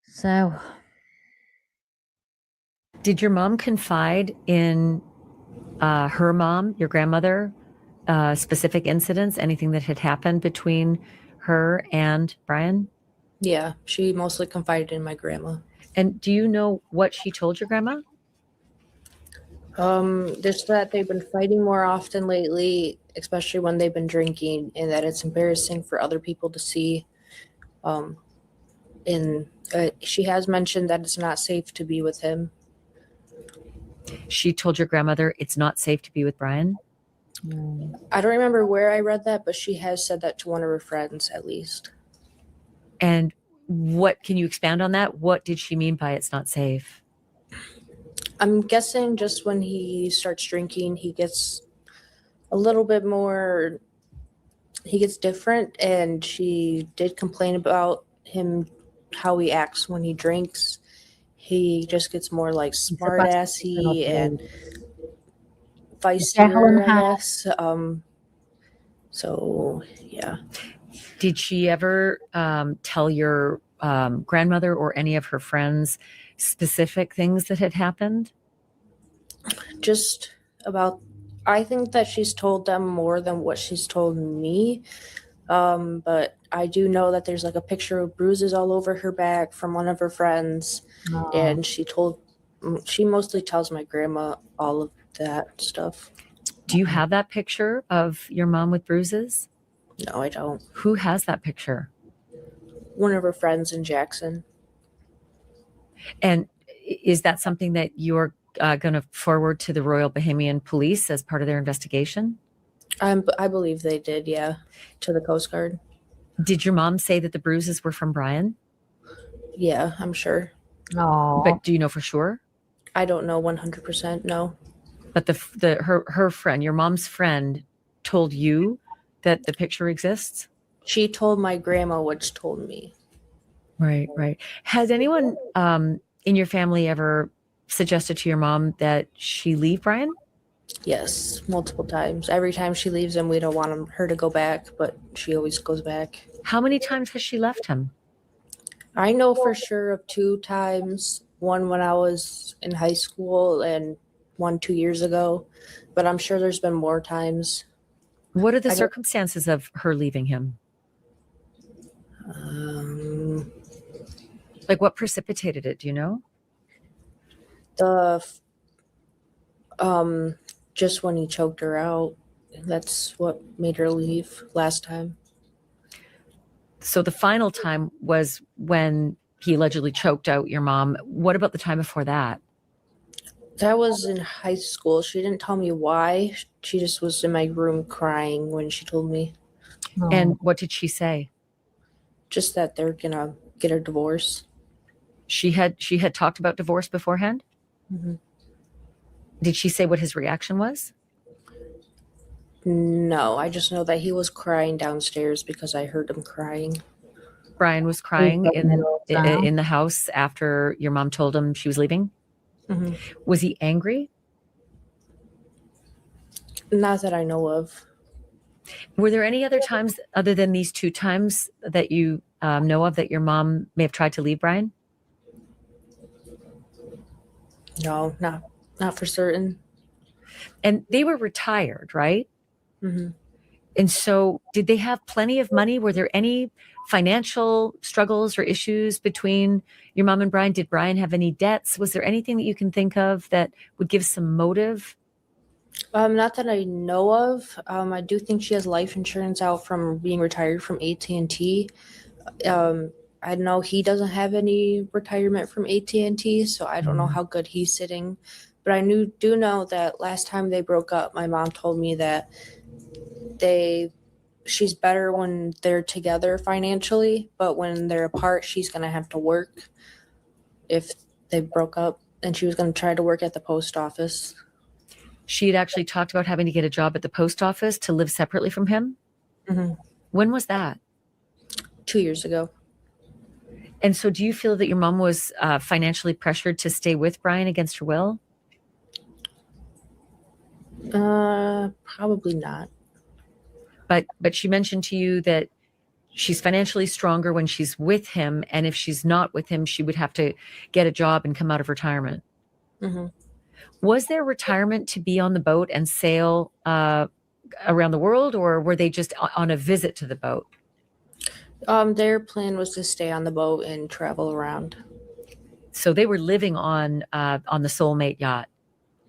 So. Did your mom confide in her mom, your grandmother, specific incidents, anything that had happened between her and Brian? Yeah, she mostly confided in my grandma. And do you know what she told your grandma? Just that they've been fighting more often lately, especially when they've been drinking, and that it's embarrassing for other people to see. And she has mentioned that it's not safe to be with him. She told your grandmother it's not safe to be with Brian? I don't remember where I read that, but she has said that to one of her friends at least. And what can you expand on that? What did she mean by it's not safe? I'm guessing just when he starts drinking, he gets a little bit more, he gets different. And she did complain about him, how he acts when he drinks. He just gets more like smart assy and feistier, I guess. So yeah. Did she ever tell your grandmother or any of her friends specific things that had happened? Just about, I think that she's told them more than what she's told me. But I do know that there's like a picture of bruises all over her back from one of her friends. And she mostly tells my grandma all of that stuff. Do you have that picture of your mom with bruises? No, I don't. Who has that picture? One of her friends in Jackson. And is that something that you're going to forward to the Royal Bahamian Police as part of their investigation? I believe they did, yeah, to the Coast Guard. Did your mom say that the bruises were from Brian? Yeah, I'm sure. No. But do you know for sure? I don't know 100%, no. But her friend, your mom's friend, told you that the picture exists? She told my grandma, which told me. Right. Has anyone in your family ever suggested to your mom that she leave Brian? Yes, multiple times. Every time she leaves him, we don't want her to go back, but she always goes back. How many times has she left him? I know for sure of 2 times. One when I was in high school and one 2 years ago. But I'm sure there's been more times. What are the circumstances of her leaving him? Like what precipitated it? Do you know? Just when he choked her out. That's what made her leave last time. So the final time was when he allegedly choked out your mom. What about the time before that? That was in high school. She didn't tell me why. She just was in my room crying when she told me. And what did she say? Just that they're gonna get a divorce. She had talked about divorce beforehand? Mm-hmm. Did she say what his reaction was? No, I just know that he was crying downstairs because I heard him crying. Brian was crying in the house after your mom told him she was leaving? Mm-hmm. Was he angry? Not that I know of. Were there any other times other than these 2 times that you know of that your mom may have tried to leave Brian? No, not for certain. And they were retired, right? Mm-hmm. And so did they have plenty of money? Were there any financial struggles or issues between your mom and Brian? Did Brian have any debts? Was there anything that you can think of that would give some motive? Not that I know of. I do think she has life insurance out from being retired from AT&T. I know he doesn't have any retirement from AT&T, so I don't know how good he's sitting. But I do know that last time they broke up, my mom told me that she's better when they're together financially, but when they're apart, she's gonna have to work if they broke up, and she was gonna try to work at the post office. She had actually talked about having to get a job at the post office to live separately from him? Mm-hmm. When was that? 2 years ago. And so do you feel that your mom was financially pressured to stay with Brian against her will? Probably not. But she mentioned to you that she's financially stronger when she's with him, and if she's not with him, she would have to get a job and come out of retirement. Mm-hmm. Was there retirement to be on the boat and sail around the world, or were they just on a visit to the boat? Their plan was to stay on the boat and travel around. So they were living on the Soulmate yacht?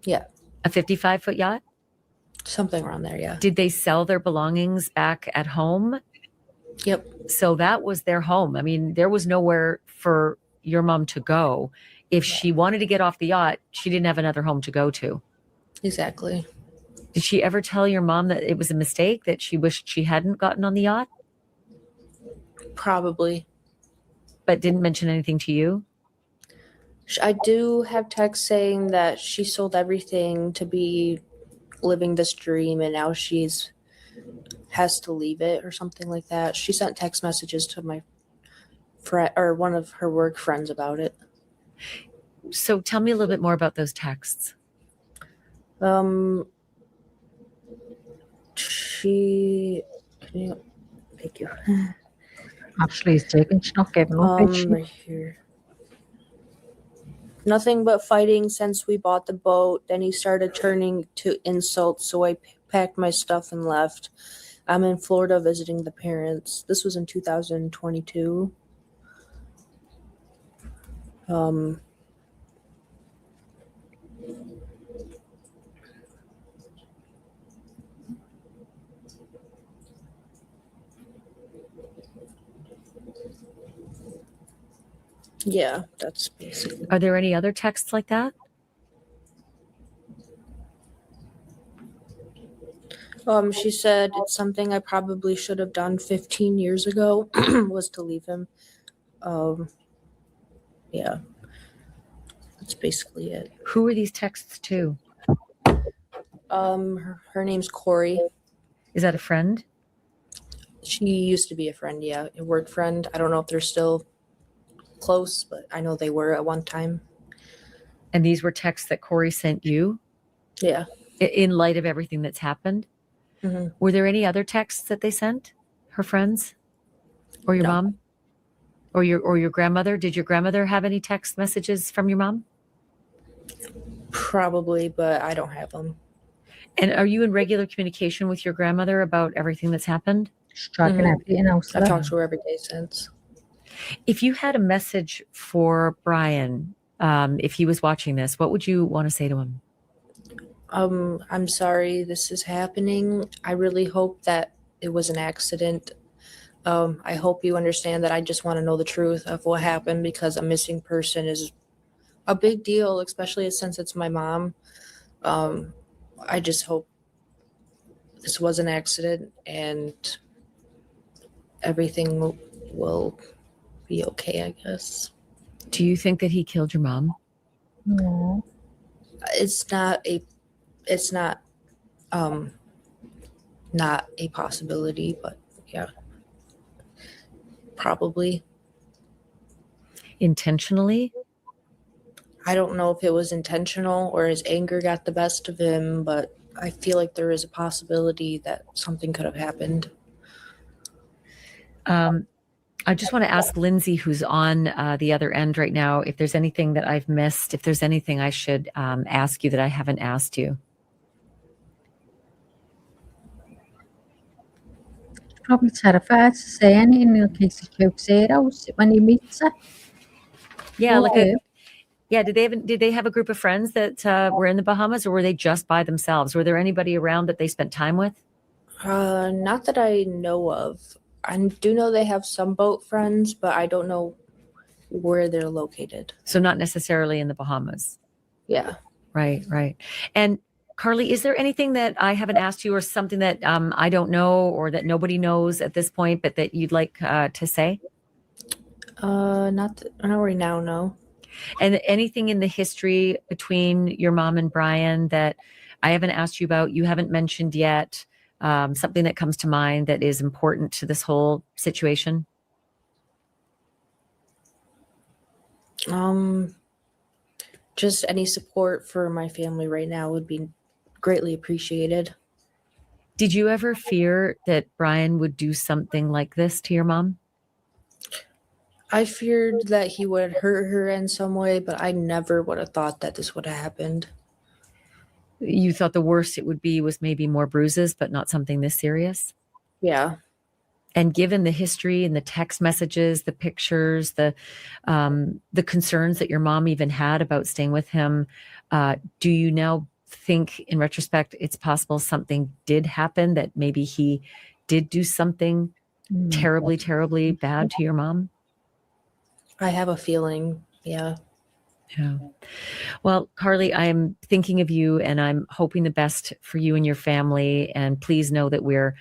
Yeah. A 55-foot yacht? Something around there, yeah. Did they sell their belongings back at home? Yep. So that was their home. I mean, there was nowhere for your mom to go. If she wanted to get off the yacht, she didn't have another home to go to. Exactly. Did she ever tell your mom that it was a mistake, that she wished she hadn't gotten on the yacht, Probably. but didn't mention anything to you? I do have text saying that she sold everything to be living this dream and now has to leave it or something like that. She sent text messages to my friend or one of her work friends about it. So tell me a little bit more about those texts. Thank you. Ashley's taking, she's not giving up. is she? Right here. Nothing but fighting since we bought the boat. Then he started turning to insults, so I packed my stuff and left. I'm in Florida visiting the parents. This was in 2022. Yeah, that's basically. Are there any other texts like that? She said it's something I probably should have done 15 years ago was to leave him. Yeah. That's basically it. Who are these texts to? Her name's Corey. Is that a friend? She used to be a friend, yeah, a work friend. I don't know if they're still close, but I know they were at one time. And these were texts that Corey sent you Yeah. in light of everything that's happened? Mm-hmm. Were there any other texts that they sent, her friends or your No. mom or your grandmother? Did your grandmother have any text messages from your mom? Probably, but I don't have them. And are you in regular communication with your grandmother about everything that's happened? She's tracking Mhm. everything else. I've talked to her every day since. If you had a message for Brian, if he was watching this, what would you want to say to him? I'm sorry this is happening. I really hope that it was an accident. I hope you understand that I just want to know the truth of what happened because a missing person is a big deal, especially since it's my mom. I just hope this was an accident and everything will be okay, I guess. Do you think that he killed your mom? No. It's not not a possibility, but yeah, probably. Intentionally? I don't know if it was intentional or his anger got the best of him, but I feel like there is a possibility that something could have happened. I just want to ask Lindsay, who's on the other end right now, if there's anything that I've missed, if there's anything I should ask you that I haven't asked you. Probably terrified to say anything in case he chokes her out when he meets her. Yeah, Yeah. Did they have a group of friends that were in the Bahamas, or were they just by themselves? Were there anybody around that they spent time with? Not that I know of. I do know they have some boat friends, but I don't know where they're located. So not necessarily in the Bahamas. Yeah. Right. And Carly, is there anything that I haven't asked you or something that I don't know or that nobody knows at this point, but that you'd like to say? Not right now, no. And anything in the history between your mom and Brian that I haven't asked you about, you haven't mentioned yet, something that comes to mind that is important to this whole situation? Just any support for my family right now would be greatly appreciated. Did you ever fear that Brian would do something like this to your mom? I feared that he would hurt her in some way, but I never would have thought that this would have happened. You thought the worst it would be was maybe more bruises, but not something this serious? Yeah. And given the history and the text messages, the pictures, the concerns that your mom even had about staying with him, do you now think in retrospect it's possible something did happen, that maybe he did do something terribly, terribly bad to your mom? I have a feeling. Yeah. Yeah. Well, Carly, I'm thinking of you and I'm hoping the best for you and your family. And please know that we're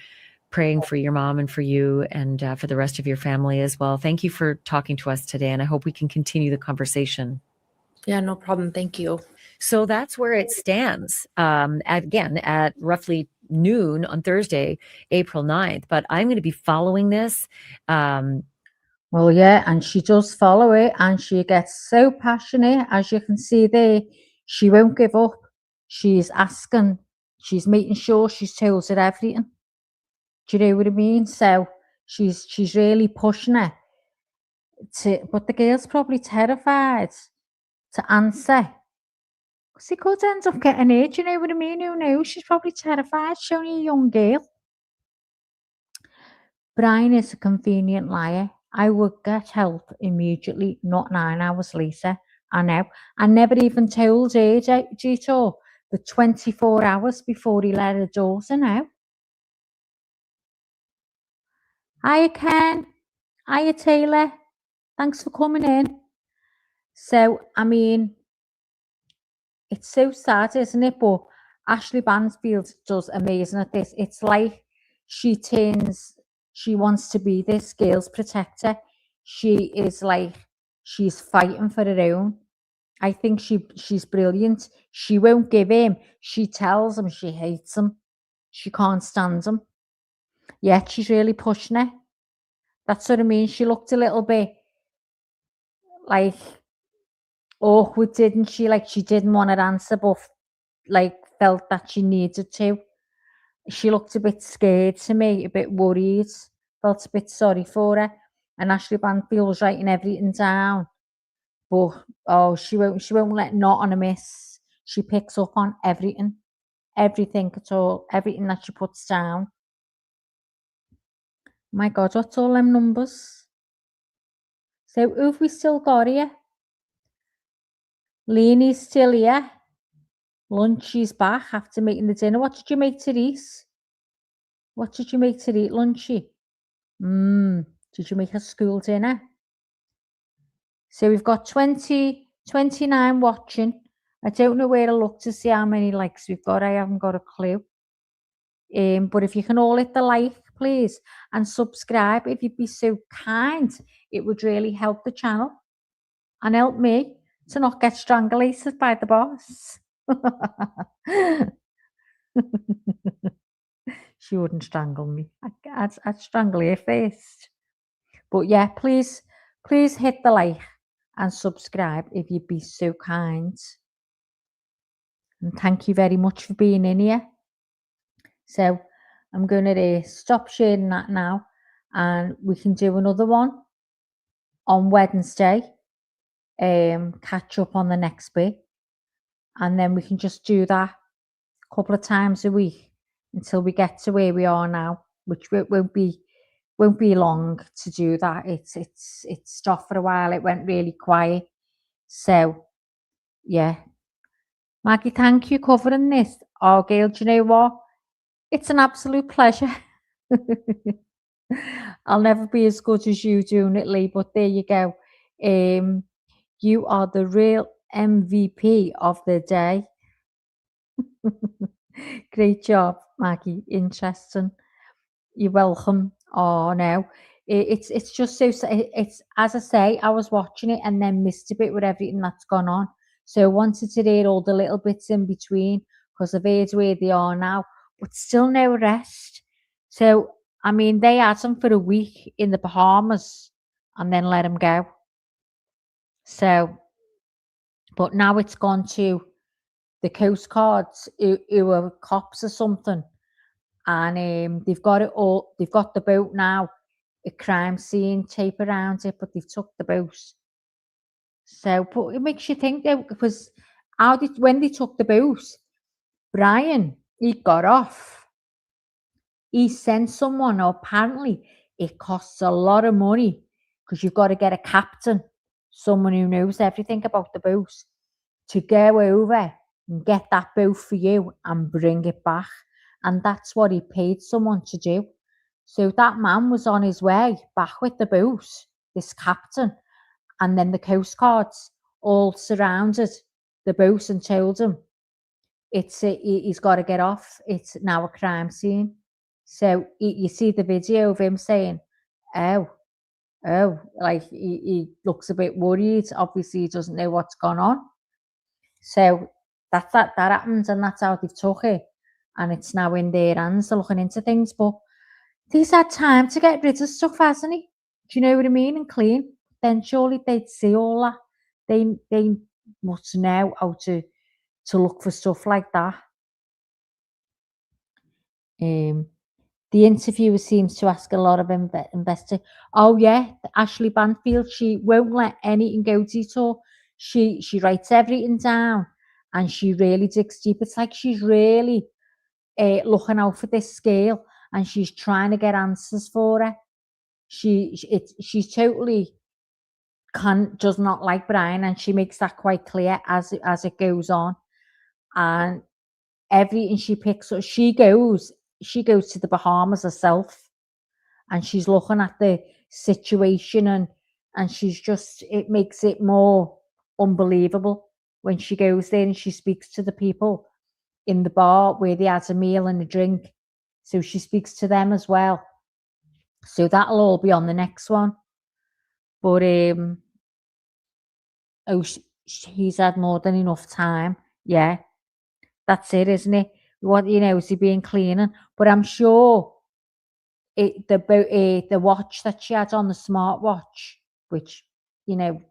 praying for your mom and for you and for the rest of your family as well. Thank you for talking to us today. And I hope we can continue the conversation. Yeah, no problem. Thank you. So that's where it stands. Again, at roughly noon on Thursday, April 9th. But I'm going to be following this. Well, yeah, and she does follow it, and she gets so passionate, as you can see there. She won't give up. She's asking, she's making sure she's told her everything. Do you know what I mean? So she's really pushing her but the girl's probably terrified to answer. Because he could end up getting it, do you know what I mean? Who knows? She's probably terrified. She's only a young girl. Brian is a convenient liar. I would get help immediately, not 9 hours later. I know. I never even told her, Gito, the 24 hours before he let her daughter know. Hiya, Ken. Hiya, Taylor. Thanks for coming in. So, I mean, it's so sad, isn't it? But Ashley Bansfield does amazing at this. It's like she wants to be this girl's protector. She is like, she's fighting for her own. I think she's brilliant. She won't give him. She tells him she hates him. She can't stand him. Yet she's really pushing it. That's what I mean. She looked a little bit like awkward, didn't she? Like she didn't want to answer, but like felt that she needed to. She looked a bit scared to me, a bit worried. Felt a bit sorry for her. And Ashley Banfield was writing everything down. But she won't let not on a miss. She picks up on everything. Everything at all. Everything that she puts down. My God, what's all them numbers? So who've we still got here? Leanie's still here. Lunchy's back after making the dinner. What did you make to eat? What did you make to eat, Lunchy? Did you make a school dinner? So we've got 29 watching. I don't know where to look to see how many likes we've got. I haven't got a clue. But if you can all hit the like, please, and subscribe if you'd be so kind, it would really help the channel and help me to not get strangulated by the boss. She wouldn't strangle me. I'd strangle her first. But yeah, please hit the like and subscribe if you'd be so kind. And thank you very much for being in here. So I'm going to stop sharing that now, and we can do another one on Wednesday. Catch up on the next bit, and then we can just do that a couple of times a week until we get to where we are now, which won't be long to do that. It's stopped for a while. It went really quiet. So yeah, Maggie, thank you covering this. Oh, Gail, do you know what? It's an absolute pleasure. I'll never be as good as you doing it, Lee, but there you go. You are the real MVP of the day. Great job, Maggie. Interesting. You're welcome. Oh no, it's just so. It's as I say, I was watching it and then missed a bit with everything that's gone on. So I wanted to read all the little bits in between because I've heard where they are now, but still no rest. So I mean, they had them for a week in the Bahamas and then let them go. So, but now it's gone to the Coast Guards who are cops or something. And they've got it all. They've got the boat now, a crime scene tape around it, but they've took the boat. So, but it makes you think though, because when they took the boat, Brian, he got off. He sent someone. Apparently, it costs a lot of money because you've got to get a captain, someone who knows everything about the boat, to go over and get that boat for you and bring it back. And that's what he paid someone to do. So that man was on his way back with the boat, this captain, and then the Coast Guards all surrounded the boat and told him he's got to get off. It's now a crime scene. So you see the video of him saying, oh, like he looks a bit worried. Obviously, he doesn't know what's gone on. So that happens, and that's how they've took it. And it's now in their hands. They're looking into things. But he's had time to get rid of stuff, hasn't he? Do you know what I mean? And clean. Then surely they'd see all that. They must know how to look for stuff like that. The interviewer seems to ask a lot of investors. Oh yeah, Ashley Banfield, she won't let anything go detour. She writes everything down, and she really digs deep. It's like she's really looking out for this scale, and she's trying to get answers for it. She's totally does not like Brian, and she makes that quite clear as it goes on. And everything she picks up, she goes to the Bahamas herself, and she's looking at the situation, and she's just, it makes it more unbelievable when she goes there and she speaks to the people in the bar where they had a meal and a drink. So she speaks to them as well. So that'll all be on the next one. But he's had more than enough time. Yeah, that's it, isn't it? What, is he being cleaning? But I'm sure the watch that she had on, the smartwatch, which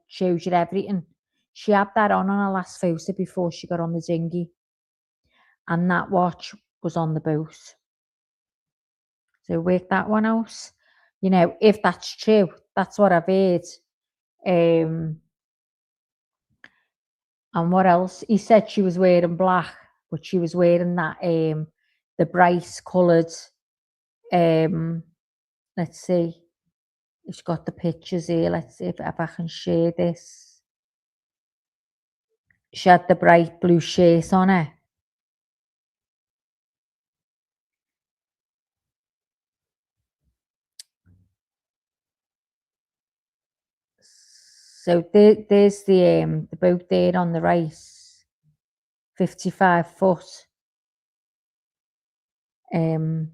shows you everything, she had that on her last photo before she got on the dinghy, and that watch was on the boat. So work that one out. If that's true, that's what I've heard. And what else? He said she was wearing black, but she was wearing that the bright coloured. Let's see. It's got the pictures here. Let's see if I can share this. She had the bright blue shirt on her. So there's the boat there on the right, 55 foot. And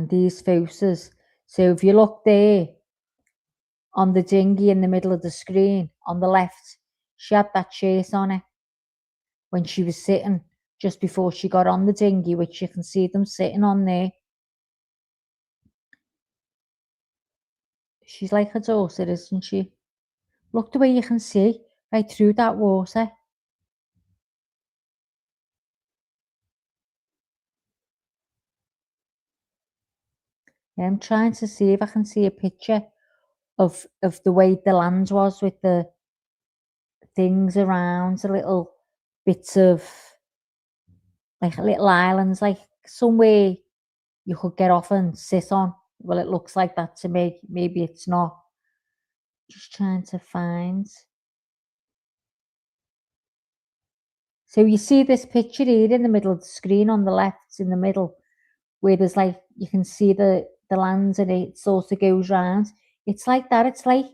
these photos. So if you look there on the dinghy in the middle of the screen on the left, she had that shirt on her when she was sitting just before she got on the dinghy, which you can see them sitting on there. She's like her daughter, isn't she? Look the way you can see right through that water. I'm trying to see if I can see a picture of the way the land was with the things around, the little bits of like little islands, like somewhere you could get off and sit on. Well, it looks like that to me. Maybe it's not. Just trying to find. So you see this picture here in the middle of the screen on the left, in the middle, where there's like, you can see the land and it sort of goes round. It's like that. It's like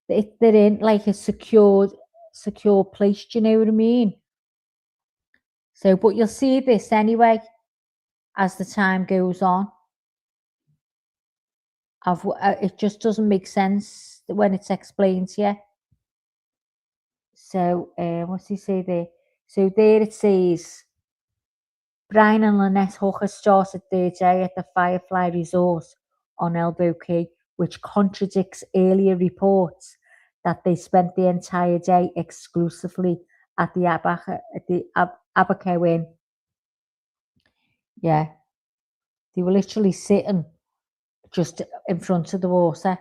they're in like a secure place. Do you know what I mean? So, but you'll see this anyway as the time goes on. It just doesn't make sense when it's explained to you. So, what's he say there? So there it says, Brian and Lynette Hooker started their day at the Firefly Resort on Elbow Key, which contradicts earlier reports that they spent the entire day exclusively at the Abaco Inn. Yeah, they were literally sitting just in front of the water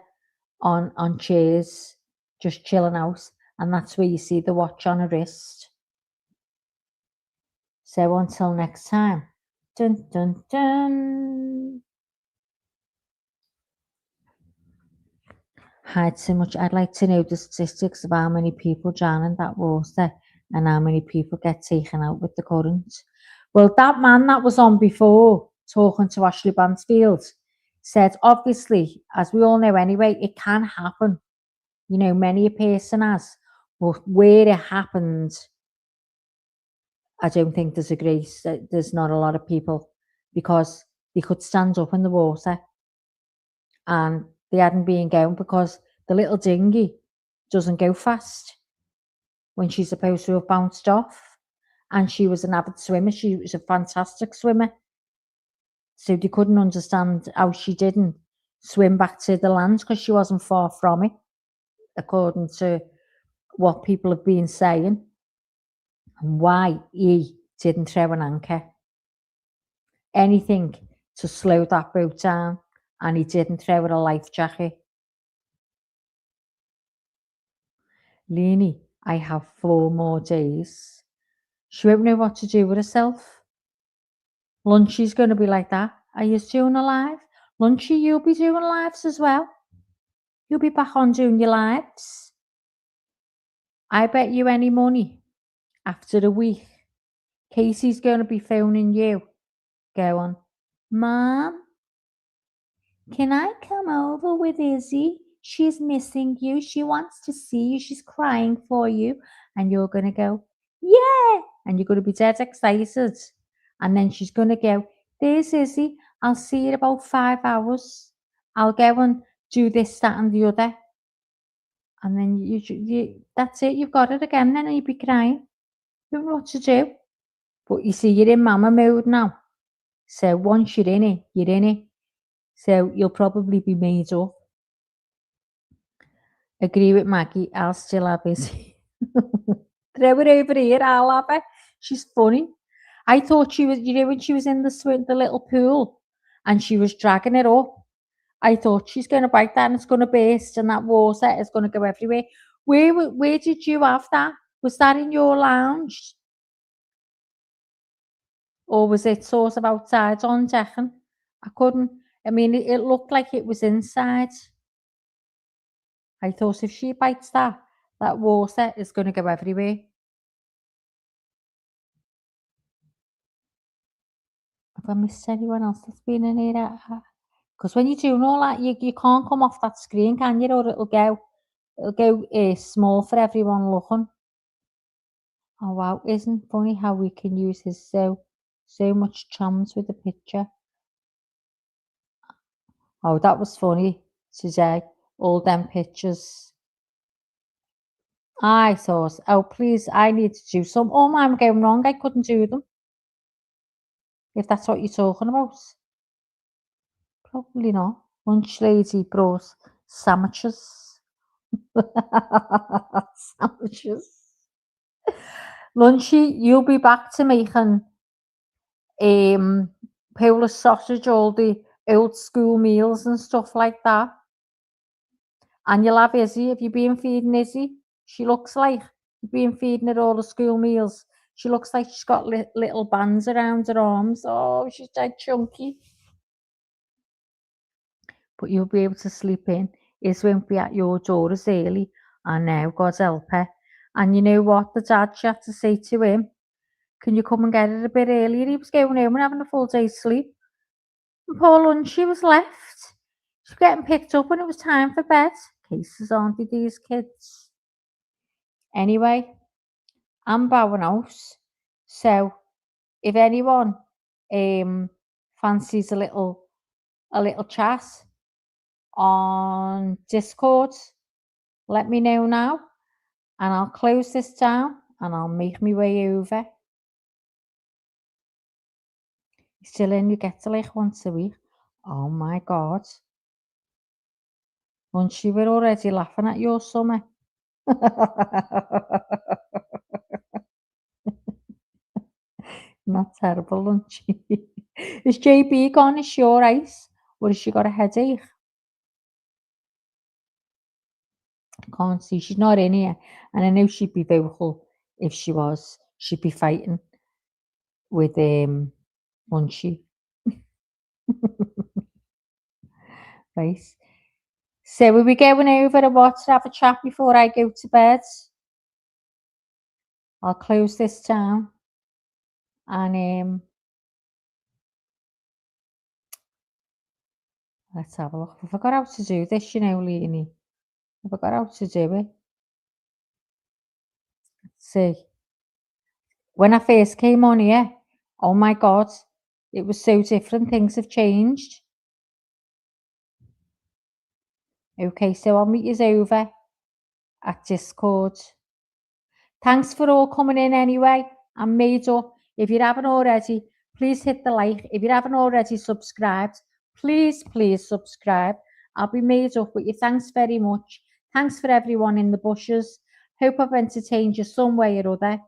on chairs, just chilling out, and that's where you see the watch on her wrist. So until next time, dun dun dun. Had so much. I'd like to know the statistics of how many people drown in that water and how many people get taken out with the current. Well, that man that was on before talking to Ashley Bansfield said, obviously, as we all know anyway, it can happen. You know, many a person has. But where it happened, I don't think there's a grace. There's not a lot of people because they could stand up in the water and they hadn't been going because the little dinghy doesn't go fast when she's supposed to have bounced off. And she was an avid swimmer. She was a fantastic swimmer. So they couldn't understand how she didn't swim back to the land because she wasn't far from it, according to what people have been saying, and why he didn't throw an anchor. Anything to slow that boat down, and he didn't throw her a life jacket. Leanie, I have 4 more days. She won't know what to do with herself. Lunchy's going to be like that. Are you doing a live? Lunchy, you'll be doing lives as well. You'll be back on doing your lives. I bet you any money after a week, Casey's going to be phoning you, going, Mom, can I come over with Izzy? She's missing you. She wants to see you. She's crying for you. And you're going to go, yeah. And you're going to be dead excited. And then she's going to go, there's Izzy. I'll see you in about 5 hours. I'll go and do this, that, and the other. And then you that's it. You've got it again. Then you'll be crying. You don't know what to do. But you see, you're in mama mode now. So once you're in it, you're in it. So you'll probably be made up. Agree with Maggie. I'll still have Izzy. Throw it over here. I'll have her. She's funny. I thought she was, you know, when she was in the little pool and she was dragging it up, I thought she's going to bite that and it's going to burst and that water is going to go everywhere. Where did you have that? Was that in your lounge? Or was it sort of outside on decking? I mean, it looked like it was inside. I thought if she bites that water is going to go everywhere. Have I missed anyone else that's been in here? Because when you're doing all that, you can't come off that screen, can you? Or it'll go small for everyone looking. Oh wow, isn't funny how we can use his so much chums with the picture. Oh, that was funny today. All them pictures. I thought, oh please, I need to do some. Oh my, I'm going wrong. I couldn't do them. If that's what you're talking about. Probably not. Lunch lady brought sandwiches. Sandwiches. Lunchy, you'll be back to making Polish sausage, all the old school meals and stuff like that. And you'll have Izzy. Have you been feeding Izzy? She looks like you've been feeding her all the school meals. She looks like she's got little bands around her arms. Oh, she's dead chunky. But you'll be able to sleep in. Izzy won't be at your door as early. And now, God help her. And you know what? The dad, she had to say to him, can you come and get her a bit earlier? He was going home and having a full day's sleep. And poor Lunchy was left. She was getting picked up when it was time for bed. Cases, aren't they, these kids? Anyway, I'm bowing out. So if anyone fancies a little chat on Discord, let me know now. And I'll close this down and I'll make my way over. Still in, you get to like once a week. Oh my God. Lunchy, we're already laughing at your summer. Not terrible, Lunchy. Is JB gone? Is she all right? Or has she got a headache? Can't see. She's not in here. And I know she'd be vocal if she was. She'd be fighting with Lunchy. Right. So we'll be going over to what to have a chat before I go to bed. I'll close this down And let's have a look. I forgot how to do this, you know, Leonie. I forgot how to do it. Let's see. When I first came on here, oh my God, it was so different. Things have changed. Okay, so I'll meet you over at Discord. Thanks for all coming in anyway. I'm made up. If you haven't already, please hit the like. If you haven't already subscribed, please subscribe. I'll be made up with you. Thanks very much. Thanks for everyone in the bushes. Hope I've entertained you some way or other.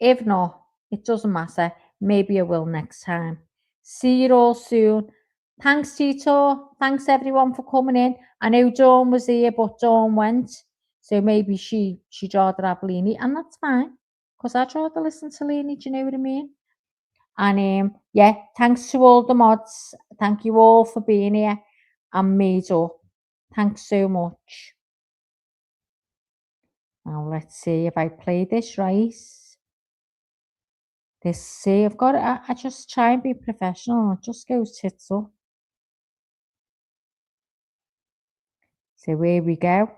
If not, it doesn't matter. Maybe I will next time. See you all soon. Thanks, Tito. Thanks, everyone, for coming in. I know Dawn was here, but Dawn went. So maybe she'd rather have Leanie, and that's fine. Because I'd rather listen to Leanie, do you know what I mean? And yeah, thanks to all the mods. Thank you all for being here. I'm made up. Thanks so much. Now let's see if I play this right. Let's see, I've got I just try and be professional. It just goes tits up. So here we go.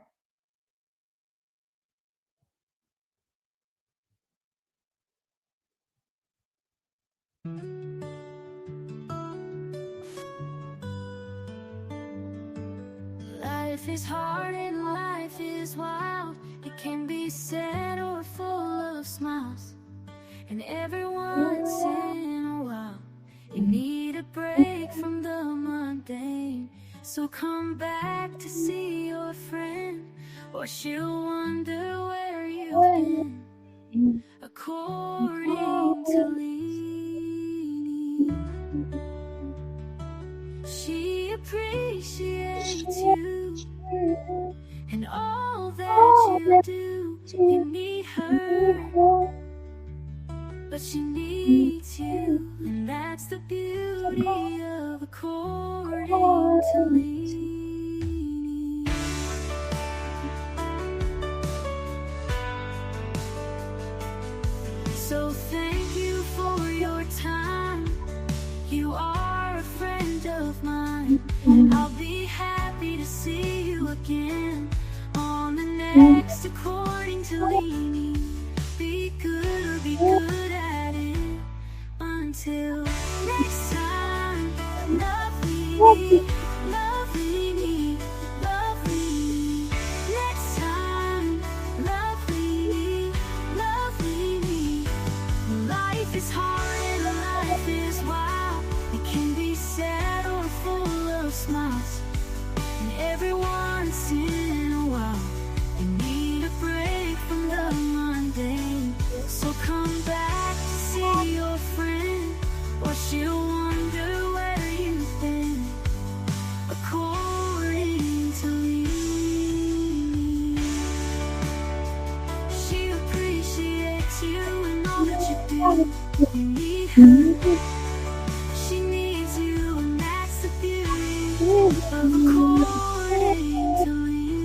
Life is hard and life is wild. It can be sad or full of smiles. And every once in a while, you need a break from the mundane. So come back to see your friend, or she'll wonder where you've been. According to Leanie, she appreciates you and all that you do. You need her, but she needs you, and that's the beauty of according to Leanie. So thank you for your time. You are a friend of mine. I'll be happy to see you again on the next According to Leanie. Be good or be good at it. Until next time, love Leanie, love Leanie, love Leanie. Next time, love Leanie, love Leanie. Life is hard and life is wild. It can be sad or full of smiles. And every once in a while, you need a break from the mundane. So come back to see your friend, or she'll wonder where you've been. According to Leanie, she appreciates you and all that you do. You need her, she needs you, and that's the beauty of according to Leanie.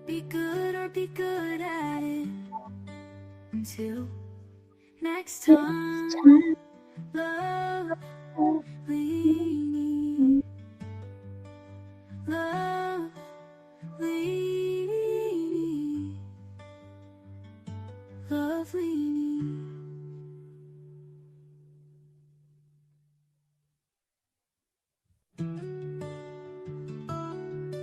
Be good or be good at it. Until next time, love Leanie, love Leanie, love Leanie.